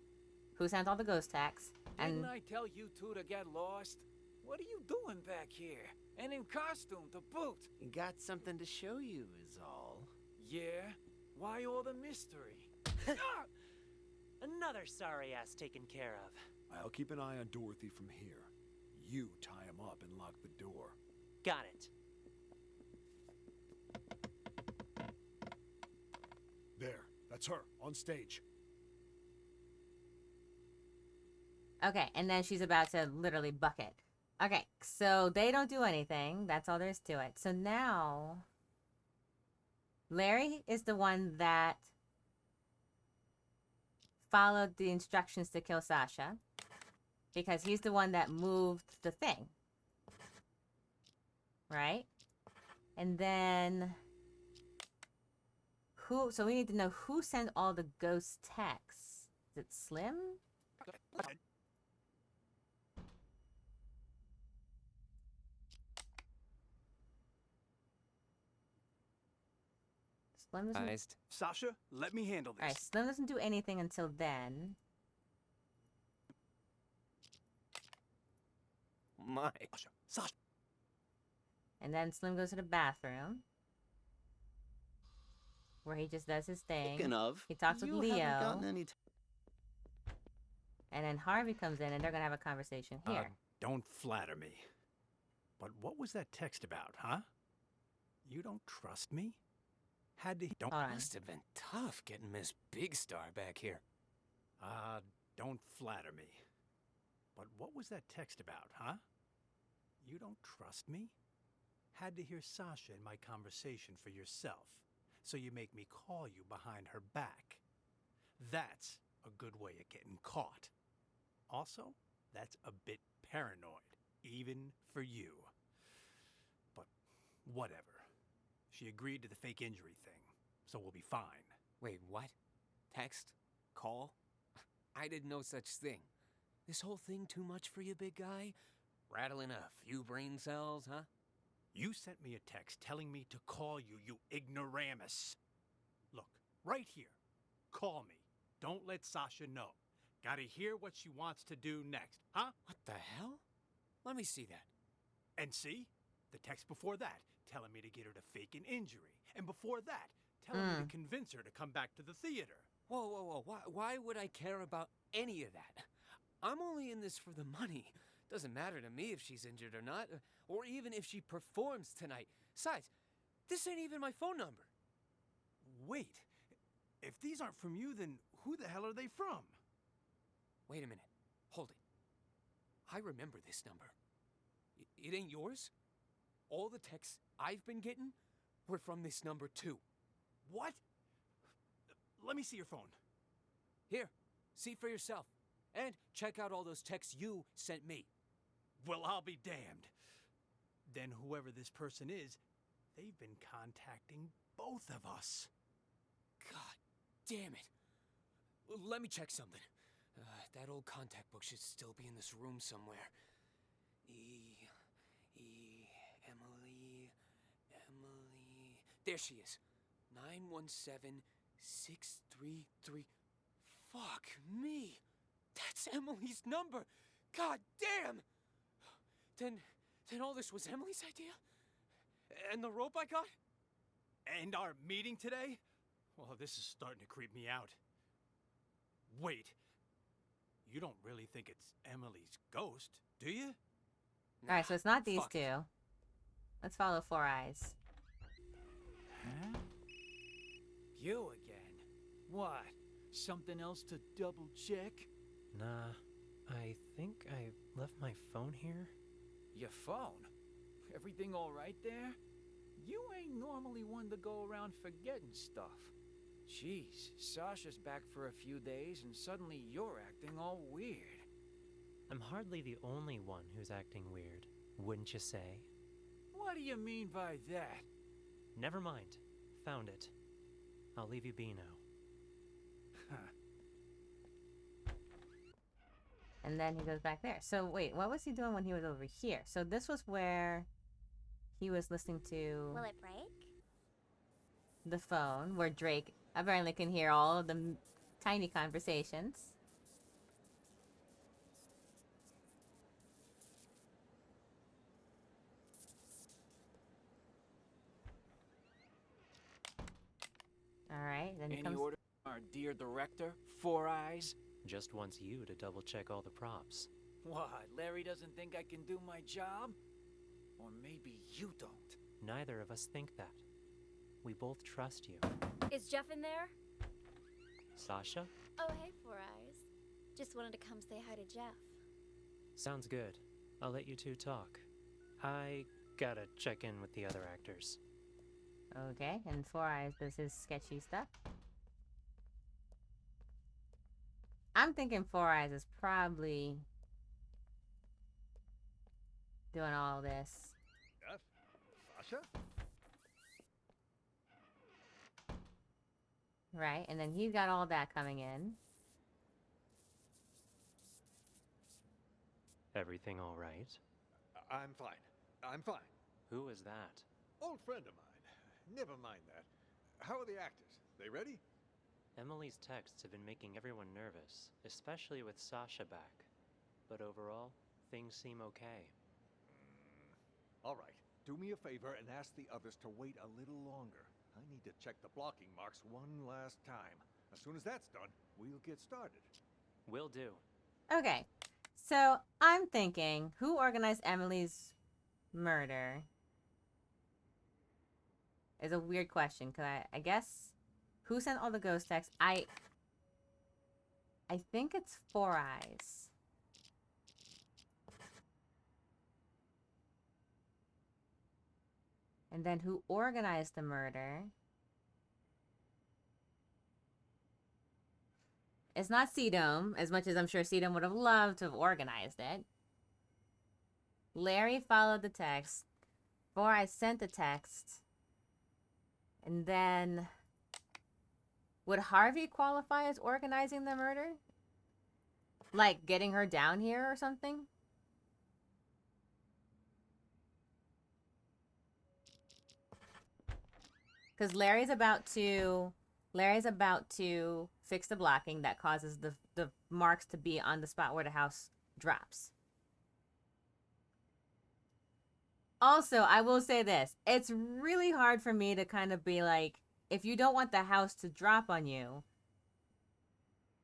who sent all the ghost texts, and... Didn't I tell you two to get lost? What are you doing back here? And in costume to boot? Got something to show you is all. Yeah? Why all the mystery? Another sorry ass taken care of. I'll keep an eye on Dorothy from here. You tie him up and lock the door. Got it. There, that's her, on stage. Okay, and then she's about to literally bucket. Okay, so they don't do anything. That's all there is to it. So now, Larry is the one that followed the instructions to kill Sasha, because he's the one that moved the thing. Right? And then who, so we need to know who sent all the ghost texts. Is it Slim? Slim doesn't... Sasha, let me handle this. Alright, Slim doesn't do anything until then. My. Sasha. And then Slim goes to the bathroom, where he just does his thing. Speaking of, he talks with you Leo. haven't gotten any And then Harvey comes in, and they're gonna have a conversation here. Don't flatter me. But what was that text about, huh? You don't trust me? Had to... Don't... Hold on. Must have been tough getting Miss Big Star back here. Don't flatter me. But what was that text about, huh? You don't trust me? Had to hear Sasha in my conversation for yourself, so you make me call you behind her back. That's a good way of getting caught. Also, that's a bit paranoid, even for you. But whatever. She agreed to the fake injury thing, so we'll be fine. Wait, what? Text? Call? I did no such thing. This whole thing too much for you, big guy? Rattling a few brain cells, huh? You sent me a text telling me to call you, you ignoramus. Look, right here. Call me. Don't let Sasha know. Gotta hear what she wants to do next, huh? What the hell? Let me see that. And see? The text before that, telling me to get her to fake an injury. And before that, telling me to convince her to come back to the theater. Whoa, whoa, whoa. Why would I care about any of that? I'm only in this for the money. Doesn't matter to me if she's injured or not, or even if she performs tonight. Besides, this ain't even my phone number. Wait, if these aren't from you, then who the hell are they from? Wait a minute. Hold it. I remember this number. It ain't yours? All the texts I've been getting were from this number too. What? Let me see your phone. Here, see for yourself. And check out all those texts you sent me. Well, I'll be damned. Then whoever this person is, they've been contacting both of us. God damn it. Let me check something. That old contact book should still be in this room somewhere. Emily. There she is. 917633. Fuck me. That's Emily's number. God damn. Then all this was Emily's idea? And the rope I got? And our meeting today? Well, this is starting to creep me out. Wait. You don't really think it's Emily's ghost, do you? Alright, so it's not these fuck two. Let's follow Four Eyes. Huh? You again? What? Something else to double check? Nah, I think I left my phone here. Your phone? Everything all right there? You ain't normally one to go around forgetting stuff. Jeez, Sasha's back for a few days and suddenly you're acting all weird. I'm hardly the only one who's acting weird, wouldn't you say? What do you mean by that? Never mind. Found it. I'll leave you be now. And then he goes back there. So wait, what was he doing when he was over here? So this was where he was listening to Will it break? the phone, where Drake apparently can hear all of the tiny conversations. Alright, then he Any comes... order, our dear director, Four Eyes? Just wants you to double check all the props. What, Larry doesn't think I can do my job? Or maybe you don't. Neither of us think that. We both trust you. Is Jeff in there? Sasha? Oh, hey, Four Eyes. Just wanted to come say hi to Jeff. Sounds good. I'll let you two talk. I gotta check in with the other actors. Okay, and Four Eyes does his sketchy stuff. I'm thinking Four Eyes is probably doing all this. Jeff? Sasha? Right, and then he's got all that coming in. Everything all right? I'm fine. I'm fine. Who is that? Old friend of mine. Never mind that. How are the actors? They ready? Emily's texts have been making everyone nervous, especially with Sasha back. But overall, things seem okay. All right. Do me a favor and ask the others to wait a little longer. I need to check the blocking marks one last time. As soon as that's done, we'll get started. Will do. Okay, so I'm thinking, who organized Emily's murder? Is a weird question, because I guess who sent all the ghost texts? I think it's Four Eyes. And then who organized the murder? It's not Sedum, as much as I'm sure Sedum would have loved to have organized it. Larry followed the text. Four Eyes sent the text. And then... would Harvey qualify as organizing the murder? Like, getting her down here or something? Because Larry's about to fix the blocking that causes the marks to be on the spot where the house drops. Also, I will say this. It's really hard for me to kind of be like, if you don't want the house to drop on you,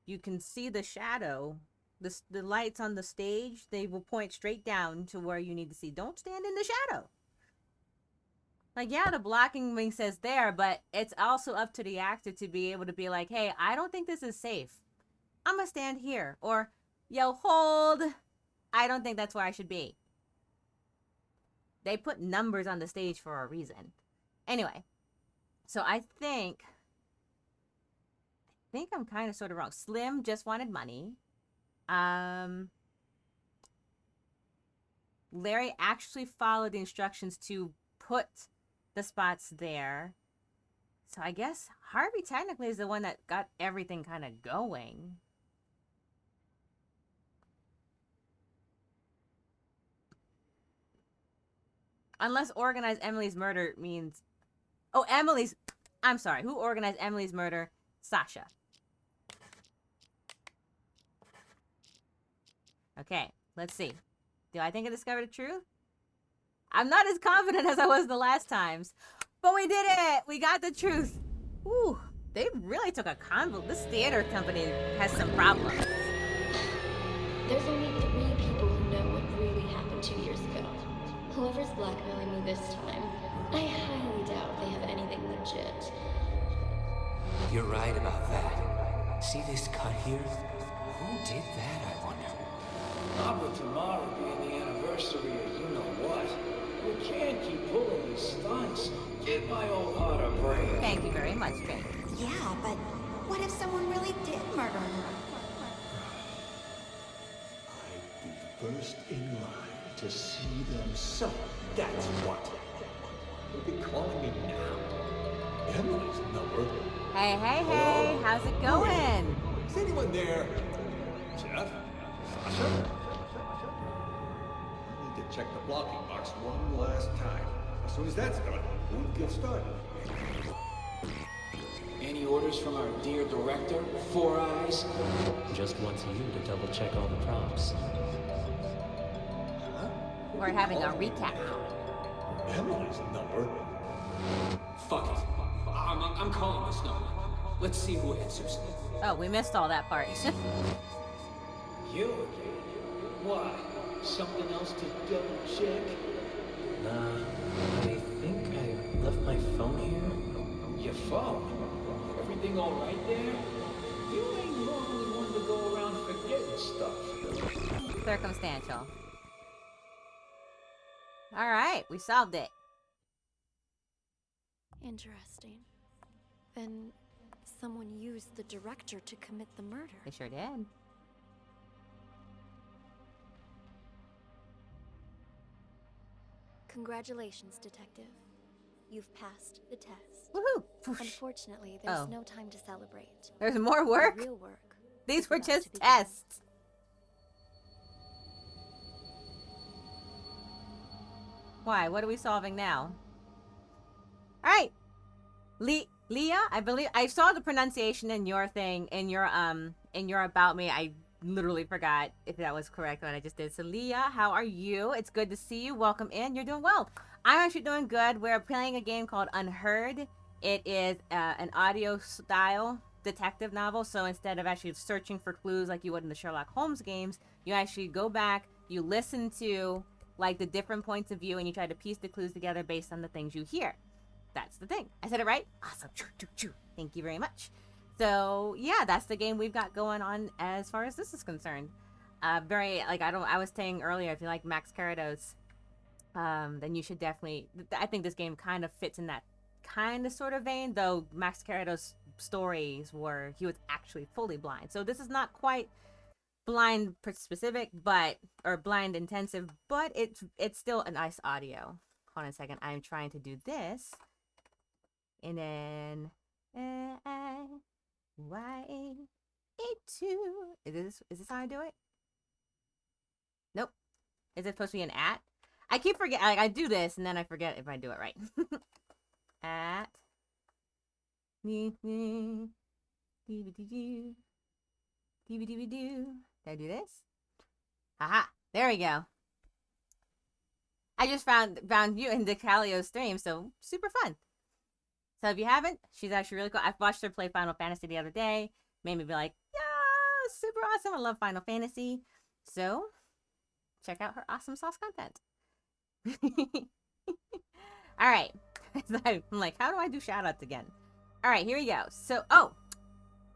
you can see the shadow. The lights on the stage, they will point straight down to where you need to see. Don't stand in the shadow. Like, yeah, the blocking ring says there, but it's also up to the actor to be able to be like, hey, I don't think this is safe. I'm going to stand here. Or, yo, hold. I don't think that's where I should be. They put numbers on the stage for a reason. Anyway, so I think I'm kind of sort of wrong. Slim just wanted money. Larry actually followed the instructions to put the spots there. So I guess Harvey technically is the one that got everything kind of going. Unless organized Emily's murder means... Oh, Emily's... I'm sorry. Who organized Emily's murder? Sasha. Okay, let's see. Do I think I discovered the truth? I'm not as confident as I was the last times. But we did it! We got the truth. Ooh, they really took a convo. This theater company has some problems. There's only 3 people who know what really happened 2 years ago. Whoever's blackmailing me this time, I highly doubt they have anything legit. You're right about that. See this cut here? Who did that, I wonder? Not with tomorrow being the anniversary of you know what. We can't keep pulling these stunts. Give my old heart a break. Thank you very much, Jane. Yeah, but what if someone really did murder her? I'd be first in line to see them suffer. That's what. You'll be calling me now. Emily's number. Hey, hey, Hello? hey. How's it going? Is anyone there? Jeff? Sasha? I need to check the blocking box one last time. As soon as that's done, we'll get started. Any orders from our dear director, Four Eyes? Just wants you to double check all the props. We're having a recap. Emily's number? Fuck it. I'm calling this number. Let's see who answers. Oh, we missed all that part. You again? Why? Something else to double check? Nah, I think I left my phone here. Your phone? Everything all right there? You ain't normally one to go around forgetting stuff. Circumstantial. Alright, we solved it. Interesting. Then someone used the director to commit the murder. They sure did. Congratulations, Detective. You've passed the test. Woohoo! Unfortunately, there's Oh. no time to celebrate. There's more work? The real work. These is were about just to begin. tests. Why? What are we solving now? Alright. Leah, I believe I saw the pronunciation in your thing, in your about me. I literally forgot if that was correct what I just did. So Leah, how are you? It's good to see you. Welcome in. You're doing well. I'm actually doing good. We're playing a game called Unheard. It is an audio style detective novel. So instead of actually searching for clues like you would in the Sherlock Holmes games, you actually go back, you listen to like the different points of view, and you try to piece the clues together based on the things you hear. That's the thing. I said it right? Awesome. Thank you very much. So yeah, that's the game we've got going on as far as this is concerned. Very, like, I was saying earlier, if you like Max Carados, then you should definitely, I think this game kind of fits in that kind of sort of vein, though Max Carados' stories were, he was actually fully blind. So this is not quite blind specific, but, or blind intensive, but it's still a nice audio. Hold on a second. I'm trying to do this. And then Y-A-2. Is this how I do it? Nope. Is it supposed to be an at? I keep forgetting. I do this and then I forget if I do it right. At. Did I do this? Haha. There we go. I just found you in DeCalio's stream, so super fun. So if you haven't, she's actually really cool. I watched her play Final Fantasy the other day. Made me be like, yeah, super awesome. I love Final Fantasy. So check out her awesome sauce content. All right. I'm like, how do I do shout outs again? All right, here we go. So, oh,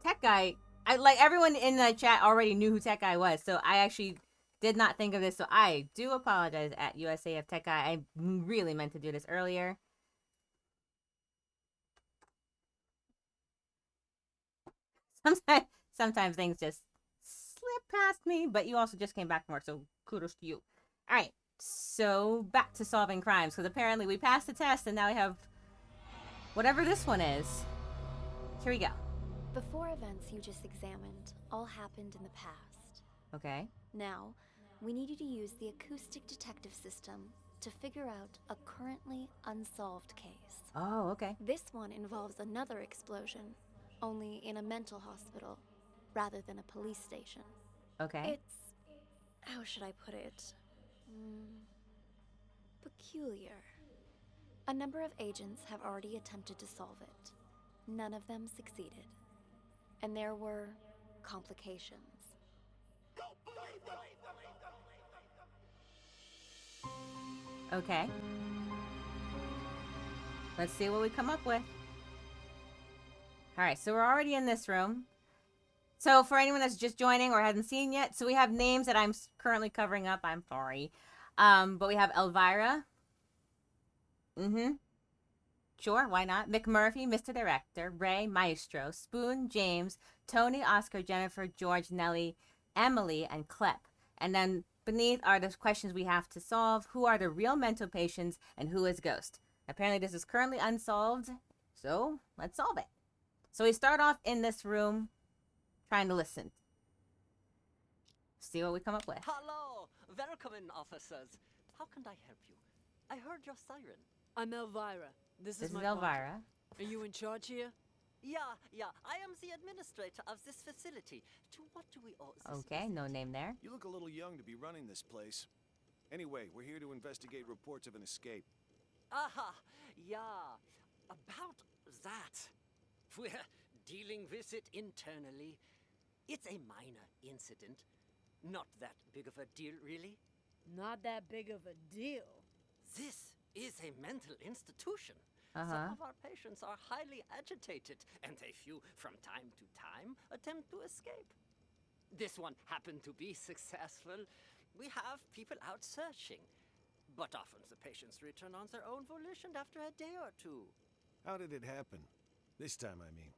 Tech Guy. Like everyone in the chat already knew who Tech Guy was. So I actually did not think of this. So I do apologize at USAF Tech Guy. I really meant to do this earlier. Sometimes things just slip past me, but you also just came back from work, so kudos to you. All right, so back to solving crimes, because apparently we passed the test, and now we have whatever this one is. Here we go. The 4 events you just examined all happened in the past. Okay. Now, we need you to use the Acoustic Detective system to figure out a currently unsolved case. Oh, okay. This one involves another explosion, only in a mental hospital rather than a police station. Okay. It's... how should I put it? Peculiar. A number of agents have already attempted to solve it. None of them succeeded. And there were complications. Okay. Let's see what we come up with. All right, so we're already in this room. So for anyone that's just joining or hasn't seen yet, so we have names that I'm currently covering up. I'm sorry. But we have Elvira. Sure, why not? McMurphy, Mr. Director. Ray, Maestro. Spoon, James. Tony, Oscar, Jennifer, George, Nellie, Emily, and Clep. And then beneath are the questions we have to solve. Who are the real mental patients and who is Ghost? Apparently this is currently unsolved, so let's solve it. So we start off in this room trying to listen. See what we come up with. Hello! Welcome in, officers. How can I help you? I heard your siren. I'm Elvira. This is my Elvira. Are you in charge here? Yeah. I am the administrator of this facility. To what do we owe this Okay, no name there. You look a little young to be running this place. Anyway, we're here to investigate reports of an escape. Aha! Yeah. About that. We're dealing with it internally. It's a minor incident. Not that big of a deal, really. Not that big of a deal. This is a mental institution. Uh-huh. Some of our patients are highly agitated, and a few, from time to time, attempt to escape. This one happened to be successful. We have people out searching, but often the patients return on their own volition after a day or two. How did it happen? This time, I mean.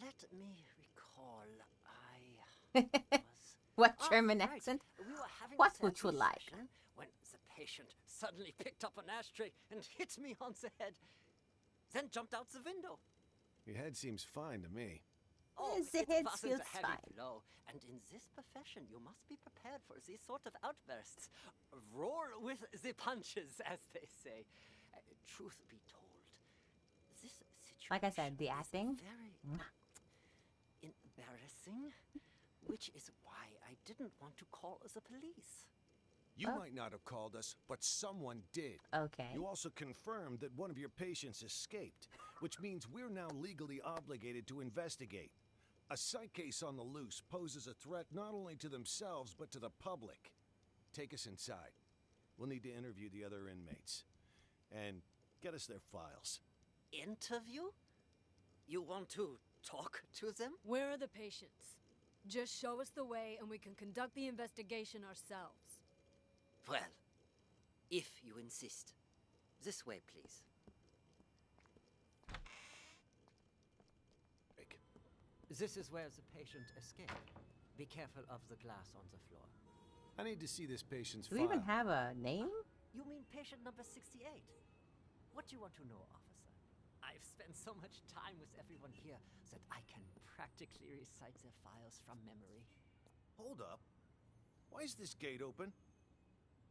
Let me recall. I was... What German right. accent? We were having What a would you therapy like? session when the patient suddenly picked up an ashtray and hit me on the head, then jumped out the window. Your head seems fine to me. Oh, Yes, the it head wasn't feels a heavy fine. blow, and in this profession you must be prepared for these sort of outbursts. Roll with the punches, as they say. Truth be told, this situation Like I said, the acting. is very embarrassing, which is why I didn't want to call the police. You might not have called us, but someone did. Okay. You also confirmed that one of your patients escaped, which means we're now legally obligated to investigate. A psych case on the loose poses a threat not only to themselves, but to the public. Take us inside. We'll need to interview the other inmates. And get us their files. Interview? You want to talk to them? Where are the patients? Just show us the way and we can conduct the investigation ourselves. Well, if you insist. This way, please. This is where the patient escaped. Be careful of the glass on the floor. I need to see this patient's Do we even have a name? You mean patient number 68? What do you want to know, officer? I've spent so much time with everyone here that I can practically recite their files from memory. Hold up. Why is this gate open?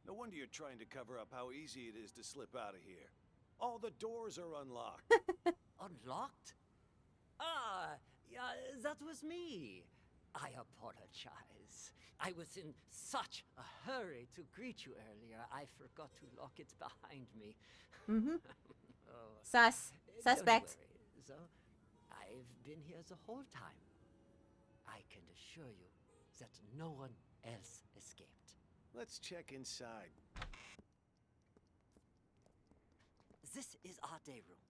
No wonder you're trying to cover up how easy it is to slip out of here. All the doors are unlocked. Unlocked? Ah, yeah, that was me. I apologize. I was in such a hurry to greet you earlier, I forgot to lock it behind me. Oh, Sus. Suspect. Don't worry, so, I've been here the whole time. I can assure you that no one else escaped. Let's check inside. This is our day room.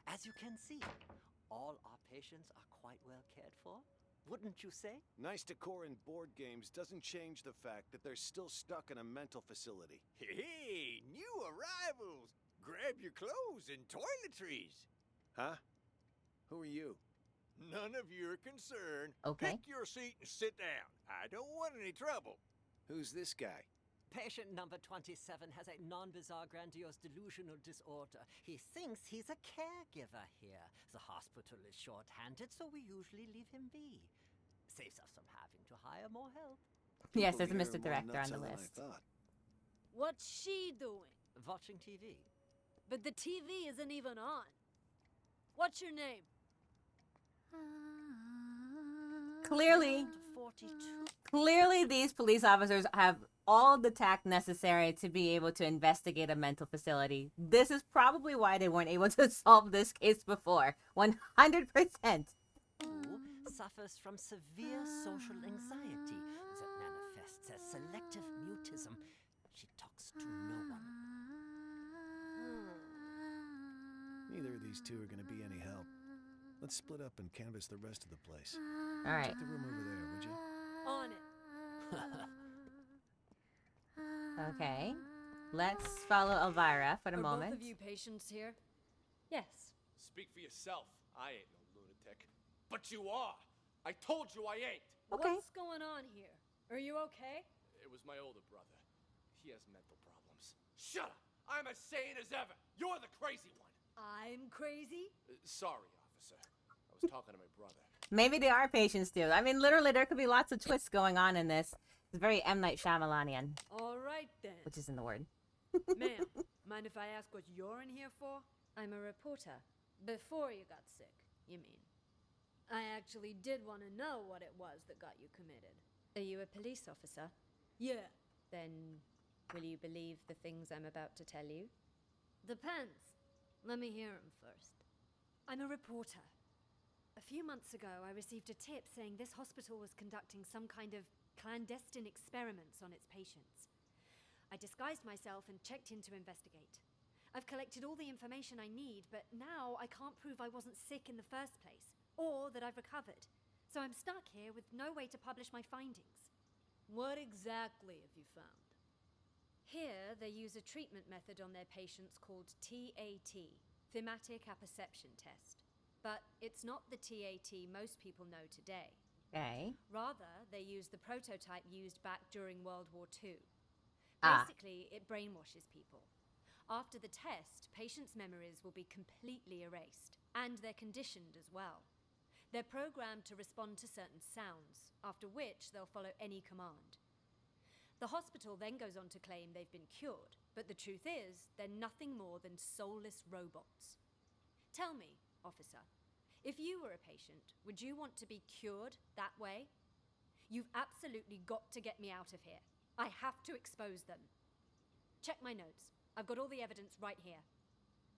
As you can see, all our patients are quite well cared for, wouldn't you say? Nice decor in board games doesn't change the fact that they're still stuck in a mental facility. Hey, new arrivals! Grab your clothes and toiletries! Huh? Who are you? None of your concern. Okay. Pick your seat and sit down. I don't want any trouble. Who's this guy? Patient number 27 has a non-bizarre grandiose delusional disorder. He thinks he's a caregiver here. The hospital is short-handed, so we usually leave him be. Saves us from having to hire more help. Yes, there's a People Mr. here are more Director on the nutso than I list. thought. What's she doing? Watching TV. But the TV isn't even on. What's your name? Clearly these police officers have all the tact necessary to be able to investigate a mental facility. This is probably why they weren't able to solve this case before. 100%. Who suffers from severe social anxiety that manifests as selective mutism. She talks to no one. Neither of these two are going to be any help. Let's split up and canvass the rest of the place. All right. Check the room over there, would you? On it. Okay. Let's follow Elvira for the Are moment. both of you patients here? Yes. Speak for yourself. I ain't no lunatic. But you are. I told you I ain't. Okay. What's going on here? Are you okay? It was my older brother. He has mental problems. Shut up! I'm as sane as ever. You're the crazy one. I'm crazy? Sorry, officer. I was talking to my brother. Maybe they are patients too. I mean, literally, there could be lots of twists going on in this. It's very M. Night Shyamalanian, All right then. which isn't the word. Ma'am, mind if I ask what you're in here for? I'm a reporter. Before you got sick, you mean? I actually did want to know what it was that got you committed. Are you a police officer? Yeah. Then will you believe the things I'm about to tell you? Depends. Let me hear 'em first. I'm a reporter. A few months ago, I received a tip saying this hospital was conducting some kind of clandestine experiments on its patients. I disguised myself and checked in to investigate. I've collected all the information I need, but now I can't prove I wasn't sick in the first place, or that I've recovered. So I'm stuck here with no way to publish my findings. What exactly have you found? Here, they use a treatment method on their patients called TAT, Thematic Apperception Test. But it's not the TAT most people know today. Okay. Rather, they use the prototype used back during World War II. Ah. Basically, it brainwashes people. After the test, patients' memories will be completely erased, and they're conditioned as well. They're programmed to respond to certain sounds, after which they'll follow any command. The hospital then goes on to claim they've been cured, but the truth is, they're nothing more than soulless robots. Tell me, officer, if you were a patient, would you want to be cured that way? You've absolutely got to get me out of here. I have to expose them. Check my notes. I've got all the evidence right here.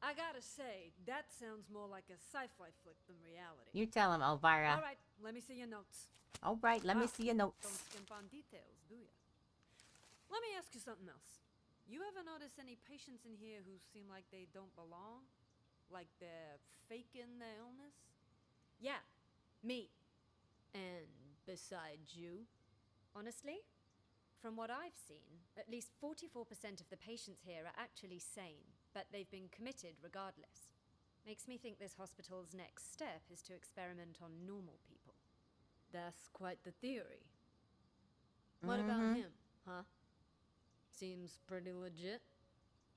I gotta say, that sounds more like a sci-fi flick than reality. You tell him, Elvira. All right, let me see your notes. All right, let me see your Don't notes. skimp on details, do ya? Let me ask you something else. You ever notice any patients in here who seem like they don't belong? Like they're faking their illness? Yeah, me. And besides you? Honestly, from what I've seen, at least 44% of the patients here are actually sane, but they've been committed regardless. Makes me think this hospital's next step is to experiment on normal people. That's quite the theory. What about him, huh? Seems pretty legit.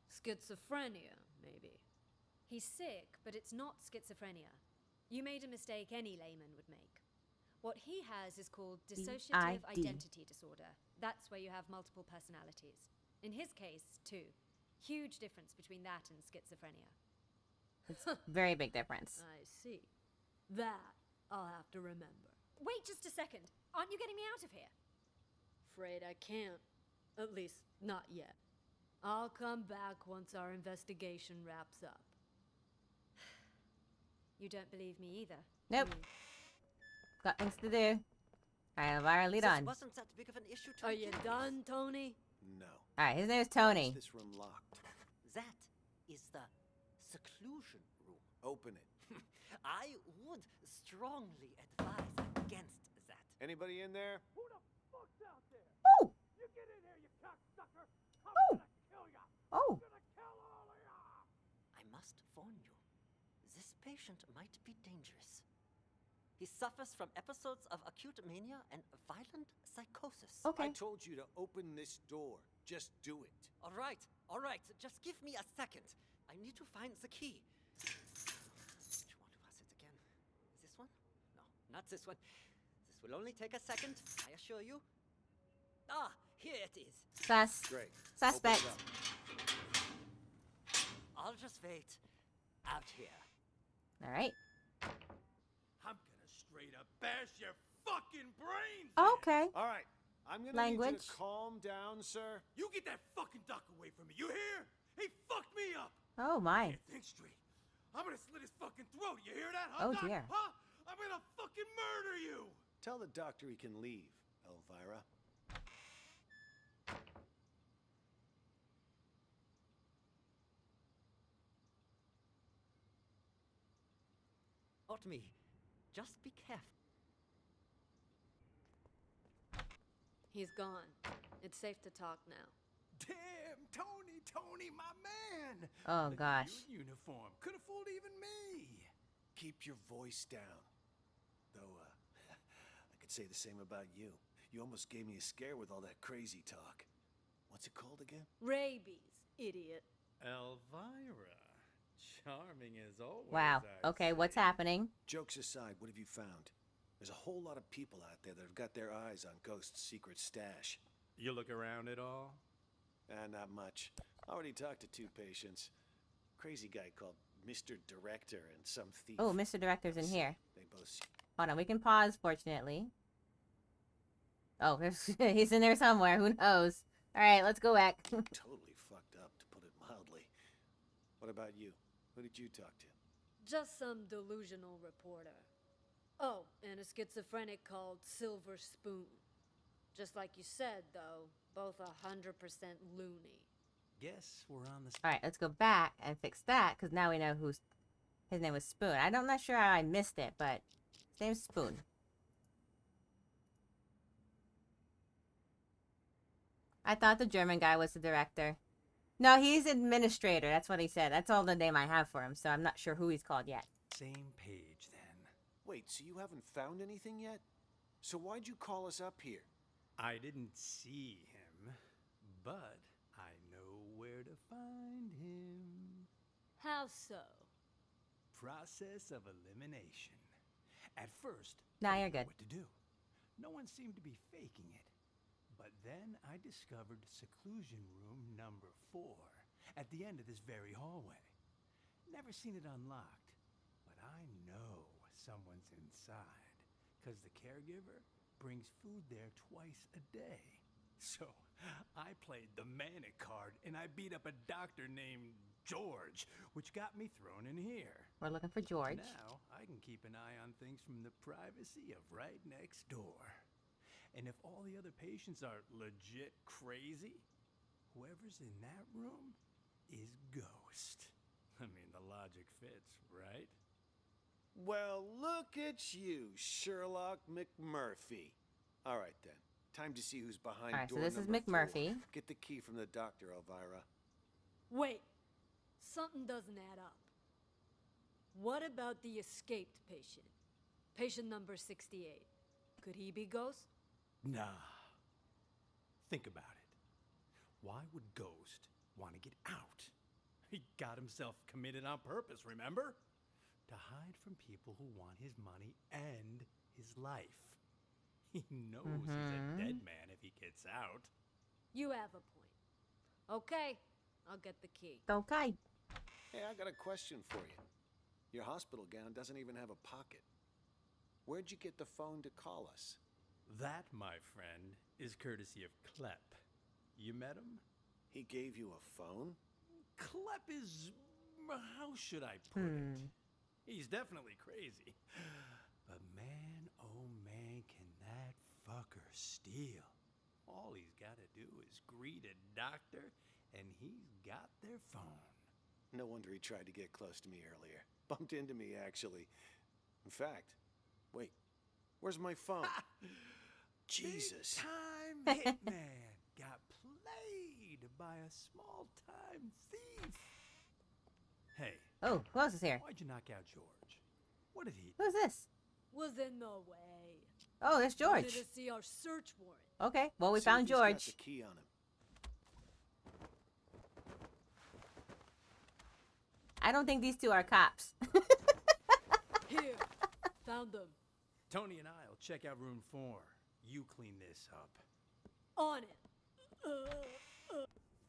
Schizophrenia, maybe. He's sick, but it's not schizophrenia. You made a mistake any layman would make. What he has is called dissociative DID. identity disorder. That's where you have multiple personalities. In his case, too. Huge difference between that and schizophrenia. It's a very big difference. I see. That I'll have to remember. Wait just a second. Aren't you getting me out of here? Afraid I can't. At least, not yet. I'll come back once our investigation wraps up. You don't believe me either. Nope. Got things to do. Alright, Elvira, lead This on. wasn't that big of an issue to Are begin you with. done, Tony? No. Alright, his name is Tony. This room locked. That is the seclusion room. Open it. I would strongly advise against that. Anybody in there? Who the fuck's out there? Oh! You get in here, you cocksucker! I'm Oh! gonna kill ya! Oh! I'm gonna kill all of ya! I must warn you, this patient might be dangerous. He suffers from episodes of acute mania and violent psychosis. Okay. I told you to open this door. Just do it. All right. Just give me a second. I need to find the key. Which one was it again? This one? No, not this one. This will only take a second, I assure you. Ah, here it is. Great. Suspect. Open it up. I'll just wait out here. All right. I'm gonna straight up bash your fucking brains. Okay. All right. I'm gonna need you to calm down, sir. You get that fucking duck away from me. You hear? He fucked me up. Oh my. Can't think straight. I'm gonna slit his fucking throat. You hear that? Huh, Oh Doc? dear. Huh? I'm gonna fucking murder you. Tell the doctor he can leave, Elvira. Not me. Just be careful. He's gone. It's safe to talk now. Damn, Tony, my man. Oh gosh. Your uniform could have fooled even me. Keep your voice down. Though, I could say the same about you. You almost gave me a scare with all that crazy talk. What's it called again? Rabies, idiot. Elvira. Charming as always. Wow. Okay, what's happening? Jokes aside, what have you found? There's a whole lot of people out there that have got their eyes on Ghost's secret stash. You look around at all? Not much. Already talked to 2 patients. Crazy guy called Mr. Director and some thief. Oh, Mr. Director's in here. They both... Hold on, we can pause, fortunately. Oh, he's in there somewhere. Who knows? All right, let's go back. Totally fucked up, to put it mildly. What about you? Who did you talk to? Just some delusional reporter. Oh, and a schizophrenic called Silver Spoon. Just like you said, though, both 100% loony. Guess we're on the... All right, let's go back and fix that, because now we know who's... His name was Spoon. I'm not sure how I missed it, but his name's Spoon. I thought the German guy was the director. No, he's administrator. That's what he said. That's all the name I have for him, so I'm not sure who he's called yet. Same page, then. Wait, so you haven't found anything yet? So why'd you call us up here? I didn't see him, but I know where to find him. How so? Process of elimination. At first, Nah, I you're didn't know good. what to do. No one seemed to be faking it. But then I discovered seclusion room number 4 at the end of this very hallway. Never seen it unlocked, but I know someone's inside, because the caregiver brings food there twice a day. So I played the manic card and I beat up a doctor named George, which got me thrown in here. We're looking for George. Now I can keep an eye on things from the privacy of right next door. And if all the other patients are legit crazy, whoever's in that room is Ghost. I mean, the logic fits, right? Well, look at you, Sherlock McMurphy. All right, then. Time to see who's behind All right, so door this is number 4. McMurphy. Get the key from the doctor, Elvira. Wait, something doesn't add up. What about the escaped patient? Patient number 68. Could he be Ghost? Nah. Think about it. Why would Ghost want to get out? He got himself committed on purpose, remember? To hide from people who want his money and his life. He knows he's a dead man if he gets out. You have a point. Okay, I'll get the key. Okay. Hey, I got a question for you. Your hospital gown doesn't even have a pocket. Where'd you get the phone to call us? That, my friend, is courtesy of Klepp. You met him? He gave you a phone? Klepp is... how should I put it? He's definitely crazy. But man, oh man, can that fucker steal. All he's got to do is greet a doctor, and he's got their phone. No wonder he tried to get close to me earlier. Bumped into me, actually. In fact, wait, where's my phone? Jesus. Big-time hitman got played by a small-time thief. Hey. Oh, who else is here? Why'd you knock out George? What did he... Who's this? was in the way. Oh, there's Wanted George. to see our search warrant. Okay, well, we See found if he's got George. the key on him. I don't think these two are cops. Here, found them. Tony and I'll check out room 4. You clean this up. On it.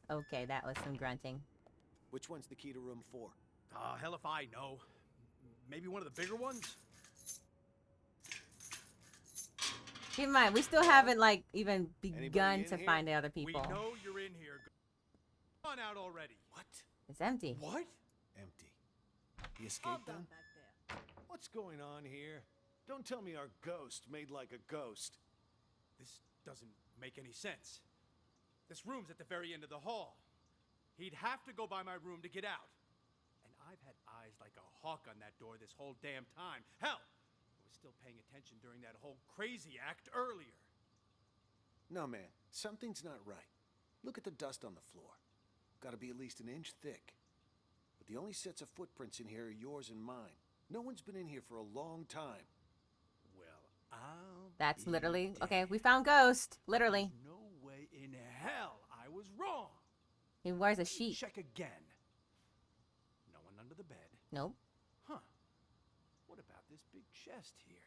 Okay, that was some grunting. Which one's the key to room 4? Hell if I know. Maybe one of the bigger ones? Keep in mind, we still haven't, like, even Anybody begun in to here? find the other people. We know you're in here. Go on out already. What? It's empty. What? Empty. He escaped then? What's going on here? Don't tell me our ghost made like a ghost. This doesn't make any sense. This room's at the very end of the hall. He'd have to go by my room to get out. And I've had eyes like a hawk on that door this whole damn time. Hell, I was still paying attention during that whole crazy act earlier. No, man. Something's not right. Look at the dust on the floor. Gotta be at least an inch thick. But the only sets of footprints in here are yours and mine. No one's been in here for a long time. Well, I'll That's be literally... damned. Okay, we found Ghost. Literally. There's no way in hell I was wrong. He wears a sheet. Check again. No one under the bed. Nope. Huh. What about this big chest here?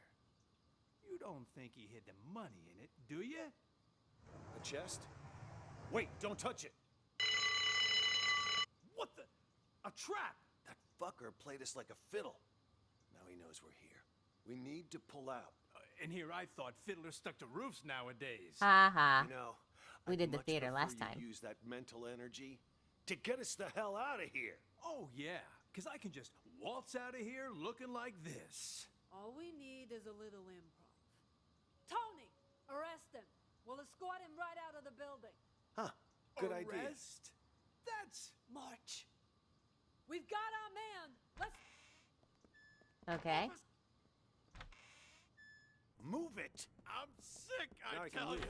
You don't think he hid the money in it, do you? A chest? Wait, don't touch it! What the? A trap! That fucker played us like a fiddle. Now he knows we're here. We need to pull out. And here I thought fiddlers stuck to roofs nowadays. Ha ha. You know, We did the much theater prefer last you time. use that mental energy to get us the hell out of here. Oh, yeah, because I can just waltz out of here looking like this. All we need is a little improv. Tony, arrest him. We'll escort him right out of the building. Huh, good idea. Arrest? That's March. We've got our man. Let's... Okay. Move it! I'm sick, Now I I can tell leave. you.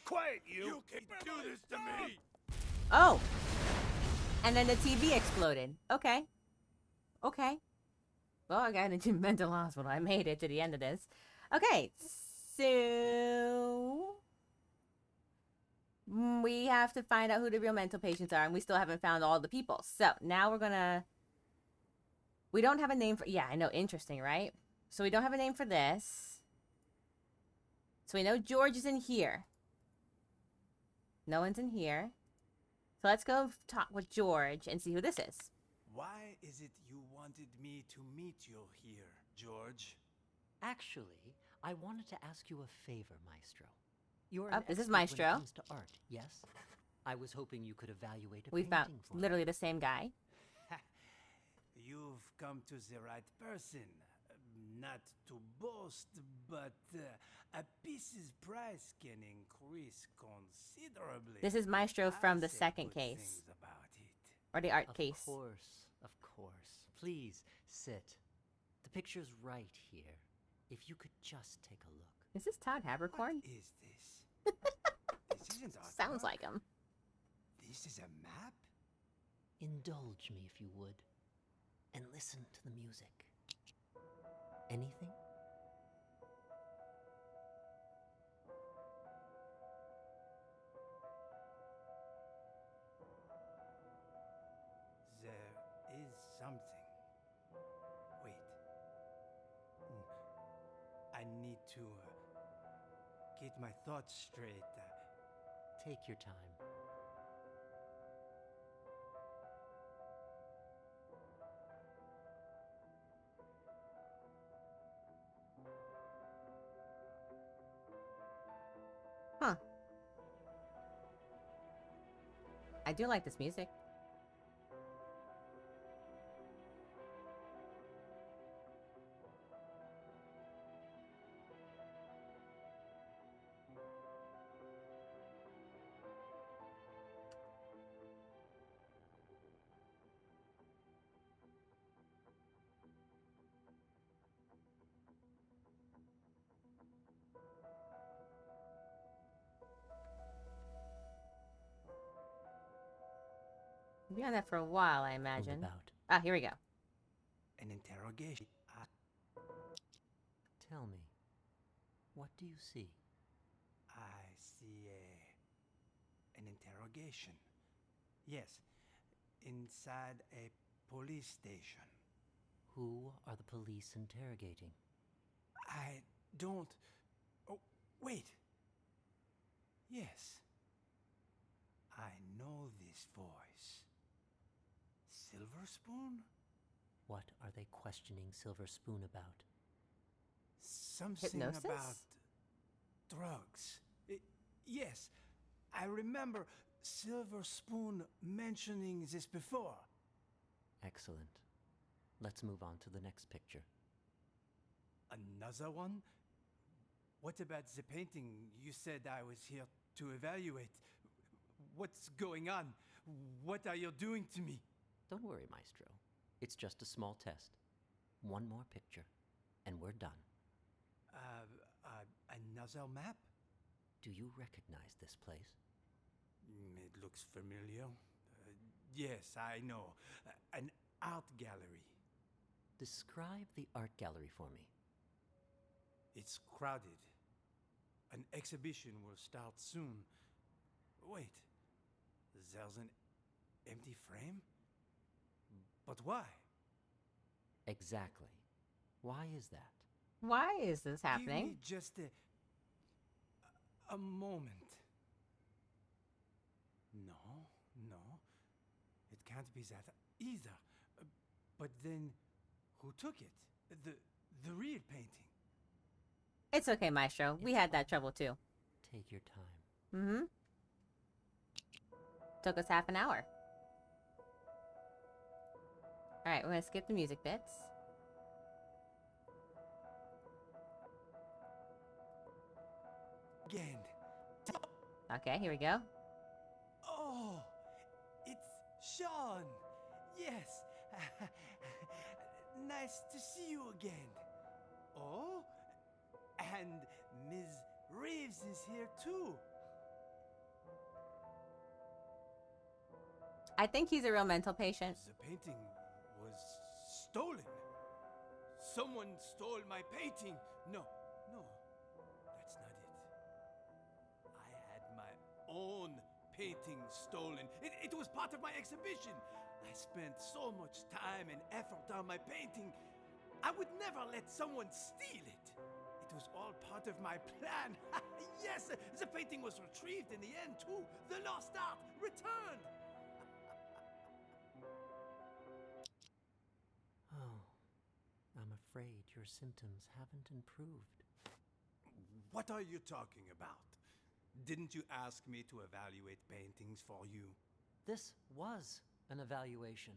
Quiet, you! You can't do this to me. Oh! And then the TV exploded. Okay. Okay. Well, I got into mental hospital. I made it to the end of this. Okay, so... we have to find out who the real mental patients are, and we still haven't found all the people. So, now we're gonna... We don't have a name for... Yeah, I know. Interesting, right? So, we don't have a name for this. So, we know George is in here. No one's in here. So, let's go talk with George and see who this is. Why is it you wanted me to meet you here, George? Actually, I wanted to ask you a favor, Maestro. You're Oh, an this is expert when Maestro. it comes to art, yes? I was hoping you could evaluate a We painting found for me. literally the same guy. You've come to the right person. Not to boast, but a piece's price can increase considerably. This is Maestro from the I say second good case. things about it. Or the art Of case. Of course. Please, sit. The picture's right here. If you could just take a look. Is this Todd Habercorn? What is this? This isn't art. Sounds like him. This is a map? Indulge me if you would. And listen to the music. Anything? There is something. Wait. I need to get my thoughts straight. Take your time. Huh. I do like this music. We'll be on that for a while, I imagine. about? Ah, here we go. An interrogation. Tell me, what do you see? I see an interrogation. Yes, inside a police station. Who are the police interrogating? I don't... Oh, wait. Yes. I know this voice. Silver Spoon? What are they questioning Silver Spoon about? Something Hypnosis? about drugs. Yes, I remember Silver Spoon mentioning this before. Excellent. Let's move on to the next picture. Another one? What about the painting you said I was here to evaluate? What's going on? What are you doing to me? Don't worry, Maestro. It's just a small test. One more picture, and we're done. Another map? Do you recognize this place? It looks familiar. Yes, I know. An art gallery. Describe the art gallery for me. It's crowded. An exhibition will start soon. Wait, there's an empty frame? But why? Exactly. Why is that? Why is this Give happening? me just a moment. No. It can't be that either. But then, who took it? The real painting? It's okay, Maestro. We had that trouble too. Take your time. Mm-hmm. Took us half an hour. Alright, we're gonna skip the music bits. Again. Okay, here we go. Oh, it's Sean. Yes. Nice to see you again. Oh, and Ms. Reeves is here too. I think he's a real mental patient. The painting was stolen. Someone stole my painting. No, that's not it. I had my own painting stolen. It was part of my exhibition. I spent so much time and effort on my painting. I would never let someone steal it. It was all part of my plan. Yes, the painting was retrieved in the end too. The lost art returned. Oh, I'm afraid your symptoms haven't improved. What are you talking about? Didn't you ask me to evaluate paintings for you? This was an evaluation,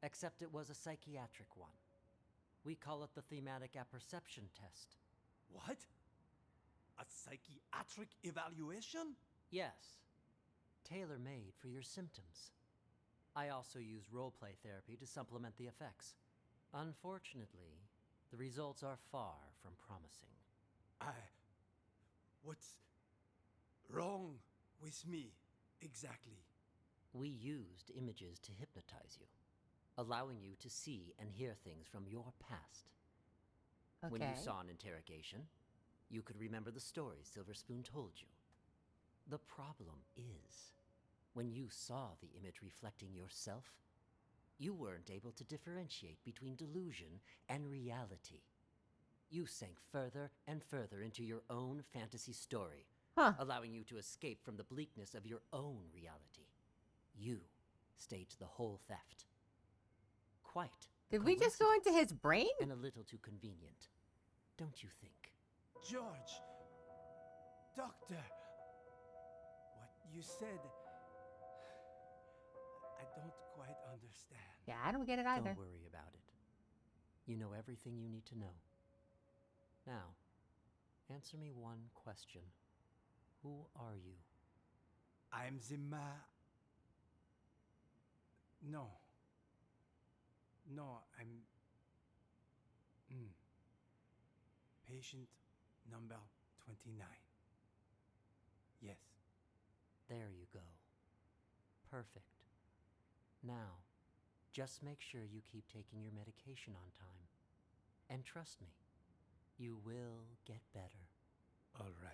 except it was a psychiatric one. We call it the thematic apperception test. What? A psychiatric evaluation? Yes, tailor-made for your symptoms. I also use role-play therapy to supplement the effects. Unfortunately, the results are far from promising. What's wrong with me, exactly? We used images to hypnotize you, allowing you to see and hear things from your past. Okay. When you saw an interrogation, you could remember the stories Silver Spoon told you. The problem is, when you saw the image reflecting yourself, you weren't able to differentiate between delusion and reality. You sank further and further into your own fantasy story, allowing you to escape from the bleakness of your own reality. You staged the whole theft. Quite. Did we just go into his brain? And a little too convenient, don't you think? George, Doctor, what you said, I don't quite understand. Yeah, I don't get it either. Don't worry about it. You know everything you need to know. Now, answer me one question. Who are you? I'm the No. No, I'm... Patient number 29. Yes. There you go. Perfect. Now, just make sure you keep taking your medication on time. And trust me, You will get better. All right.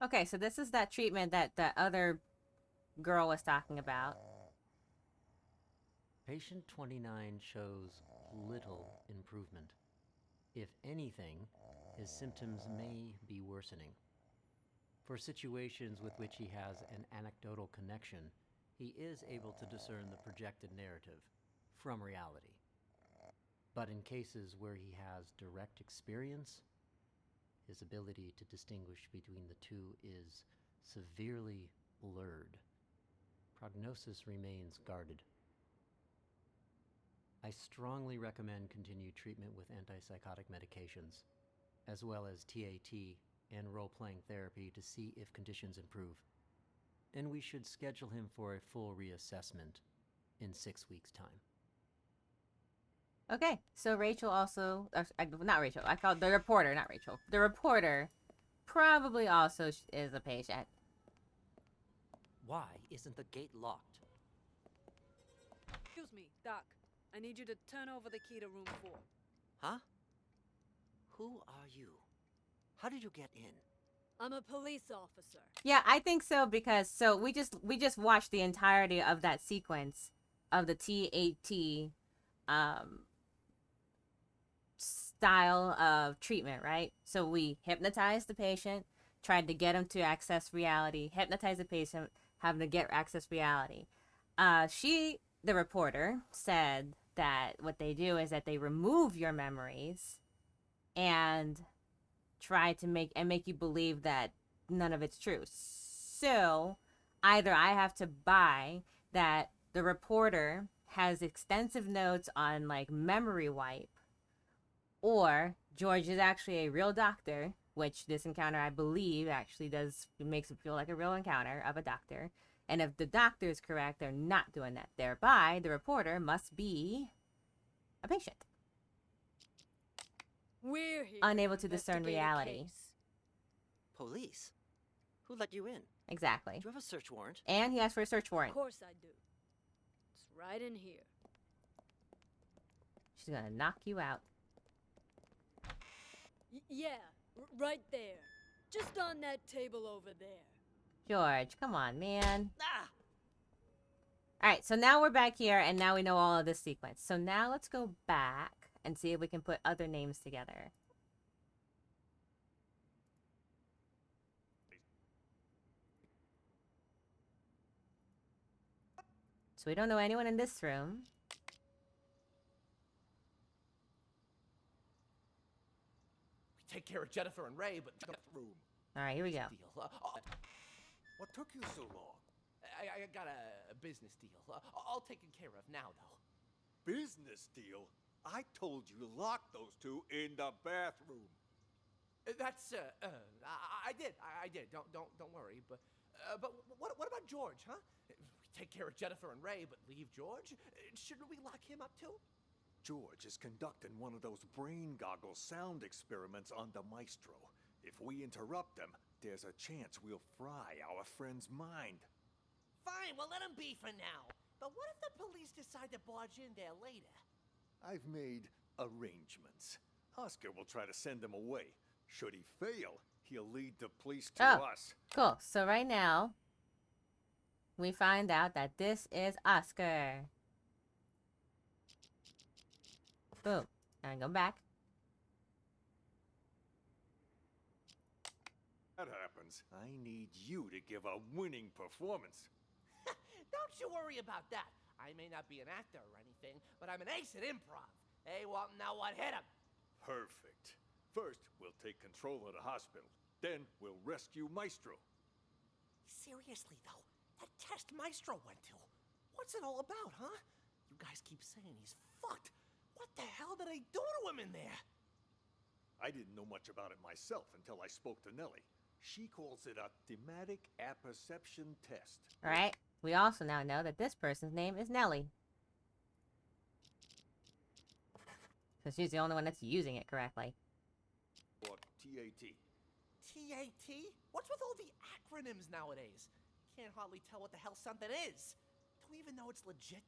Okay, so this is that treatment that the other girl was talking about. Patient 29 shows little improvement. If anything, his symptoms may be worsening. For situations with which he has an anecdotal connection, he is able to discern the projected narrative from reality. But in cases where he has direct experience, his ability to distinguish between the two is severely blurred. Prognosis remains guarded. I strongly recommend continued treatment with antipsychotic medications, as well as TAT and role-playing therapy to see if conditions improve. And we should schedule him for a full reassessment in 6 weeks' time. Okay, so Rachel also, not Rachel, I called the reporter, not Rachel. The reporter probably also is a patient. Why isn't the gate locked? Excuse me, Doc. I need you to turn over the key to room 4. Huh? Who are you? How did you get in? I'm a police officer. Yeah, I think so because we just watched the entirety of that sequence of the TAT style of treatment, right? So we hypnotized the patient, tried to get him to access reality, hypnotize the patient, have them get access reality. The reporter, said that what they do is that they remove your memories and try to make you believe that none of it's true. So either I have to buy that the reporter has extensive notes on like memory wipe, or George is actually a real doctor, which this encounter I believe actually makes it feel like a real encounter of a doctor. And if the doctor is correct, they're not doing that. Thereby, the reporter must be a patient. We're here Unable to discern investigate a reality. case. Police? Who let you in? Exactly. Do you have a search warrant? And he asked for a search warrant. Of course I do. It's right in here. She's gonna knock you out. Yeah, right there. Just on that table over there. George, come on, man. Ah! Alright, so now we're back here, and now we know all of this sequence. So now let's go back and see if we can put other names together. So we don't know anyone in this room. We take care of Jennifer and Ray, but the room. Alright, here we go. What took you so long? I got a business deal. All taken care of now, though. Business deal? I told you to lock those two in the bathroom. That's I did. Don't worry. But what about George, huh? We take care of Jennifer and Ray, but leave George? Shouldn't we lock him up too? George is conducting one of those brain goggle sound experiments on the maestro. If we interrupt them, there's a chance we'll fry our friend's mind. Fine, we'll let him be for now. But what if the police decide to barge in there later? I've made arrangements. Oscar will try to send him away. Should he fail, he'll lead the police to us. Cool. So right now, we find out that this is Oscar. Boom. And go back. That happens. I need you to give a winning performance. Don't you worry about that. I may not be an actor or anything, but I'm an ace at improv. Hey, well, now what hit him? Perfect. First, we'll take control of the hospital. Then, we'll rescue Maestro. Seriously, though, that test Maestro went to, what's it all about, huh? You guys keep saying he's fucked. What the hell did they do to him in there? I didn't know much about it myself until I spoke to Nellie. She calls it a thematic apperception test. All right. We also now know that this person's name is Nellie. So she's the only one that's using it correctly. Or TAT. TAT? What's with all the acronyms nowadays? Can't hardly tell what the hell something is. Do we even know it's legit?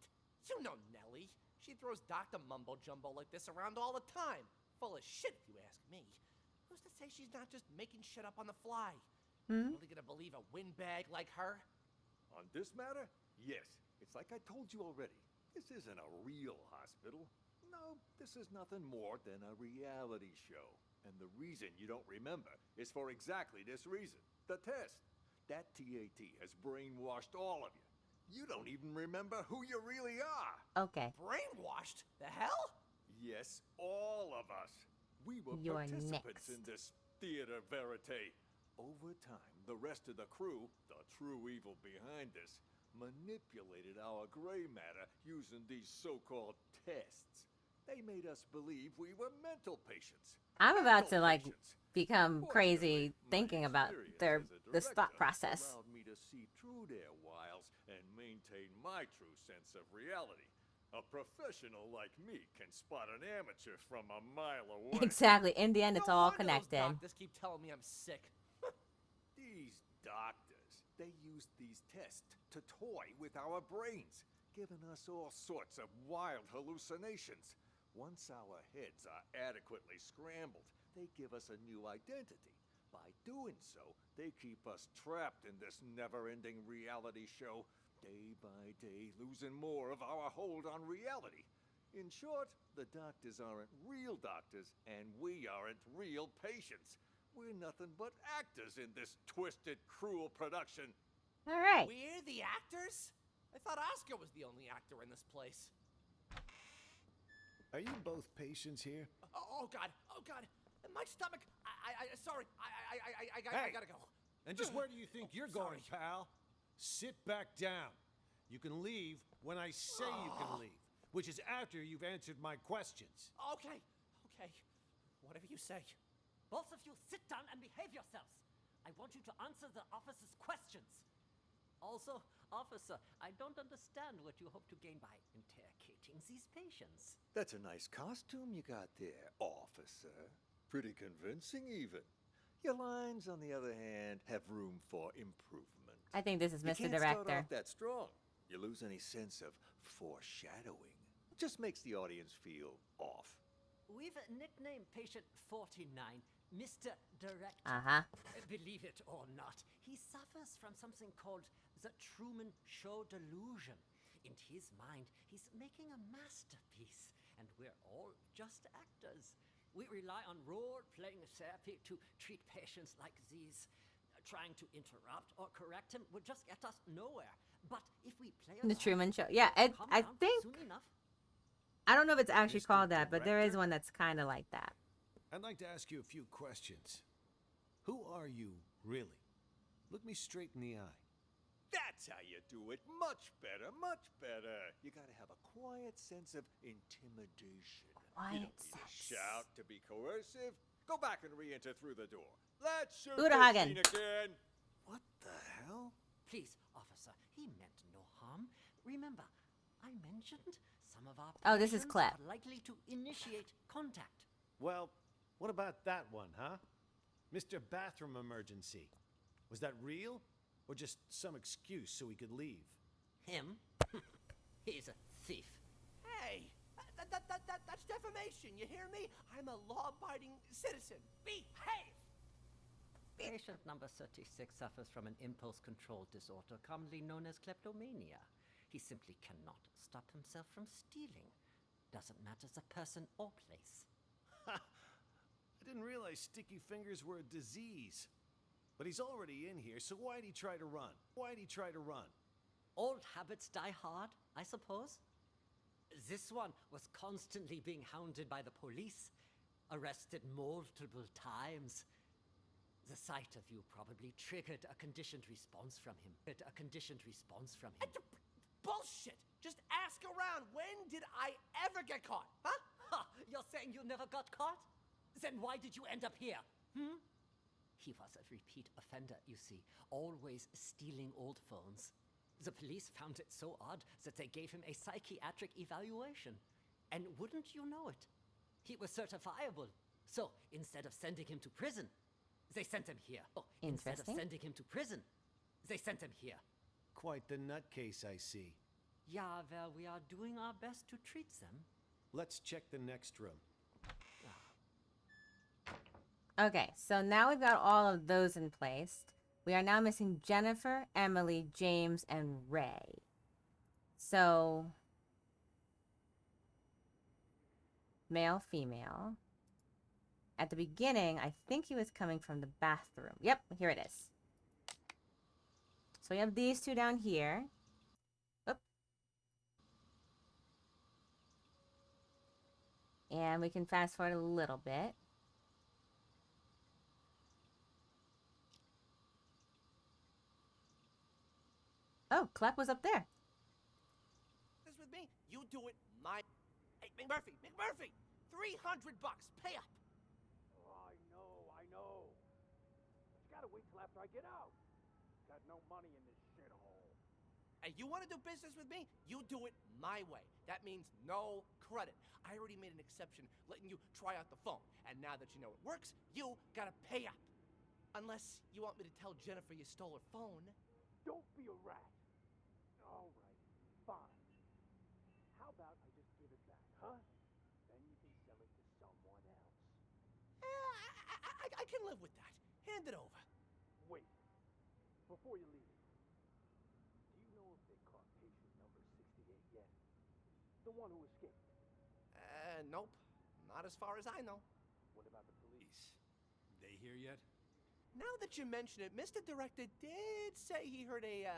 You know Nellie. She throws Dr. Mumbo Jumbo like this around all the time. Full of shit, if you ask me. Who's to say she's not just making shit up on the fly? Really gonna believe a windbag like her? On this matter, yes. It's like I told you already. This isn't a real hospital. No, this is nothing more than a reality show. And the reason you don't remember is for exactly this reason. The test. That TAT has brainwashed all of you. You don't even remember who you really are. Okay. Brainwashed? The hell? Yes, all of us. We were You're participants next. in this theater verite. Over time, the rest of the crew, the true evil behind this, manipulated our gray matter using these so-called tests. They made us believe we were mental patients. I'm about to like become crazy thinking about the thought process. Allowed me to see through their wiles and maintain my true sense of reality. A professional like me can spot an amateur from a mile away. Exactly. In the end, it's all Those connected. doctors keep telling me I'm sick. These doctors, they used these tests to toy with our brains, giving us all sorts of wild hallucinations. Once our heads are adequately scrambled, they give us a new identity. By doing so, they keep us trapped in this never-ending reality show, day by day losing more of our hold on reality. In short, the doctors aren't real doctors, and we aren't real patients. We're nothing but actors in this twisted, cruel production. All right. We're the actors? I thought Oscar was the only actor in this place. Are you both patients here? Oh God! Oh God! My stomach! Sorry. I gotta go. And just where do you think you're going, pal? Sit back down. You can leave when I say you can leave, which is after you've answered my questions. Okay. Whatever you say. Both of you sit down and behave yourselves. I want you to answer the officer's questions. Also, officer, I don't understand what you hope to gain by interrogating these patients. That's a nice costume you got there, officer. Pretty convincing, even. Your lines, on the other hand, have room for improvement. I think this is You Mr. can't Director. start off that strong. You lose any sense of foreshadowing. It just makes the audience feel off. We've nicknamed patient 49 Mr. Director. Uh-huh. Believe it or not, he suffers from something called the Truman Show delusion. In his mind, he's making a masterpiece, and we're all just actors. We rely on role-playing therapy to treat patients like these. Trying to interrupt or correct him would just get us nowhere. But if we play The along, Truman Show. Yeah, I calm down think soon enough. I don't know if it's actually Mr. called that, but there is Director? one that's kind of like that. I'd like to ask you a few questions. Who are you, really? Look me straight in the eye. That's how you do it. Much better, much better. You gotta have a quiet sense of intimidation. You don't need to shout to be coercive. Go back and re-enter through the door. Let's shoot this Udahagen. scene again. What the hell? Please, officer, he meant no harm. Remember, I mentioned some of our Oh, this is patients Clep. are likely to initiate contact. Well, what about that one, huh? Mr. Bathroom Emergency. Was that real? Or just some excuse so he could leave? Him? He's a thief. Hey, that's defamation. You hear me? I'm a law-abiding citizen. Behave. Patient number 36 suffers from an impulse control disorder commonly known as kleptomania. He simply cannot stop himself from stealing. Doesn't matter the person or place. I didn't realize sticky fingers were a disease. But he's already in here, so why'd he try to run? Old habits die hard, I suppose. This one was constantly being hounded by the police, arrested multiple times. The sight of you probably triggered a conditioned response from him. Bullshit. Just ask around. When did I ever get caught? Huh? Ha! You're saying you never got caught? Then why did you end up here? He was a repeat offender, you see, always stealing old phones. The police found it so odd that they gave him a psychiatric evaluation. And wouldn't you know it? He was certifiable. So, instead of sending him to prison, they sent him here. Interesting. Instead of sending him to prison, they sent him here. Quite the nutcase, I see. Yeah, well, we are doing our best to treat them. Let's check the next room. Okay, so now we've got all of those in place. We are now missing Jennifer, Emily, James, and Ray. So, male, female. At the beginning, I think he was coming from the bathroom. Yep, here it is. So we have these two down here. Oop. And we can fast forward a little bit. Oh, Clep was up there. This with me? You do it my... Hey, McMurphy! 300 bucks! Pay up! Oh, I know. But you gotta wait till after I get out. Got no money in this shithole. Hey, you want to do business with me? You do it my way. That means no credit. I already made an exception letting you try out the phone. And now that you know it works, you gotta pay up. Unless you want me to tell Jennifer you stole her phone. Don't be a rat. All right, fine. How about I just give it back, huh? Then you can sell it to someone else. I can live with that. Hand it over. Wait. Before you leave, do you know if they caught patient number 68 yet? The one who escaped. Nope. Not as far as I know. What about the police? They here yet? Now that you mention it, Mr. Director did say he heard a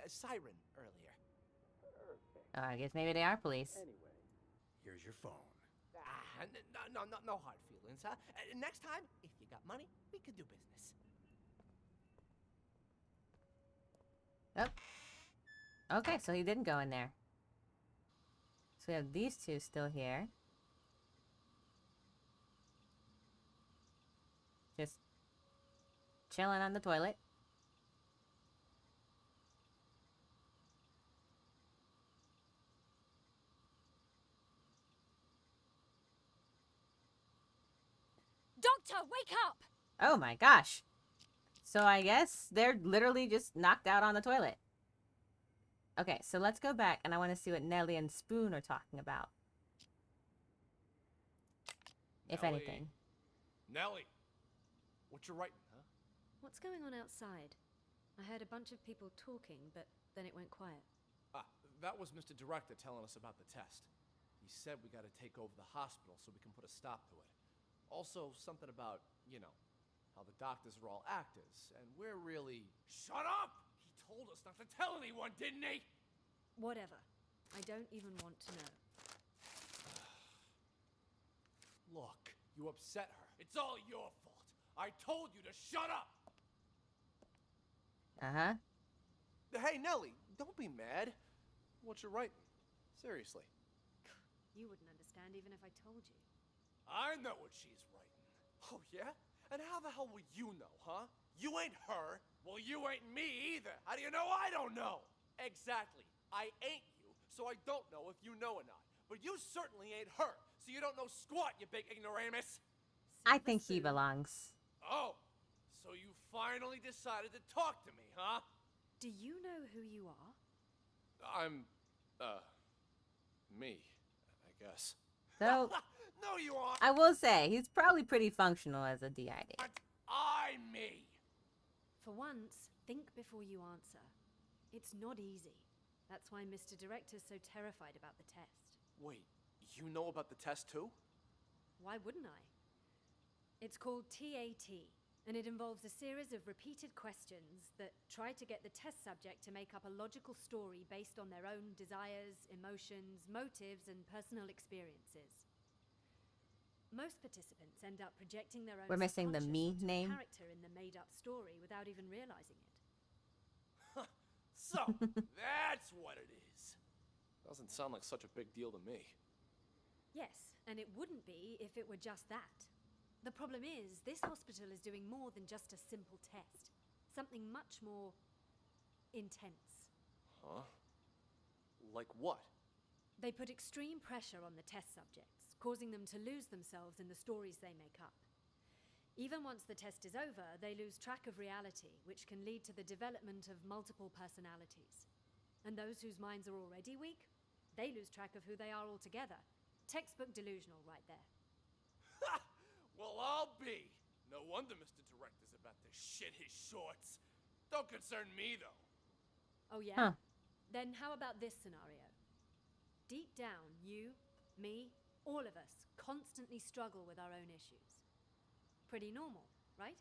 siren earlier. Perfect. Oh, I guess maybe they are police. Anyway. Here's your phone. No hard feelings, huh? Next time, if you got money, we could do business. Oh. Okay, so he didn't go in there. So we have these two still here. Just chilling on the toilet. Doctor, wake up! Oh my gosh. So I guess they're literally just knocked out on the toilet. Okay, so let's go back and I want to see what Nellie and Spoon are talking about. If Nellie. anything. Nellie! What you writing, huh? What's going on outside? I heard a bunch of people talking, but then it went quiet. That was Mr. Director telling us about the test. He said we gotta take over the hospital so we can put a stop to it. Also, something about, you know, how the doctors are all actors, and we're really... Shut up! He told us not to tell anyone, didn't he? Whatever. I don't even want to know. Look, you upset her. It's all your fault. I told you to shut up! Uh-huh. Hey, Nellie, don't be mad. What you writing? Seriously. You wouldn't understand even if I told you. I know what she's writing. Oh, yeah? And how the hell will you know, huh? You ain't her. Well, you ain't me either. How do you know I don't know? Exactly. I ain't you, so I don't know if you know or not. But you certainly ain't her, so you don't know squat, you big ignoramus. I think he belongs. Oh, so you finally decided to talk to me, huh? Do you know who you are? I'm, me, I guess. So, No, you aren't. I will say, he's probably pretty functional as a DID. I'm me. For once, think before you answer. It's not easy. That's why Mr. Director's so terrified about the test. Wait, you know about the test too? Why wouldn't I? It's called TAT, and it involves a series of repeated questions that try to get the test subject to make up a logical story based on their own desires, emotions, motives, and personal experiences. Most participants end up projecting their own We're missing the me subconscious onto a name. character in the made-up story without even realizing it. So, that's what it is. Doesn't sound like such a big deal to me. Yes, and it wouldn't be if it were just that. The problem is, this hospital is doing more than just a simple test. Something much more intense. Huh? Like what? They put extreme pressure on the test subjects, causing them to lose themselves in the stories they make up. Even once the test is over, they lose track of reality, which can lead to the development of multiple personalities. And those whose minds are already weak, they lose track of who they are altogether. Textbook delusional right there. Well, I'll be. No wonder Mr. Director's about to shit his shorts. Don't concern me, though. Oh, yeah? Huh. Then how about this scenario? Deep down, you, me, all of us constantly struggle with our own issues. Pretty normal, right?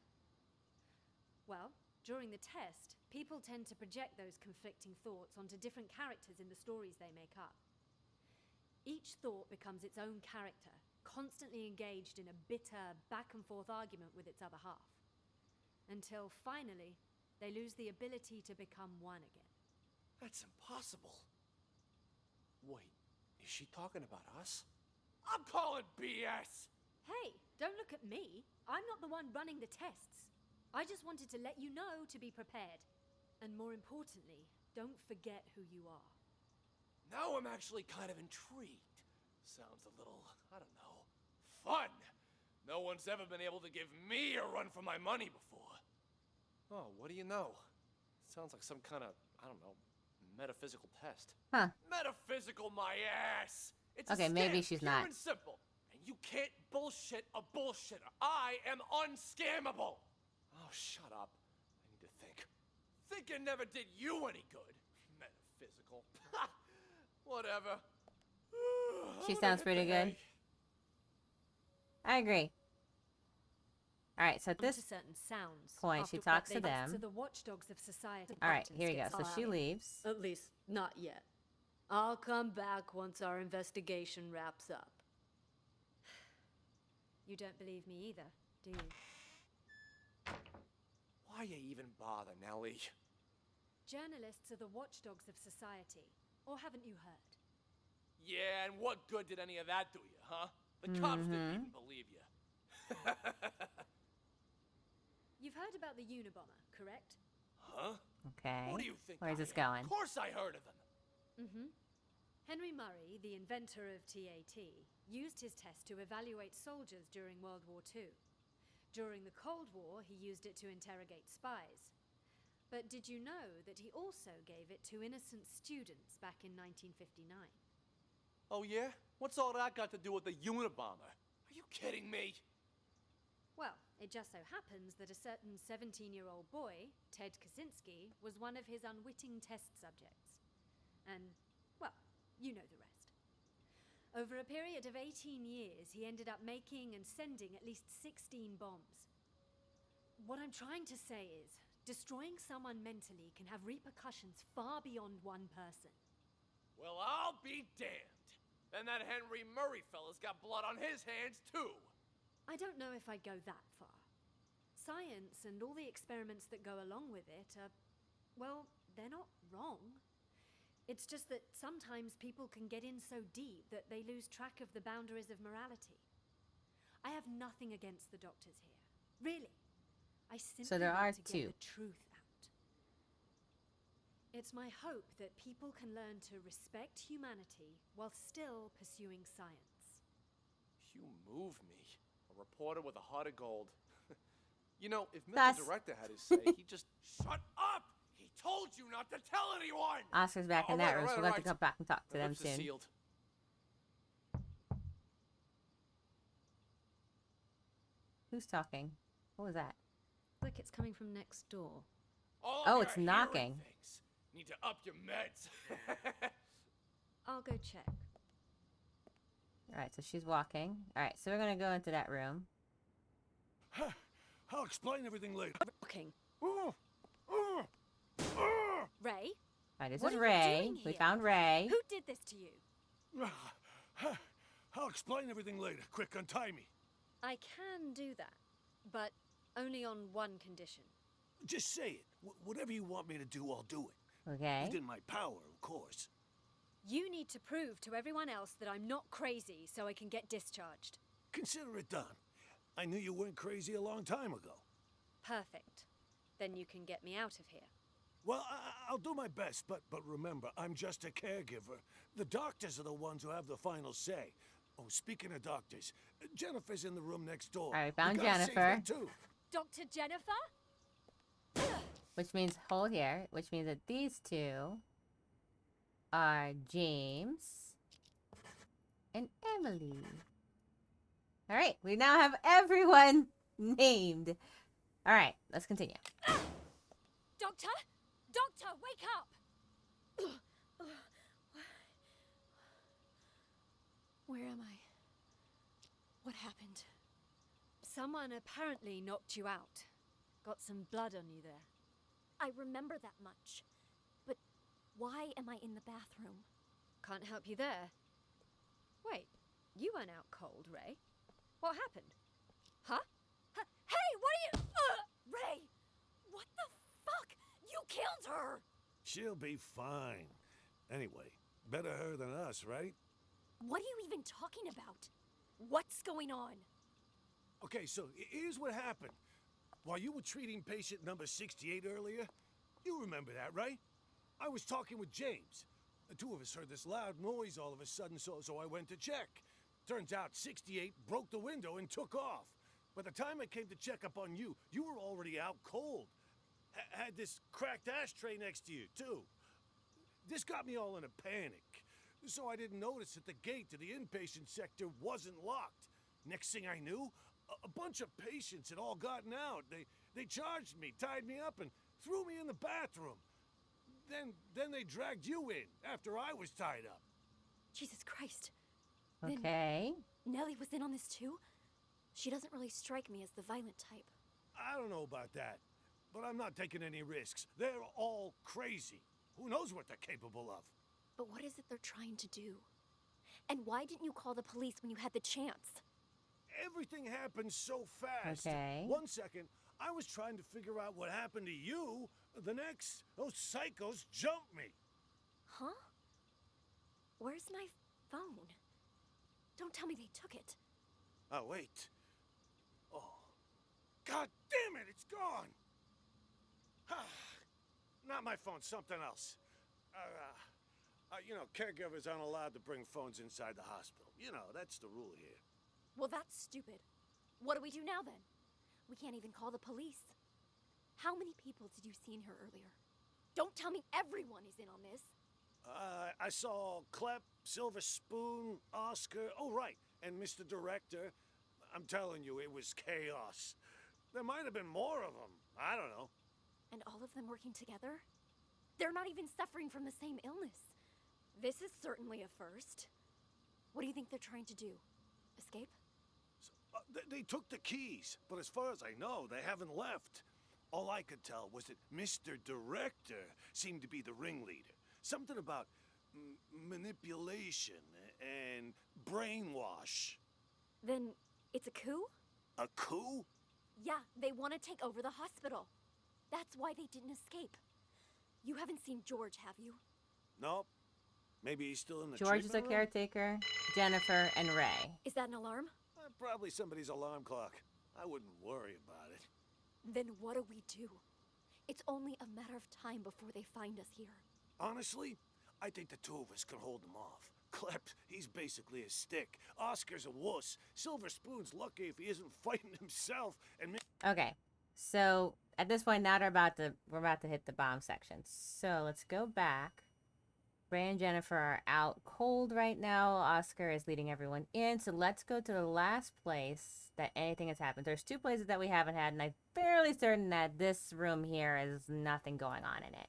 Well, during the test, people tend to project those conflicting thoughts onto different characters in the stories they make up. Each thought becomes its own character, constantly engaged in a bitter, back-and-forth argument with its other half. Until, finally, they lose the ability to become one again. That's impossible. Wait, is she talking about us? I'm calling BS! Hey, don't look at me. I'm not the one running the tests. I just wanted to let you know to be prepared. And more importantly, don't forget who you are. Now I'm actually kind of intrigued. Sounds a little, I don't know, fun. No one's ever been able to give me a run for my money before. Oh, what do you know? Sounds like some kind of, I don't know, metaphysical test. Huh. Metaphysical my ass! It's Okay, a maybe scam, she's pure not. and simple. And you can't bullshit a bullshitter. I am unscammable. Oh, shut up. I need to think. Thinking never did you any good. Metaphysical. Whatever. She I'm gonna sounds hit pretty the good. hay. I agree. All right, so at this To certain sounds. point, she after talks they to get them. To the watchdogs of society. All right, here we go. So she leaves. At least, not yet. I'll come back once our investigation wraps up. You don't believe me either, do you? Why you even bother, Nellie? Journalists are the watchdogs of society. Or haven't you heard? Yeah, and what good did any of that do you, huh? The cops didn't even believe you. You've heard about the Unabomber, correct? Huh? Okay. Who do you think Where's I this am? going? Of course I heard of them. Henry Murray, the inventor of TAT, used his test to evaluate soldiers during World War II. During the Cold War, he used it to interrogate spies. But did you know that he also gave it to innocent students back in 1959? Oh yeah? What's all that got to do with the Unabomber? Are you kidding me? Well, it just so happens that a certain 17-year-old boy, Ted Kaczynski, was one of his unwitting test subjects. And, well, you know the rest. Over a period of 18 years, he ended up making and sending at least 16 bombs. What I'm trying to say is, destroying someone mentally can have repercussions far beyond one person. Well, I'll be damned. Then that Henry Murray fella's got blood on his hands, too. I don't know if I'd go that far. Science and all the experiments that go along with it are, well, they're not wrong. It's just that sometimes people can get in so deep that they lose track of the boundaries of morality. I have nothing against the doctors here. Really. I simply there are want to two. get the truth out. It's my hope that people can learn to respect humanity while still pursuing science. You move me. A reporter with a heart of gold. You know, if Mr. That's- Director had his say, he'd just shut up! He told you not to tell anyone! Oscar's back in that room, so we'll have to alright. come back and talk to The them lips are soon. sealed. Who's talking? What was that? Like it's coming from next door. All Oh, your it's hearing knocking. things. Need to up your meds. I'll go check. All right, so she's walking. All right, so we're gonna go into that room. I'll explain everything later. Walking. Oh, Ray? All right, this What is are you Ray. doing We here? found Ray. Who did this to you? I'll explain everything later. Quick, untie me. I can do that, but only on one condition. Just say it. Whatever you want me to do, I'll do it. Okay. Within my power, of course. You need to prove to everyone else that I'm not crazy so I can get discharged. Consider it done. I knew you weren't crazy a long time ago. Perfect. Then you can get me out of here. Well, I'll do my best, but remember, I'm just a caregiver. The doctors are the ones who have the final say. Oh, speaking of doctors, Jennifer's in the room next door. All right, found We gotta save Jennifer. her, too. Dr. Jennifer? Which means hold here, which means that these two are James and Emily. All right, we now have everyone named. All right, let's continue. Doctor? Doctor, wake up! Where am I? What happened? Someone apparently knocked you out. Got some blood on you there. I remember that much. But why am I in the bathroom? Can't help you there. Wait, you went out cold, Ray. What happened? Huh? Hey, what are you... Ray! What the fuck? You killed her! She'll be fine. Anyway, better her than us, right? What are you even talking about? What's going on? Okay, so here's what happened. While you were treating patient number 68 earlier, you remember that, right? I was talking with James. The two of us heard this loud noise all of a sudden, so I went to check. Turns out 68 broke the window and took off. By the time I came to check up on you, you were already out cold. Had this cracked ashtray next to you, too. This got me all in a panic. So I didn't notice that the gate to the inpatient sector wasn't locked. Next thing I knew, a bunch of patients had all gotten out. They charged me, tied me up, and threw me in the bathroom. Then they dragged you in after I was tied up. Jesus Christ. Okay. Then Nellie was in on this too? She doesn't really strike me as the violent type. I don't know about that, but I'm not taking any risks. They're all crazy. Who knows what they're capable of? But what is it they're trying to do? And why didn't you call the police when you had the chance? Everything happened so fast. Okay. 1 second, I was trying to figure out what happened to you. The next, those psychos jumped me. Huh? Where's my phone? Don't tell me they took it. Oh, wait. Oh. God damn it, it's gone! Not my phone, something else. You know, caregivers aren't allowed to bring phones inside the hospital. You know, that's the rule here. Well, that's stupid. What do we do now, then? We can't even call the police. How many people did you see in here earlier? Don't tell me everyone is in on this. I saw Clep, Silver Spoon, Oscar, oh, right, and Mr. Director. I'm telling you, it was chaos. There might have been more of them. I don't know. And all of them working together? They're not even suffering from the same illness. This is certainly a first. What do you think they're trying to do? Escape? They took the keys, but as far as I know, they haven't left. All I could tell was that Mr. Director seemed to be the ringleader. Something about manipulation and brainwash. Then it's a coup? A coup? Yeah, they want to take over the hospital. That's why they didn't escape. You haven't seen George, have you? Nope. Maybe he's still in the George is a treatment room? caretaker, Jennifer, and Ray. Is that an alarm? Probably somebody's alarm clock. I wouldn't worry about it. Then what do we do? It's only a matter of time before they find us here. Honestly, I think the two of us can hold them off. Clep, he's basically a stick. Oscar's a wuss. Silver Spoon's lucky if he isn't fighting himself. And Okay, so at this point now we're about to hit the bomb section. So let's go back. Ray and Jennifer are out cold right now. Oscar is leading everyone in. So let's go to the last place that anything has happened. There's two places that we haven't had, and I'm fairly certain that this room here is nothing going on in it.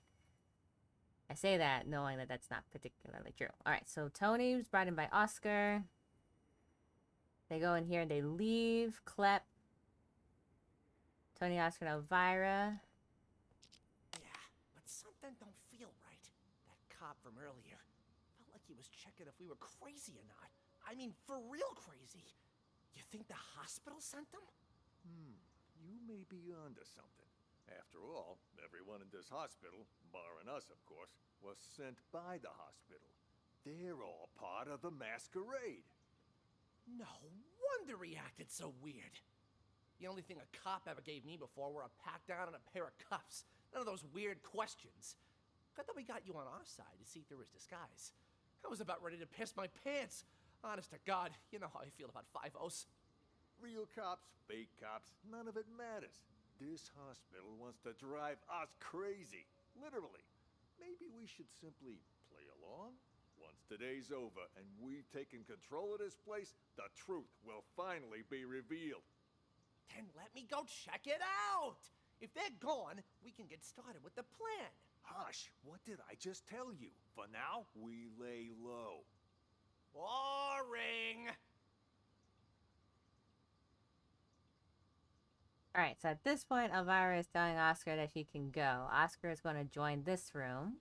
I say that knowing that that's not particularly true. All right, so Tony was brought in by Oscar. They go in here and they leave. Clep. Tony, Oscar, and Elvira. Yeah, but something don't feel right. That cop from earlier felt like he was checking if we were crazy or not. I mean, for real crazy. You think the hospital sent them? You may be onto something. After all, everyone in this hospital, barring us, of course, was sent by the hospital. They're all part of the masquerade. No wonder he acted so weird. The only thing a cop ever gave me before were a pat down and a pair of cuffs. None of those weird questions. Good that we got you on our side to see through his disguise. I was about ready to piss my pants. Honest to God, you know how I feel about 5-0s. Real cops, fake cops, none of it matters. This hospital wants to drive us crazy. Literally. Maybe we should simply play along. Sean, once today's over and we've taken control of this place, the truth will finally be revealed. Then let me go check it out! If they're gone, we can get started with the plan. Hush, what did I just tell you? For now, we lay low. Boring! All right, so at this point, Elvira is telling Oscar that he can go. Oscar is going to join this room.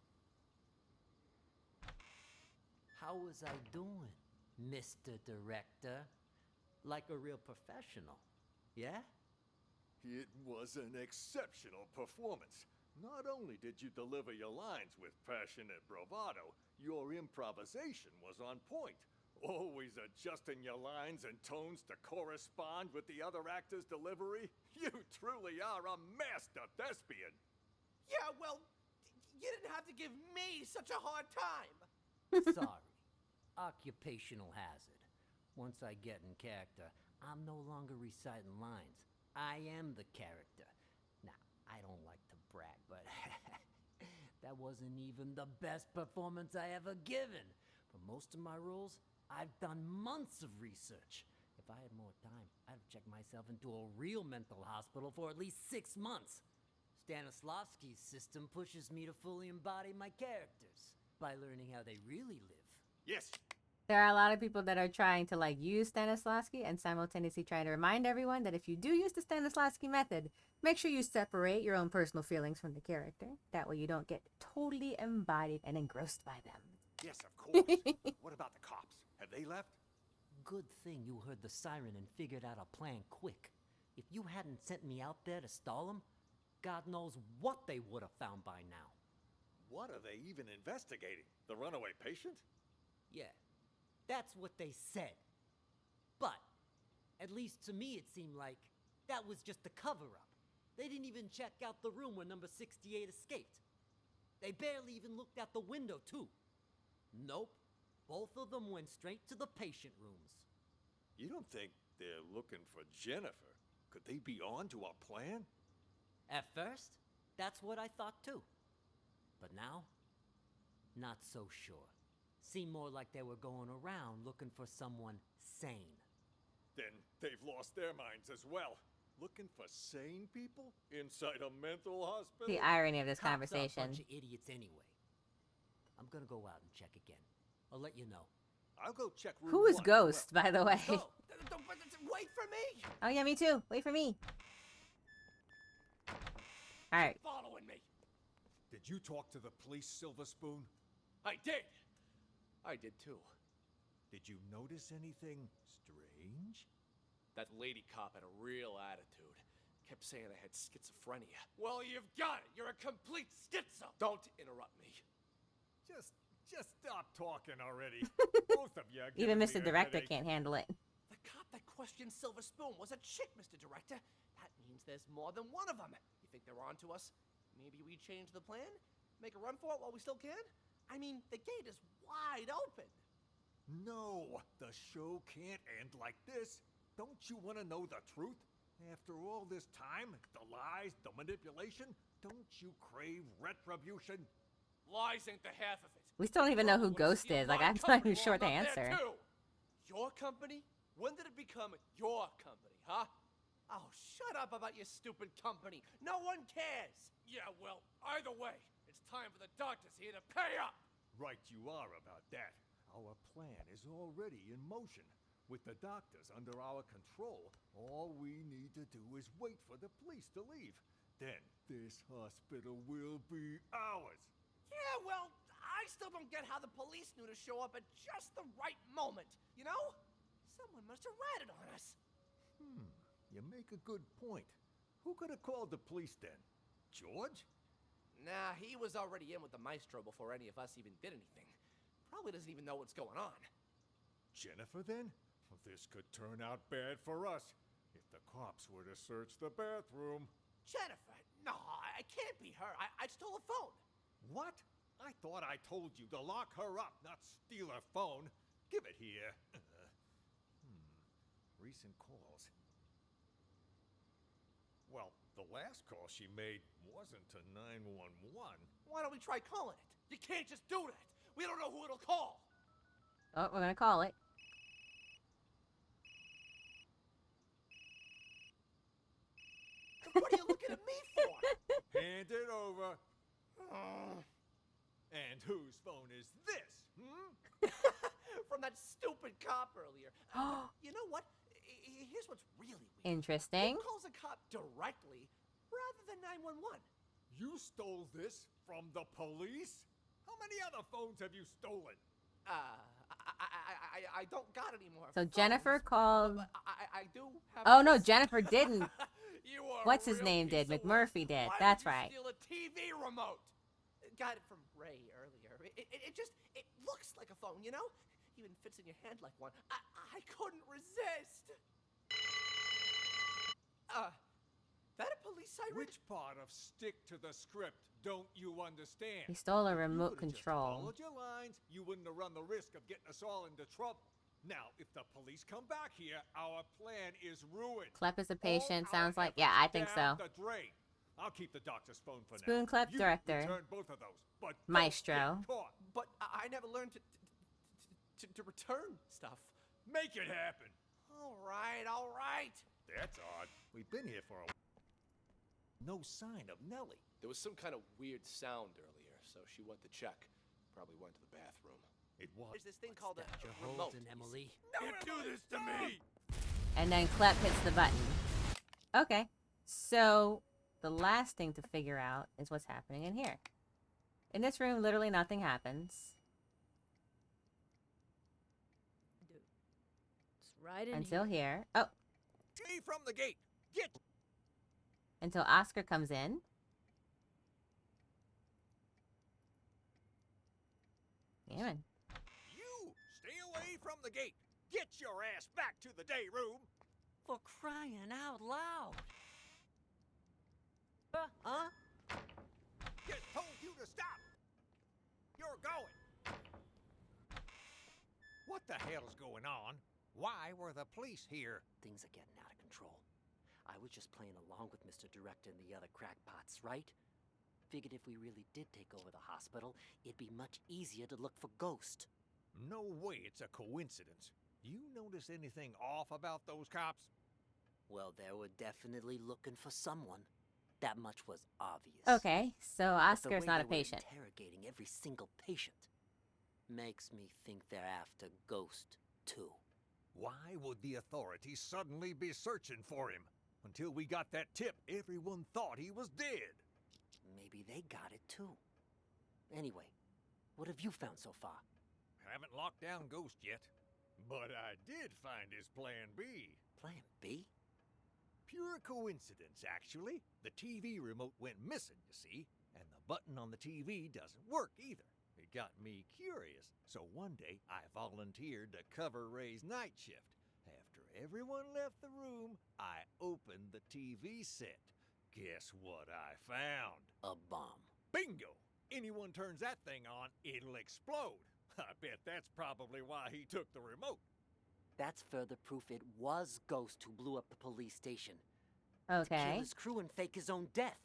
How was I doing, Mr. Director? Like a real professional, yeah? It was an exceptional performance. Not only did you deliver your lines with passionate bravado, your improvisation was on point. Always adjusting your lines and tones to correspond with the other actor's delivery. You truly are a master thespian. Yeah, well, you didn't have to give me such a hard time. Sorry. Occupational hazard. Once I get in character, I'm no longer reciting lines. I am the character. Now, I don't like to brag, but that wasn't even the best performance I ever given. For most of my roles, I've done months of research. If I had more time, I'd have checked myself into a real mental hospital for at least 6 months. Stanislavski's system pushes me to fully embody my characters by learning how they really live. Yes. There are a lot of people that are trying to like use Stanislavski and simultaneously trying to remind everyone that if you do use the Stanislavski method, make sure you separate your own personal feelings from the character. That way you don't get totally embodied and engrossed by them. Yes, of course. What about the cops? Have they left? Good thing you heard the siren and figured out a plan quick. If you hadn't sent me out there to stall them, God knows what they would have found by now. What are they even investigating? The runaway patient? Yeah, that's what they said. But, at least to me it seemed like that was just a cover-up. They didn't even check out the room where number 68 escaped. They barely even looked out the window, too. Nope. Both of them went straight to the patient rooms. You don't think they're looking for Jennifer? Could they be on to our plan? At first, that's what I thought too. But now, not so sure. Seemed more like they were going around looking for someone sane. Then they've lost their minds as well. Looking for sane people inside a mental hospital? The irony of this Cops conversation. are a bunch of idiots anyway. I'm gonna go out and check again. I'll let you know. I'll go check room Who is 1 as Ghost, well. by the way? Go. Wait for me! Oh yeah, me too. Wait for me. All right. Following me. Did you talk to the police, Silver Spoon? I did. I did too. Did you notice anything strange? That lady cop had a real attitude. Kept saying I had schizophrenia. Well, you've got it. You're a complete schizo. Don't interrupt me. Just stop talking already. Both of you are Even giving Mr. me a Director headache. can't handle it. The cop that questioned Silver Spoon was a chick, Mr. Director. That means there's more than one of them. You think they're on to us? Maybe we change the plan? Make a run for it while we still can? I mean, the gate is wide open. No, the show can't end like this. Don't you want to know the truth? After all this time, the lies, the manipulation, don't you crave retribution? Lies ain't the half of it. We still don't even know who Ghost is. Like, I'm not even sure the answer. Your company? When did it become your company, huh? Oh, shut up about your stupid company. No one cares. Yeah, well, either way, it's time for the doctors here to pay up. Right you are about that. Our plan is already in motion. With the doctors under our control, all we need to do is wait for the police to leave. Then this hospital will be ours. Yeah, well, I still don't get how the police knew to show up at just the right moment, you know? Someone must have ratted on us. You make a good point. Who could have called the police then? George? Nah, he was already in with the maestro before any of us even did anything. Probably doesn't even know what's going on. Jennifer then? Well, this could turn out bad for us. If the cops were to search the bathroom. Jennifer? No, I can't be her. I stole a phone. What? I thought I told you to lock her up, not steal her phone. Give it here. Recent calls. Well, the last call she made wasn't to 911. Why don't we try calling it? You can't just do that. We don't know who it'll call. Oh, we're gonna call it. What are you looking at me for? Hand it over. And whose phone is this? From that stupid cop earlier. You know what? Here's what's really weird. Interesting. Who calls a cop directly rather than 911? You stole this from the police? How many other phones have you stolen? I don't got any more. So Jennifer called. I do have. Oh no, Jennifer didn't. You are What's a his real name piece did? of work. McMurphy did. Why That's would you right. Steal a TV remote. Got it from Ray earlier. It looks like a phone, you know? Even fits in your hand like one. I couldn't resist. That a police siren? Which part of stick to the script don't you understand? He stole a If you remote would've just control. followed your lines, you wouldn't have run the risk of getting us all into trouble. Now, if the police come back here, our plan is ruined. Clep is a patient. All our Sounds like. Yeah, I think down so. the drain. I'll keep the doctor's phone for Spoon now. Clep You director. return both of those, but don't Maestro. get caught. But I never learned to return stuff. Make it happen. All right, all right. That's odd. We've been here for a while. No sign of Nellie. There was some kind of weird sound earlier, so she went to check. Probably went to the bathroom. It was. There's this thing called a You're remote. holding, Emily. Don't do this to me! And then Clep hits the button. Okay. So the last thing to figure out is what's happening in here. In this room, literally nothing happens. It's right in Until here. here. Oh. Gee, from the gate. Get. Until Oscar comes in. Damn. You stay away from the gate. Get your ass back to the day room. For crying out loud. Just told you to stop. You're going. What the hell's going on? Why were the police here? Things are getting out of control. I was just playing along with Mr. Director and the other crackpots, right? Figured if we really did take over the hospital, it'd be much easier to look for Ghost. No way it's a coincidence. You notice anything off about those cops? Well, they were definitely looking for someone. That much was obvious. Okay, so But the Oscar's way not a they were patient. interrogating every single patient makes me think they're after Ghost, too. Why would the authorities suddenly be searching for him? Until we got that tip, everyone thought he was dead. Maybe they got it, too. Anyway, what have you found so far? Haven't locked down Ghost yet. But I did find his plan B. Plan B? Pure coincidence, actually. The TV remote went missing, you see, and the button on the TV doesn't work either. It got me curious, so one day I volunteered to cover Ray's night shift. After everyone left the room, I opened the TV set. Guess what I found? A bomb. Bingo! Anyone turns that thing on, it'll explode. I bet that's probably why he took the remote. That's further proof it was Ghost who blew up the police station. To Okay. kill his crew and fake his own death.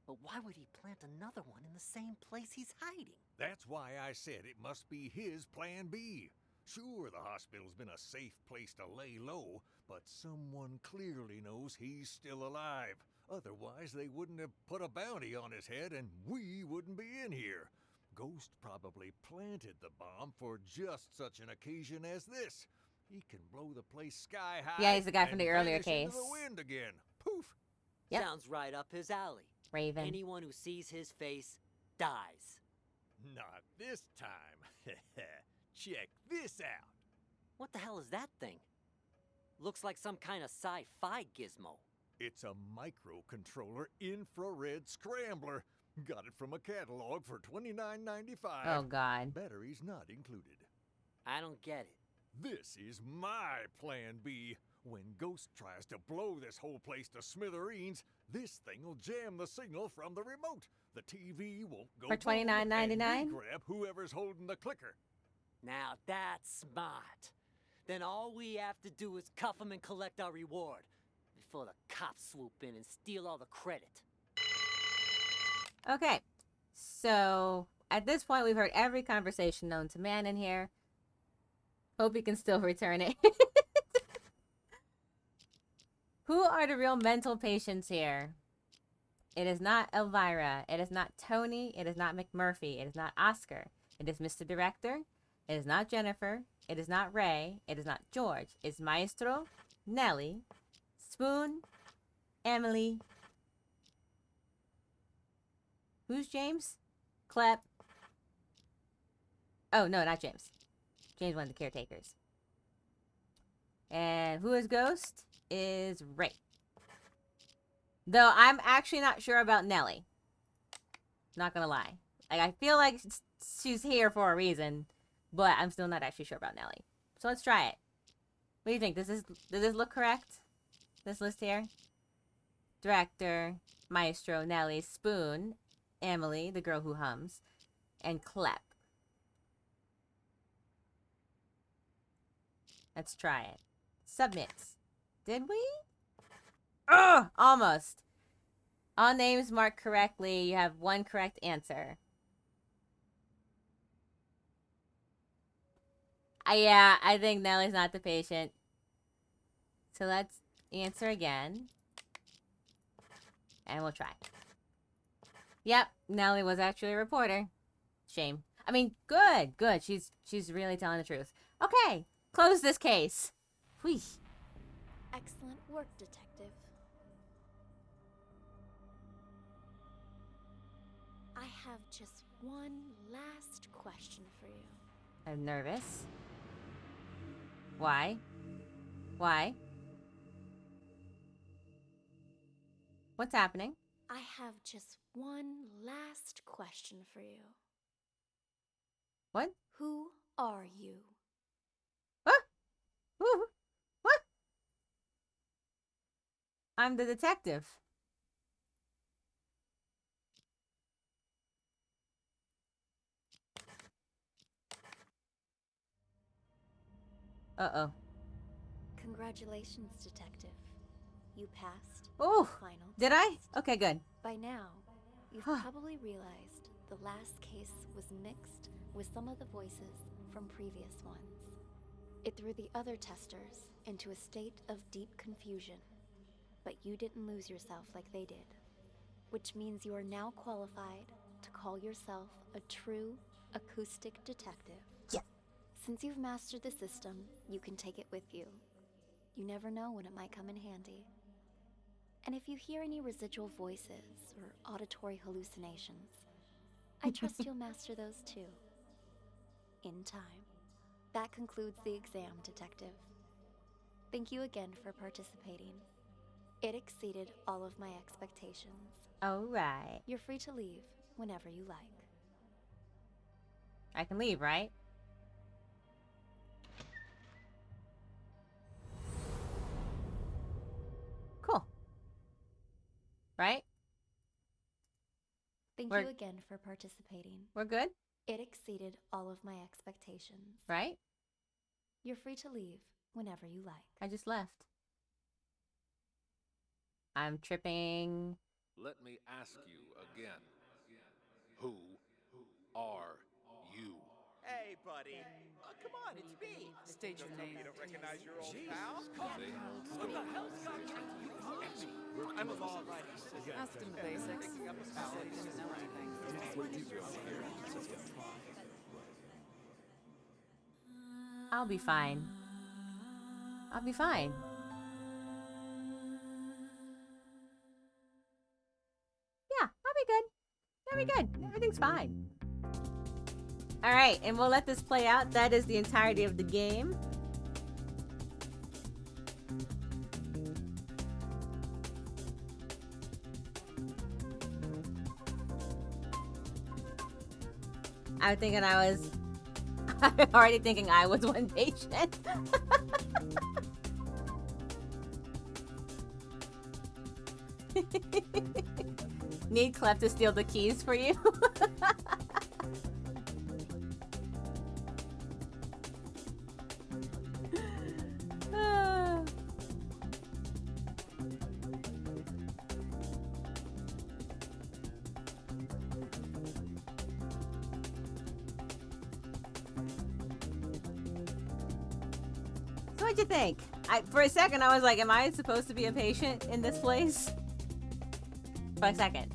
But why would he plant another one in the same place he's hiding? That's why I said it must be his plan B. Sure, the hospital's been a safe place to lay low, but someone clearly knows he's still alive. Otherwise, they wouldn't have put a bounty on his head and we wouldn't be in here. Ghost probably planted the bomb for just such an occasion as this. He can blow the place sky high. Yeah, he's the guy from and the earlier vanish into case. the wind again. Poof. Yep. Sounds right up his alley. Raven. Anyone who sees his face dies. Not this time. Check this out. What the hell is that thing? Looks like some kind of sci-fi gizmo. It's a microcontroller infrared scrambler. Got it from a catalog for $29.95. Oh, God. Batteries not included. I don't get it. This is my plan B. When Ghost tries to blow this whole place to smithereens, this thing will jam the signal from the remote. The TV won't go For boom, and $29.99? we grab whoever's holding the clicker. Now that's smart. Then all we have to do is cuff him and collect our reward before the cops swoop in and steal all the credit. Okay. So At this point, we've heard every conversation known to man in here. Hope he can still return it. Who are the real mental patients here? It is not Elvira. It is not Tony. It is not McMurphy. It is not Oscar. It is Mr. Director. It is not Jennifer. It is not Ray. It is not George. It's Maestro, Nellie, Spoon, Emily. Who's James? Clep. Oh, no, not James. James, one of the caretakers. And who is Ghost? Is Ray. Though I'm actually not sure about Nellie. Not gonna lie. Like, I feel like she's here for a reason, but I'm still not actually sure about Nellie. So let's try it. What do you think? Does this look correct? This list here? Director, Maestro, Nellie, Spoon, Emily, the girl who hums, and Clep. Let's try it. Submits. Did we? Ugh! Almost. All names marked correctly. You have one correct answer. Yeah, I think Nellie's not the patient. So let's answer again. And we'll try. Yep, Nellie was actually a reporter. Shame. I mean, good. She's really telling the truth. Okay, close this case. Whew. Excellent work, Detective. I have just one last question for you. I'm nervous. Why? Why? What's happening? I have just one last question for you. What? Who are you? What? Who? What? I'm the detective. Uh-oh. Congratulations, Detective. You passed Oh, the final did I? test. Okay, good. By now, you've probably realized the last case was mixed with some of the voices from previous ones. It threw the other testers into a state of deep confusion, but you didn't lose yourself like they did, which means you are now qualified to call yourself a true acoustic detective. Yes. Since you've mastered the system, you can take it with you. You never know when it might come in handy. And if you hear any residual voices or auditory hallucinations, I trust you'll master those too. In time. That concludes the exam, Detective. Thank you again for participating. It exceeded all of my expectations. All right. You're free to leave whenever you like. I can leave, right? Cool. Right? Thank you again for participating. We're good? It exceeded all of my expectations. Right? You're free to leave whenever you like. I just left. I'm tripping. Let me ask you again. Who are you? Hey, buddy. Oh, come on, it's me. State your name. You don't recognize your old Jesus. pal? What the hell's got you? I'm a law writer. Asked him the basics. Said he didn't know anything. I'll be fine. I'll be fine. Yeah, I'll be good. I'll be good. Everything's fine. Alright, and we'll let this play out. That is the entirety of the game. I'm thinking I'm already thinking I was one patient. Need Clef to steal the keys for you? What'd you think? For a second, I was like, am I supposed to be a patient in this place? For a second.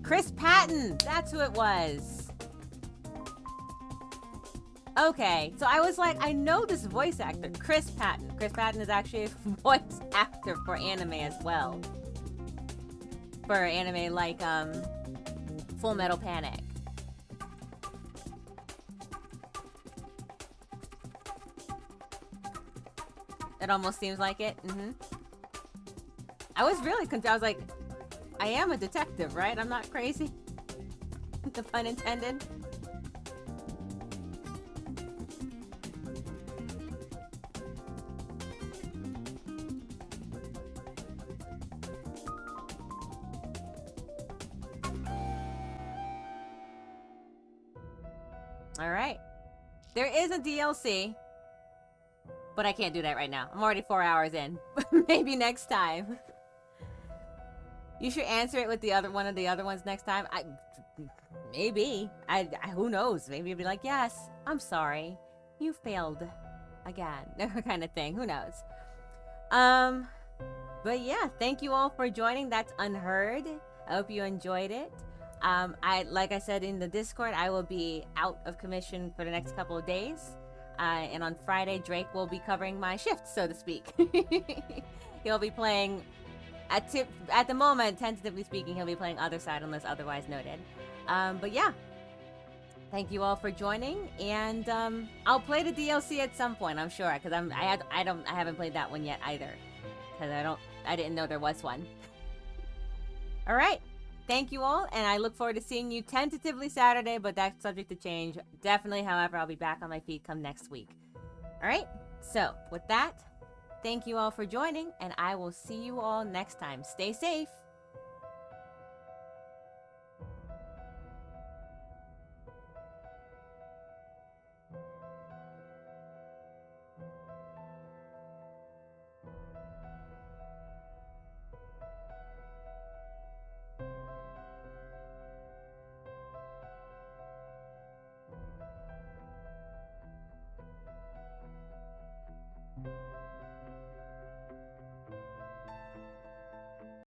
Chris Patton! That's who it was. Okay, so I was like, I know this voice actor, Chris Patton. Chris Patton is actually a voice actor for anime as well. For anime like, Full Metal Panic. It almost seems like it. I was really confused. I was like, I am a detective, right? I'm not crazy. The pun intended. All right. There is a DLC. But I can't do that right now. I'm already 4 hours in. Maybe next time. You should answer it with the other one of the other ones next time. Maybe. Who knows? Maybe you'll be like, yes, I'm sorry. You failed again. Kind of thing. Who knows? But yeah, thank you all for joining. That's Unheard. I hope you enjoyed it. Like I said in the Discord, I will be out of commission for the next couple of days. And on Friday, Drake will be covering my shift, so to speak. He'll be playing, at the moment, tentatively speaking, he'll be playing Other Side unless otherwise noted. But yeah, thank you all for joining, and I'll play the DLC at some point, I'm sure, because I haven't played that one yet either, because I didn't know there was one. All right. Thank you all, and I look forward to seeing you tentatively Saturday, but that's subject to change. Definitely, however, I'll be back on my feet come next week. All right? So, with that, thank you all for joining, and I will see you all next time. Stay safe.